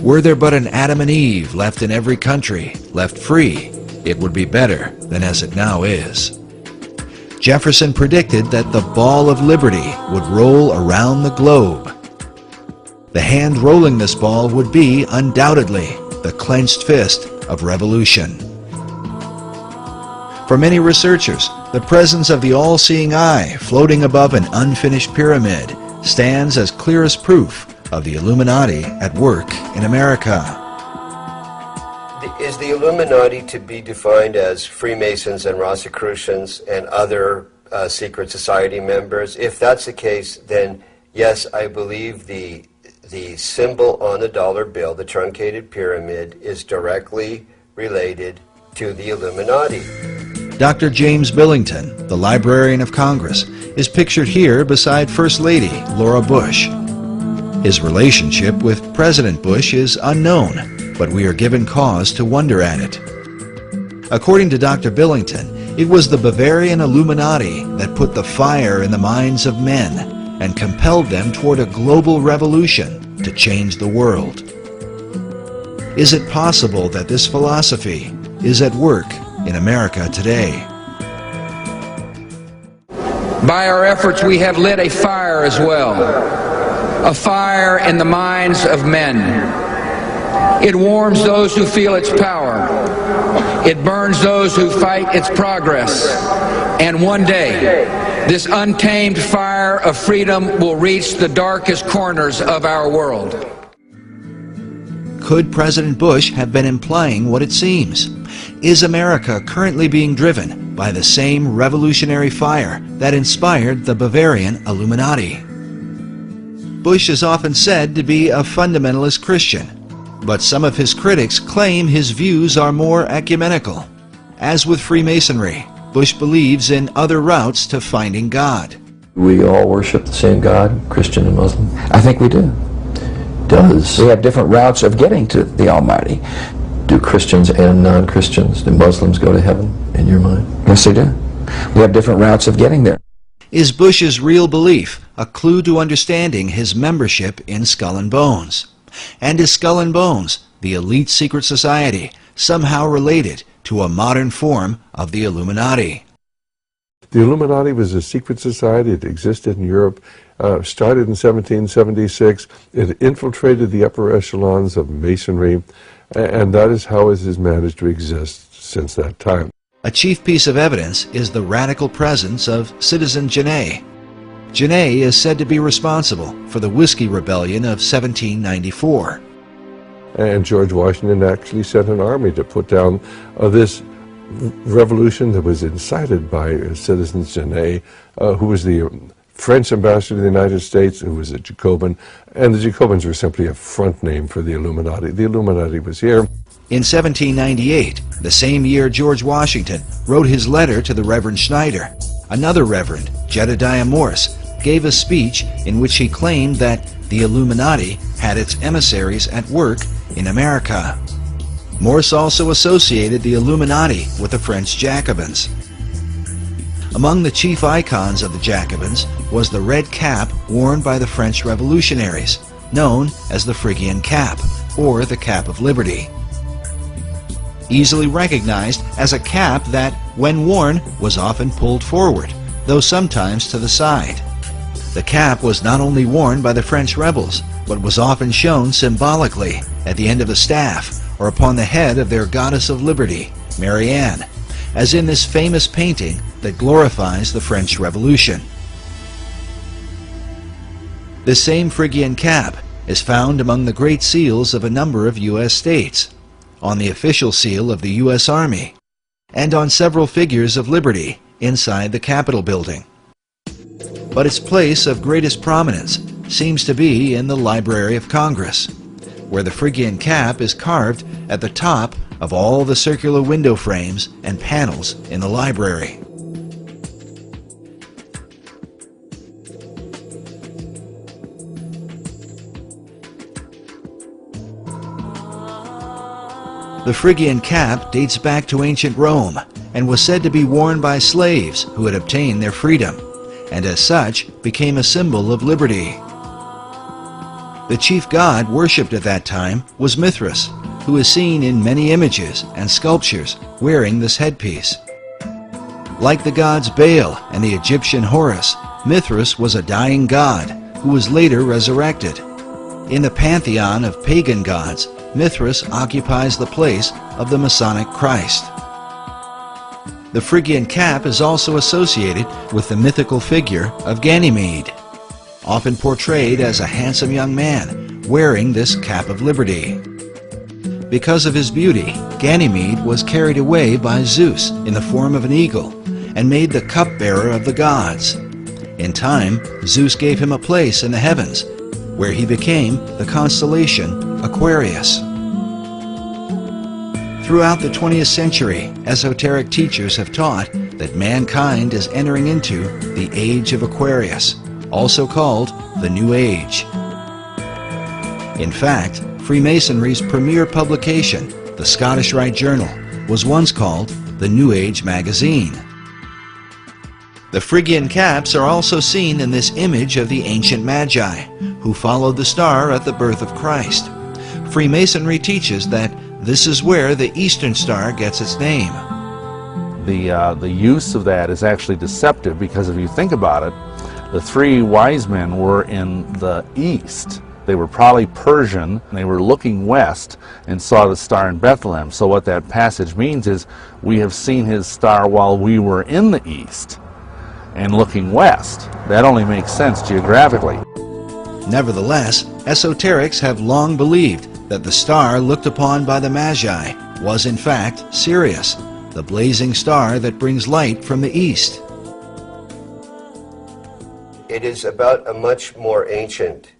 Were there but an Adam and Eve left in every country, left free, it would be better than as it now is. Jefferson predicted that the ball of liberty would roll around the globe. The hand rolling this ball would be, undoubtedly, the clenched fist of revolution. For many researchers, the presence of the all-seeing eye floating above an unfinished pyramid stands as clearest proof of the Illuminati at work in America. Is the Illuminati to be defined as Freemasons and Rosicrucians and other secret society members? If that's the case, then yes, I believe the symbol on the dollar bill, the truncated pyramid, is directly related to the Illuminati. Dr. James Billington, the Librarian of Congress, is pictured here beside First Lady Laura Bush. His relationship with President Bush is unknown, but we are given cause to wonder at it. According to Dr. Billington, it was the Bavarian Illuminati that put the fire in the minds of men and compelled them toward a global revolution to change the world. Is it possible that this philosophy is at work in America today? By our efforts, we have lit a fire as well, a fire in the minds of men. It warms those who feel its power. It burns those who fight its progress. And one day, this untamed fire of freedom will reach the darkest corners of our world. Could President Bush have been implying what it seems? Is America currently being driven by the same revolutionary fire that inspired the Bavarian Illuminati? Bush is often said to be a fundamentalist Christian, but some of his critics claim his views are more ecumenical. As with Freemasonry, Bush believes in other routes to finding God. We all worship the same God, Christian and Muslim? I think we do. We have different routes of getting to the Almighty. Do Christians and non-Christians, do Muslims go to heaven, in your mind? Yes, they do. We have different routes of getting there. Is Bush's real belief a clue to understanding his membership in Skull and Bones? And is Skull and Bones, the elite secret society, somehow related to a modern form of the Illuminati? The Illuminati was a secret society. It existed in Europe, started in 1776. It infiltrated the upper echelons of Masonry, and that is how it has managed to exist since that time. A chief piece of evidence is the radical presence of Citizen Genet. Genet is said to be responsible for the Whiskey Rebellion of 1794. And George Washington actually sent an army to put down this revolution that was incited by Citizen Genet, who was the French ambassador to the United States, who was a Jacobin, and the Jacobins were simply a front name for the Illuminati. The Illuminati was here. In 1798, the same year George Washington wrote his letter to the Reverend Schneider, another Reverend, Jedediah Morse, gave a speech in which he claimed that the Illuminati had its emissaries at work in America. Morse also associated the Illuminati with the French Jacobins. Among the chief icons of the Jacobins was the red cap worn by the French revolutionaries, known as the Phrygian cap, or the Cap of Liberty. easily recognized as a cap that, when worn, was often pulled forward, though sometimes to the side. The cap was not only worn by the French rebels, but was often shown symbolically at the end of the staff or upon the head of their goddess of liberty, Marianne, as in this famous painting that glorifies the French Revolution. This same Phrygian cap is found among the great seals of a number of U.S. states, on the official seal of the U.S. Army, and on several figures of liberty inside the Capitol building. But its place of greatest prominence seems to be in the Library of Congress, where the Phrygian cap is carved at the top of all the circular window frames and panels in the library. The Phrygian cap dates back to ancient Rome and was said to be worn by slaves who had obtained their freedom, and as such became a symbol of liberty. The chief god worshipped at that time was Mithras, who is seen in many images and sculptures wearing this headpiece. Like the gods Baal and the Egyptian Horus, Mithras was a dying god who was later resurrected. In the pantheon of pagan gods, Mithras occupies the place of the Masonic Christ. The Phrygian cap is also associated with the mythical figure of Ganymede, often portrayed as a handsome young man wearing this cap of liberty. Because of his beauty, Ganymede was carried away by Zeus in the form of an eagle and made the cupbearer of the gods. In time, Zeus gave him a place in the heavens, where he became the constellation Aquarius. Throughout the 20th century, esoteric teachers have taught that mankind is entering into the Age of Aquarius, also called the New Age. In fact, Freemasonry's premier publication, the Scottish Rite Journal, was once called the New Age magazine. The Phrygian caps are also seen in this image of the ancient Magi, who followed the star at the birth of Christ. Freemasonry teaches that this is where the Eastern Star gets its name. The use of that is actually deceptive, because if you think about it, the three wise men were in the east. They were probably Persian, and they were looking west and saw the star in Bethlehem. So what that passage means is we have seen his star while we were in the east and looking west. That only makes sense geographically. Nevertheless, esoterics have long believed that the star looked upon by the Magi was in fact Sirius, the blazing star that brings light from the east. It is about a much more ancient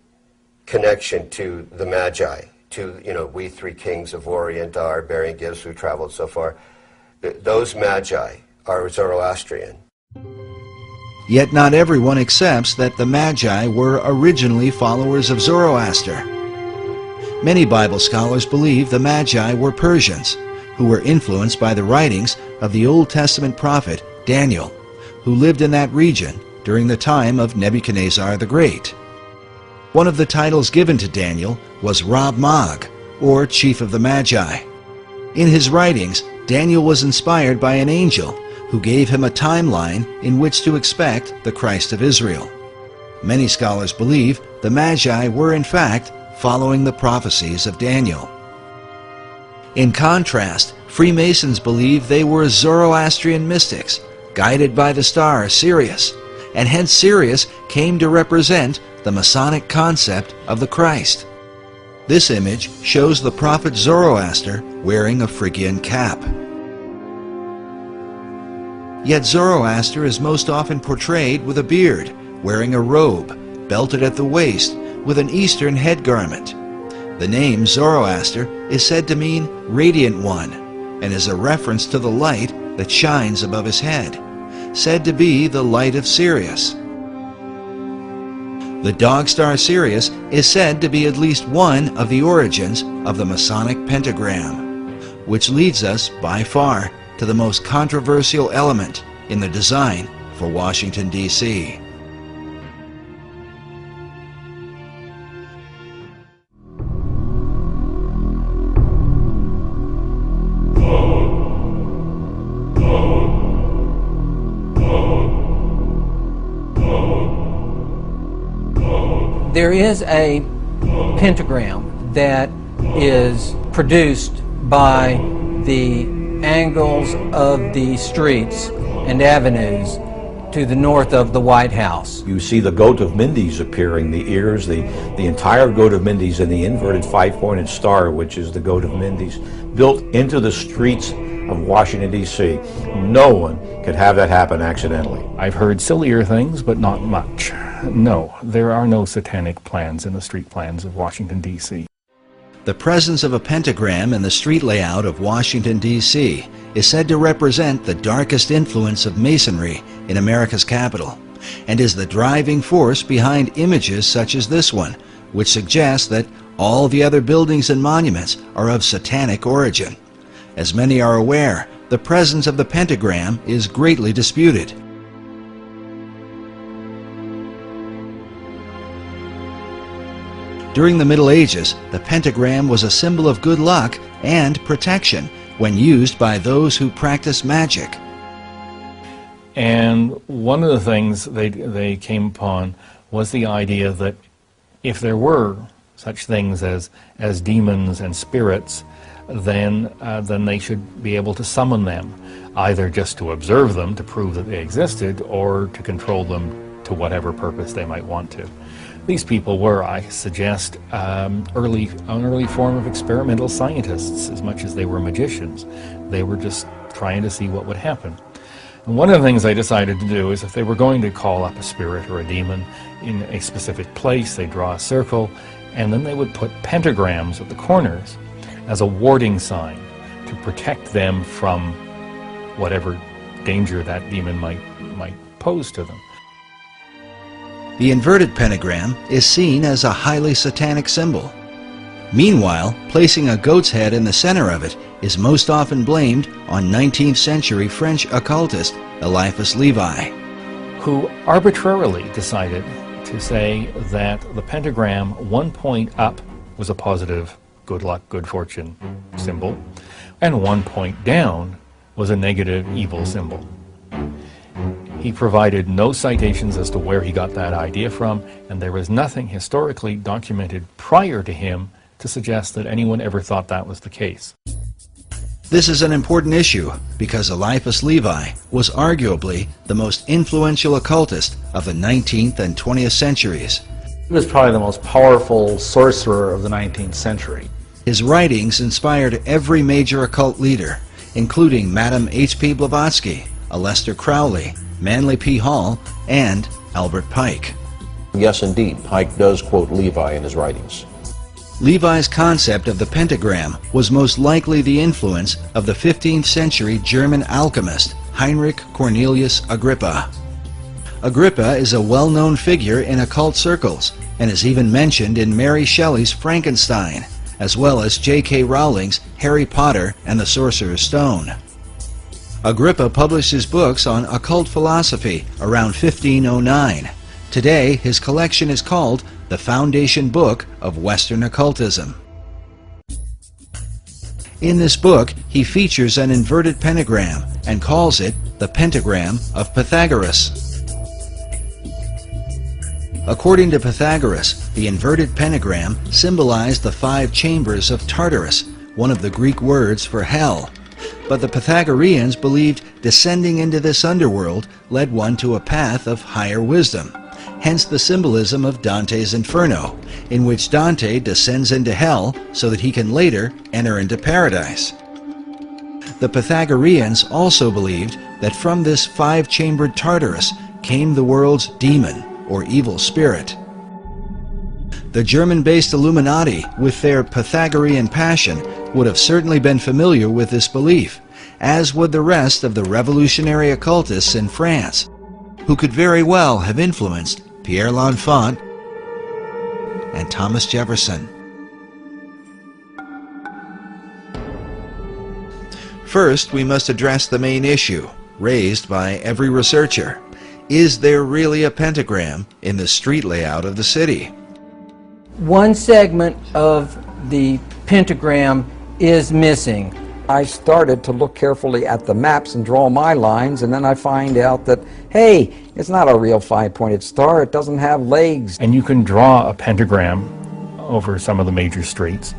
connection to the Magi, to, we three kings of Orient are, bearing gifts who traveled so far. Those Magi are Zoroastrian. Yet not everyone accepts that the Magi were originally followers of Zoroaster. Many Bible scholars believe the Magi were Persians, who were influenced by the writings of the Old Testament prophet Daniel, who lived in that region during the time of Nebuchadnezzar the Great. One of the titles given to Daniel was Rab Mag, or Chief of the Magi. In his writings, Daniel was inspired by an angel who gave him a timeline in which to expect the Christ of Israel. Many scholars believe the Magi were in fact following the prophecies of Daniel. In contrast, Freemasons believe they were Zoroastrian mystics, guided by the star Sirius, and hence Sirius came to represent the Masonic concept of the Christ. This image shows the prophet Zoroaster wearing a Phrygian cap. Yet Zoroaster is most often portrayed with a beard, wearing a robe, belted at the waist, with an Eastern head garment. The name Zoroaster is said to mean Radiant One, and is a reference to the light that shines above his head, said to be the light of Sirius. The dog star Sirius is said to be at least one of the origins of the Masonic pentagram, which leads us, by far, to the most controversial element in the design for Washington, D.C. Oh. There is a pentagram that is produced by the angles of the streets and avenues to the north of the White House. You see the goat of Mindy's appearing, the ears, the entire goat of Mindy's, and the inverted five-pointed star, which is the goat of Mindy's, built into the streets of Washington, D.C. No one could have that happen accidentally. I've heard sillier things, but not much. No, there are no satanic plans in the street plans of Washington, D.C. The presence of a pentagram in the street layout of Washington, D.C. is said to represent the darkest influence of Masonry in America's capital, and is the driving force behind images such as this one, which suggests that all the other buildings and monuments are of satanic origin. As many are aware, the presence of the pentagram is greatly disputed. During the Middle Ages, the pentagram was a symbol of good luck and protection when used by those who practice magic. And one of the things they came upon was the idea that if there were such things as demons and spirits, then they should be able to summon them, either just to observe them to prove that they existed, or to control them to whatever purpose they might want to. These people were, I suggest, an early form of experimental scientists as much as they were magicians. They were just trying to see what would happen. And one of the things they decided to do is if they were going to call up a spirit or a demon in a specific place, they'd draw a circle, and then they would put pentagrams at the corners as a warding sign to protect them from whatever danger that demon might pose to them. The inverted pentagram is seen as a highly satanic symbol. Meanwhile, placing a goat's head in the center of it is most often blamed on 19th century French occultist Eliphas Levi, who arbitrarily decided to say that the pentagram, one point up was a positive good luck, good fortune symbol, and one point down was a negative evil symbol. He provided no citations as to where he got that idea from, and there was nothing historically documented prior to him to suggest that anyone ever thought that was the case. This is an important issue because Eliphas Levi was arguably the most influential occultist of the 19th and 20th centuries. He was probably the most powerful sorcerer of the 19th century. His writings inspired every major occult leader, including Madame H.P. Blavatsky, Aleister Crowley, Manly P. Hall, and Albert Pike. Yes, indeed, Pike does quote Levi in his writings. Levi's concept of the pentagram was most likely the influence of the 15th century German alchemist Heinrich Cornelius Agrippa. Agrippa is a well-known figure in occult circles and is even mentioned in Mary Shelley's Frankenstein, as well as J.K. Rowling's Harry Potter and the Sorcerer's Stone. Agrippa published his books on occult philosophy around 1509. Today, his collection is called the Foundation Book of Western Occultism. In this book, he features an inverted pentagram and calls it the Pentagram of Pythagoras. According to Pythagoras, the inverted pentagram symbolized the 5 chambers of Tartarus, one of the Greek words for hell. But the Pythagoreans believed descending into this underworld led one to a path of higher wisdom, hence the symbolism of Dante's Inferno, in which Dante descends into hell so that he can later enter into paradise. The Pythagoreans also believed that from this 5-chambered Tartarus came the world's demon, or evil spirit. The German-based Illuminati, with their Pythagorean passion, would have certainly been familiar with this belief, as would the rest of the revolutionary occultists in France, who could very well have influenced Pierre L'Enfant and Thomas Jefferson. First, we must address the main issue, raised by every researcher. Is there really a pentagram in the street layout of the city? One segment of the pentagram is missing. I started to look carefully at the maps and draw my lines, and then I find out that, hey, it's not a real five-pointed star. It doesn't have legs. And you can draw a pentagram over some of the major streets,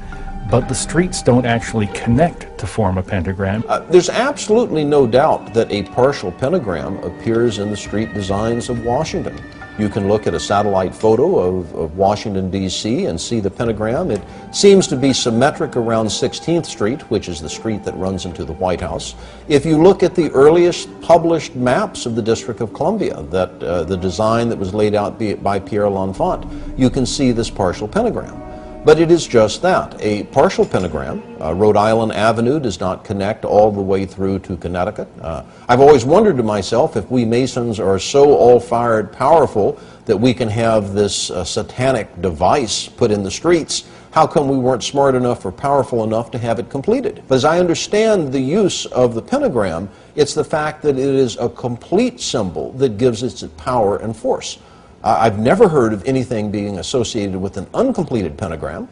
but the streets don't actually connect to form a pentagram. There's absolutely no doubt that a partial pentagram appears in the street designs of Washington. You can look at a satellite photo of Washington, D.C. and see the pentagram. It seems to be symmetric around 16th Street, which is the street that runs into the White House. If you look at the earliest published maps of the District of Columbia, that the design that was laid out by Pierre L'Enfant, you can see this partial pentagram. But it is just that, a partial pentagram. Rhode Island Avenue does not connect all the way through to Connecticut. I've always wondered to myself if we Masons are so all-fired powerful that we can have this satanic device put in the streets, how come we weren't smart enough or powerful enough to have it completed? But as I understand the use of the pentagram, it's the fact that it is a complete symbol that gives it its power and force. I've never heard of anything being associated with an uncompleted pentagram.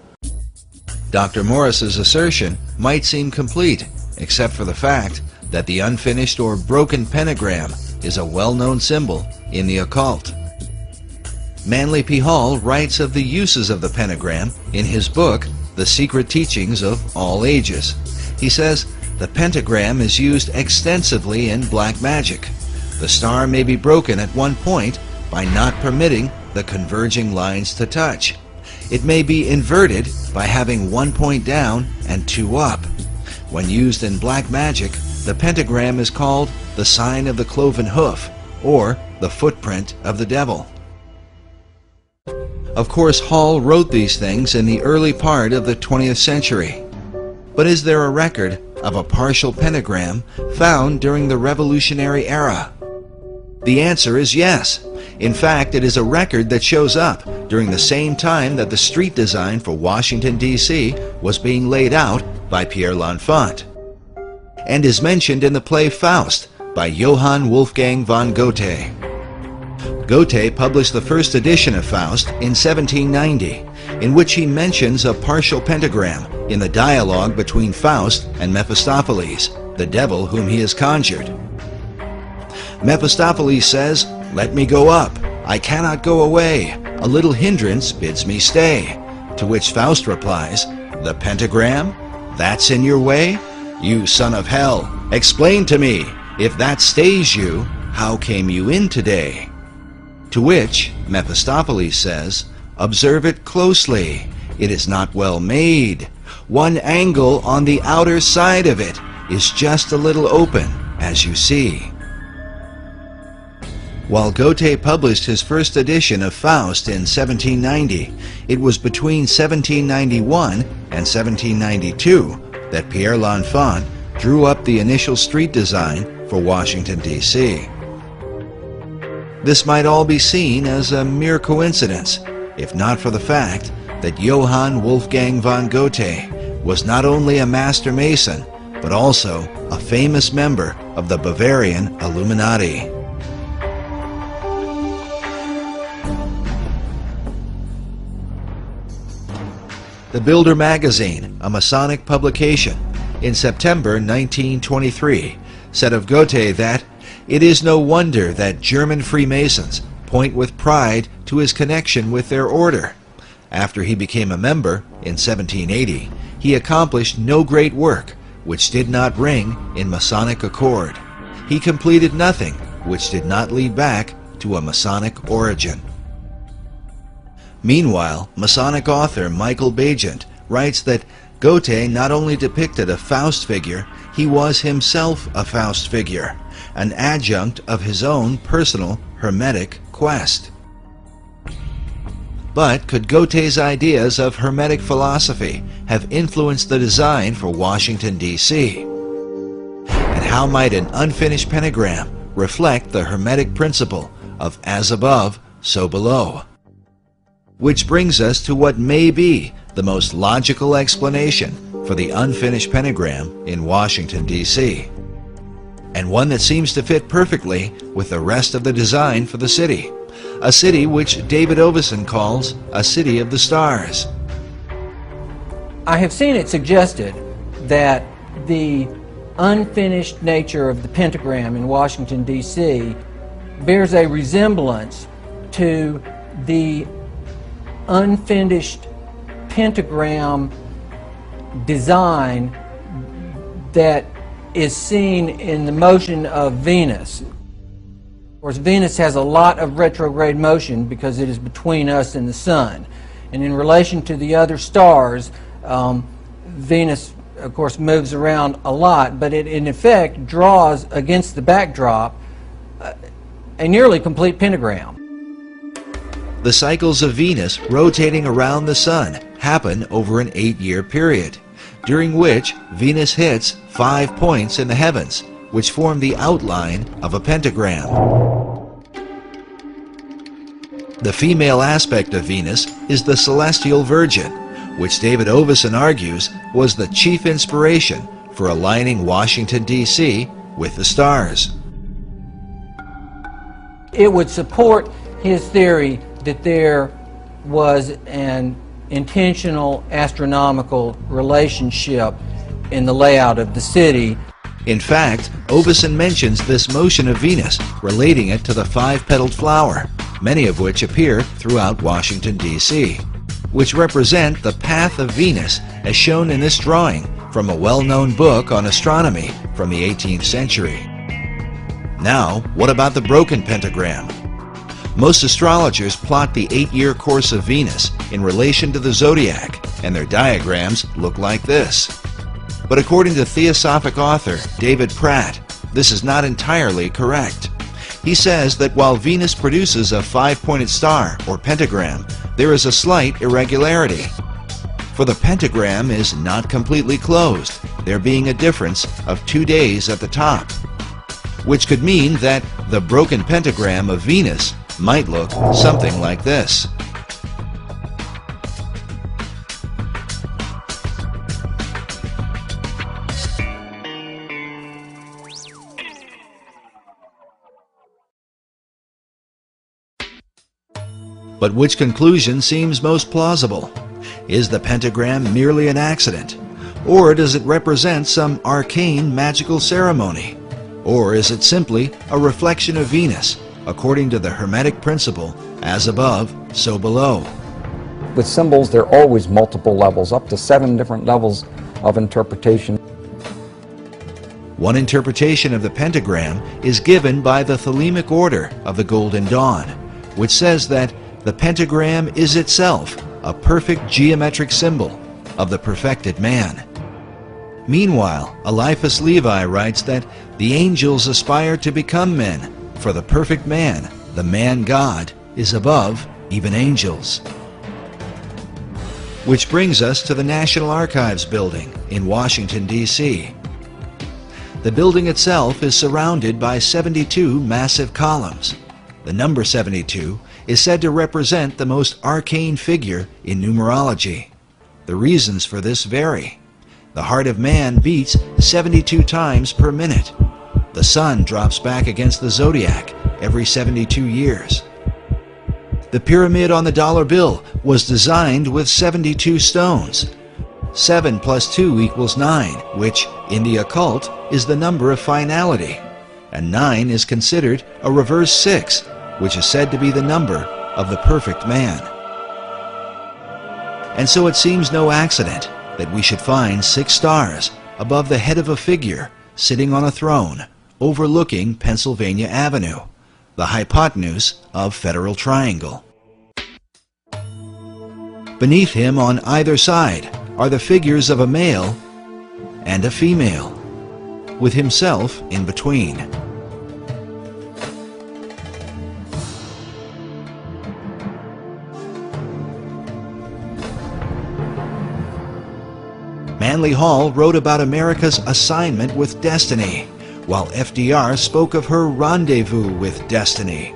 Dr. Morris's assertion might seem complete, except for the fact that the unfinished or broken pentagram is a well-known symbol in the occult. Manly P. Hall writes of the uses of the pentagram in his book, The Secret Teachings of All Ages. He says, the pentagram is used extensively in black magic. The star may be broken at one point by not permitting the converging lines to touch. It may be inverted by having 1 point down and 2 up. When used in black magic, the pentagram is called the sign of the cloven hoof, or the footprint of the devil. Of course, Hall wrote these things in the early part of the 20th century. But is there a record of a partial pentagram found during the Revolutionary era? The answer is yes. In fact, it is a record that shows up during the same time that the street design for Washington, D.C. was being laid out by Pierre L'Enfant, and is mentioned in the play Faust by Johann Wolfgang von Goethe. Goethe published the first edition of Faust in 1790, in which he mentions a partial pentagram in the dialogue between Faust and Mephistopheles, the devil whom he has conjured. Mephistopheles says, "Let me go up. I cannot go away. A little hindrance bids me stay." To which Faust replies, "The pentagram? That's in your way? You son of hell, explain to me, if that stays you, how came you in today?" To which Mephistopheles says, "Observe it closely. It is not well made. One angle on the outer side of it is just a little open, as you see." While Goethe published his first edition of Faust in 1790, it was between 1791 and 1792 that Pierre L'Enfant drew up the initial street design for Washington, D.C. This might all be seen as a mere coincidence, if not for the fact that Johann Wolfgang von Goethe was not only a master Mason, but also a famous member of the Bavarian Illuminati. The Builder magazine, a Masonic publication, in September 1923, said of Goethe that it is no wonder that German Freemasons point with pride to his connection with their order. After he became a member in 1780, he accomplished no great work which did not ring in Masonic accord. He completed nothing which did not lead back to a Masonic origin. Meanwhile, Masonic author Michael Bagent writes that Goethe not only depicted a Faust figure, he was himself a Faust figure, an adjunct of his own personal Hermetic quest. But could Goethe's ideas of Hermetic philosophy have influenced the design for Washington, D.C.? And how might an unfinished pentagram reflect the Hermetic principle of as above, so below? Which brings us to what may be the most logical explanation for the unfinished pentagram in Washington, D.C., and one that seems to fit perfectly with the rest of the design for the city, a city which David Ovison calls a city of the stars. I have seen it suggested that the unfinished nature of the pentagram in Washington, D.C. bears a resemblance to the unfinished pentagram design that is seen in the motion of Venus. Of course, Venus has a lot of retrograde motion because it is between us and the Sun. And in relation to the other stars, Venus, of course, moves around a lot, but it in effect draws against the backdrop a nearly complete pentagram. The cycles of Venus rotating around the Sun happen over an 8-year period, during which Venus hits 5 points in the heavens, which form the outline of a pentagram. The female aspect of Venus is the celestial Virgin, which David Oveson argues was the chief inspiration for aligning Washington, D.C. with the stars. It would support his theory that there was an intentional astronomical relationship in the layout of the city. In fact, Oveson mentions this motion of Venus, relating it to the 5-petaled flower, many of which appear throughout Washington, D.C., which represent the path of Venus as shown in this drawing from a well-known book on astronomy from the 18th century. Now, what about the broken pentagram? Most astrologers plot the 8-year course of Venus in relation to the zodiac, and their diagrams look like this. But according to Theosophic author David Pratt, this is not entirely correct. He says that while Venus produces a 5-pointed star, or pentagram, there is a slight irregularity. For the pentagram is not completely closed, there being a difference of 2 days at the top, which could mean that the broken pentagram of Venus might look something like this. But which conclusion seems most plausible? Is the pentagram merely an accident? Or does it represent some arcane magical ceremony? Or is it simply a reflection of Venus, according to the Hermetic principle, as above, so below? With symbols, there are always multiple levels, up to 7 different levels of interpretation. One interpretation of the pentagram is given by the Thelemic order of the Golden Dawn, which says that the pentagram is itself a perfect geometric symbol of the perfected man. Meanwhile, Eliphas Levi writes that the angels aspire to become men, for the perfect man, the man-God, is above even angels. Which brings us to the National Archives building in Washington, D.C. The building itself is surrounded by 72 massive columns. The number 72 is said to represent the most arcane figure in numerology. The reasons for this vary. The heart of man beats 72 times per minute. The sun drops back against the zodiac every 72 years. The pyramid on the dollar bill was designed with 72 stones. 7 plus 2 equals 9, which, in the occult, is the number of finality. And 9 is considered a reverse 6, which is said to be the number of the perfect man. And so it seems no accident that we should find 6 stars above the head of a figure sitting on a throne overlooking Pennsylvania Avenue, the hypotenuse of Federal Triangle. Beneath him on either side are the figures of a male and a female, with himself in between. Manly Hall wrote about America's assignment with destiny, while FDR spoke of her rendezvous with destiny.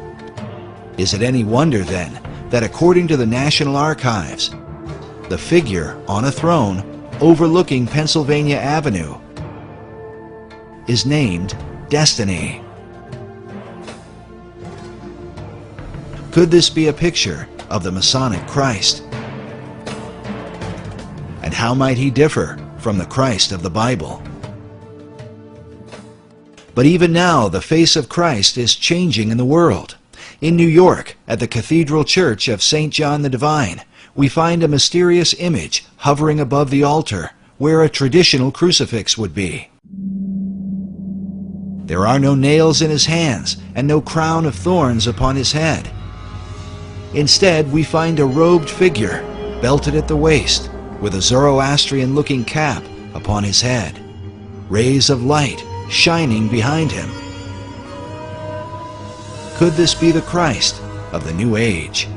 Is it any wonder, then, that according to the National Archives, the figure on a throne overlooking Pennsylvania Avenue is named Destiny? Could this be a picture of the Masonic Christ? And how might he differ from the Christ of the Bible? But even now, the face of Christ is changing in the world. In New York, at the Cathedral Church of St. John the Divine, we find a mysterious image hovering above the altar, where a traditional crucifix would be. There are no nails in his hands and no crown of thorns upon his head. Instead, we find a robed figure, belted at the waist, with a Zoroastrian-looking cap upon his head, rays of light shining behind him. Could this be the Christ of the New Age?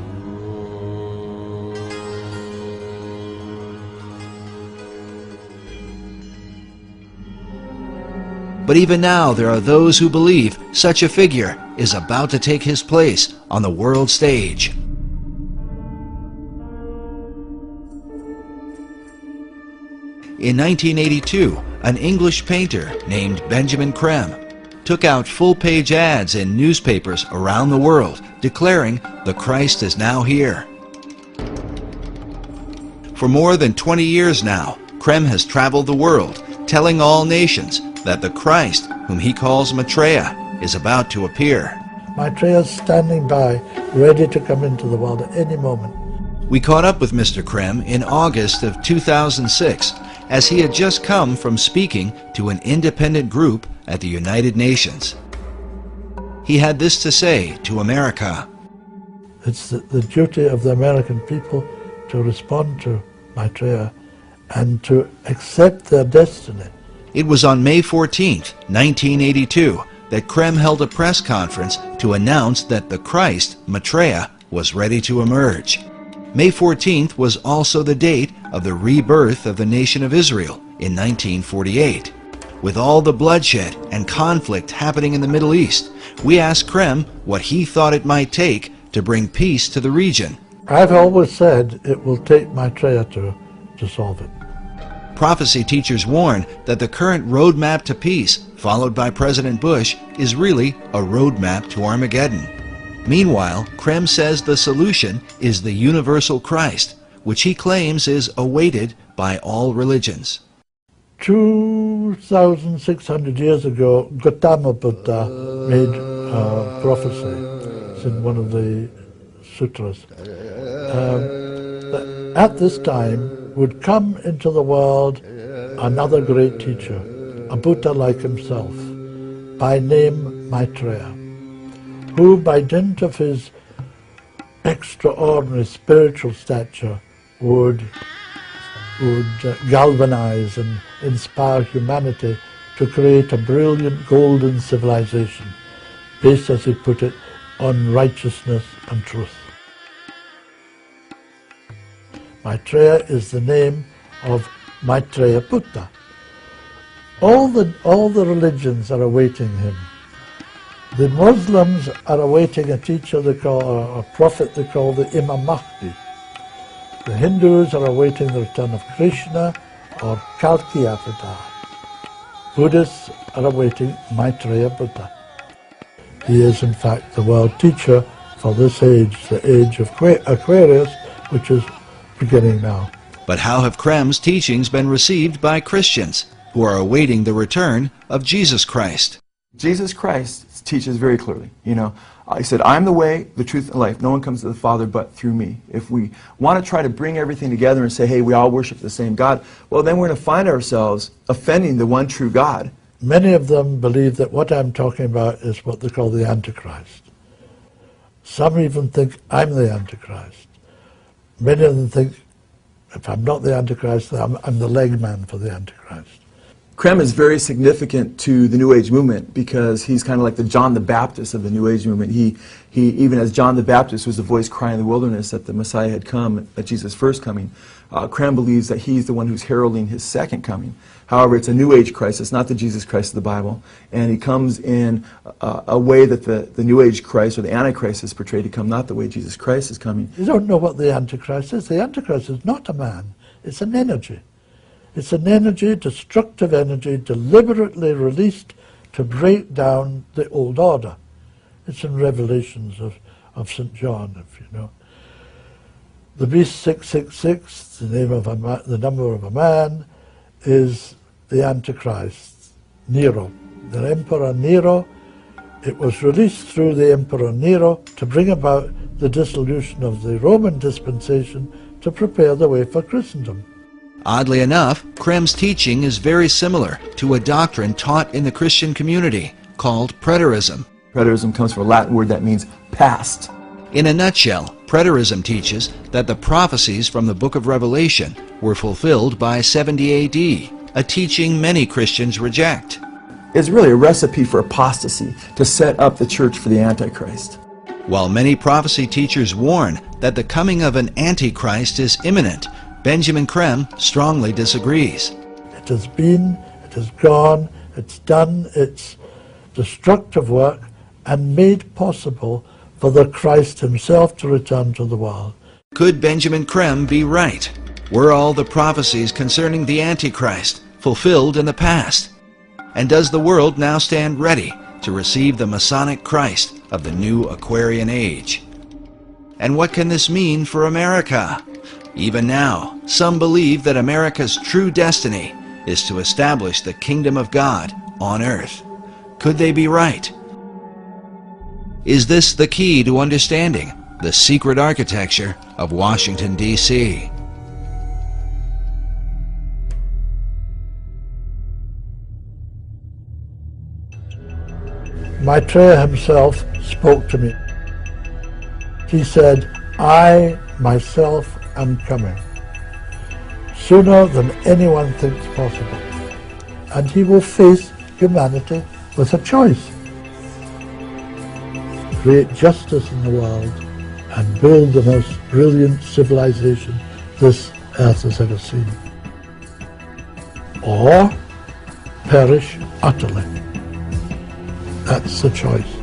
But even now, there are those who believe such a figure is about to take his place on the world stage. In 1982, an English painter named Benjamin Creme took out full-page ads in newspapers around the world declaring the Christ is now here. For more than 20 years now, Creme has traveled the world telling all nations that the Christ, whom he calls Maitreya, is about to appear. Maitreya is standing by, ready to come into the world at any moment. We caught up with Mr. Creme in August of 2006, as he had just come from speaking to an independent group at the United Nations. He had this to say to America. It's the duty of the American people to respond to Maitreya and to accept their destiny. It was on May 14th, 1982, that Creme held a press conference to announce that the Christ, Maitreya, was ready to emerge. May 14th was also the date of the rebirth of the nation of Israel in 1948. With all the bloodshed and conflict happening in the Middle East, we asked Creme what he thought it might take to bring peace to the region. I've always said it will take Maitreya to solve it. Prophecy teachers warn that the current roadmap to peace, followed by President Bush, is really a roadmap to Armageddon. Meanwhile, Creme says the solution is the universal Christ, which he claims is awaited by all religions. 2,600 years ago, Gautama Buddha made a prophecy. It's in one of the sutras. That at this time would come into the world another great teacher, a Buddha like himself, by name Maitreya, who by dint of his extraordinary spiritual stature would galvanize and inspire humanity to create a brilliant golden civilization based, as he put it, on righteousness and truth. Maitreya is the name of Maitreya Buddha. All the religions are awaiting him. The Muslims are awaiting a teacher they call, a prophet they call the Imam Mahdi. The Hindus are awaiting the return of Krishna or Kalki Avatar. Buddhists are awaiting Maitreya Buddha. He is in fact the world teacher for this age, the age of Aquarius, which is beginning now. But how have Creme's teachings been received by Christians who are awaiting the return of Jesus Christ? Jesus Christ teaches very clearly, he said, I'm the way, the truth, and life. No one comes to the Father but through me. If we want to try to bring everything together and say, hey, we all worship the same God, well, then we're going to find ourselves offending the one true God. Many of them believe that what I'm talking about is what they call the Antichrist. Some even think I'm the Antichrist. Many of them think, if I'm not the Antichrist, then I'm the leg man for the Antichrist. Creme is very significant to the New Age movement because he's kind of like the John the Baptist of the New Age movement. He even as John the Baptist was the voice crying in the wilderness that the Messiah had come, at Jesus' first coming. Creme believes that he's the one who's heralding his second coming. However, it's a New Age Christ. It's not the Jesus Christ of the Bible. And he comes in a way that the New Age Christ or the Antichrist is portrayed to come, not the way Jesus Christ is coming. You don't know what the Antichrist is. The Antichrist is not a man. It's an energy. It's an energy, destructive energy, deliberately released to break down the old order. It's in Revelations of St. John, if you know. The beast 666, the number of a man, is the Antichrist, Nero. the Emperor Nero. It was released through the Emperor Nero to bring about the dissolution of the Roman dispensation to prepare the way for Christendom. Oddly enough, Krem's teaching is very similar to a doctrine taught in the Christian community called preterism. Preterism comes from a Latin word that means past. In a nutshell, preterism teaches that the prophecies from the book of Revelation were fulfilled by 70 AD, a teaching many Christians reject. It's really a recipe for apostasy to set up the church for the Antichrist. While many prophecy teachers warn that the coming of an Antichrist is imminent, Benjamin Creme strongly disagrees. It has been, it has gone, it's done its destructive work and made possible for the Christ himself to return to the world. Could Benjamin Creme be right? Were all the prophecies concerning the Antichrist fulfilled in the past? And does the world now stand ready to receive the Masonic Christ of the new Aquarian age? And what can this mean for America? Even now, some believe that America's true destiny is to establish the kingdom of God on earth. Could they be right? Is this the key to understanding the secret architecture of Washington, D.C.? Maitreya himself spoke to me. He said, I myself am coming, sooner than anyone thinks possible, and he will face humanity with a choice. Create justice in the world and build the most brilliant civilization this earth has ever seen. Or perish utterly. That's the choice.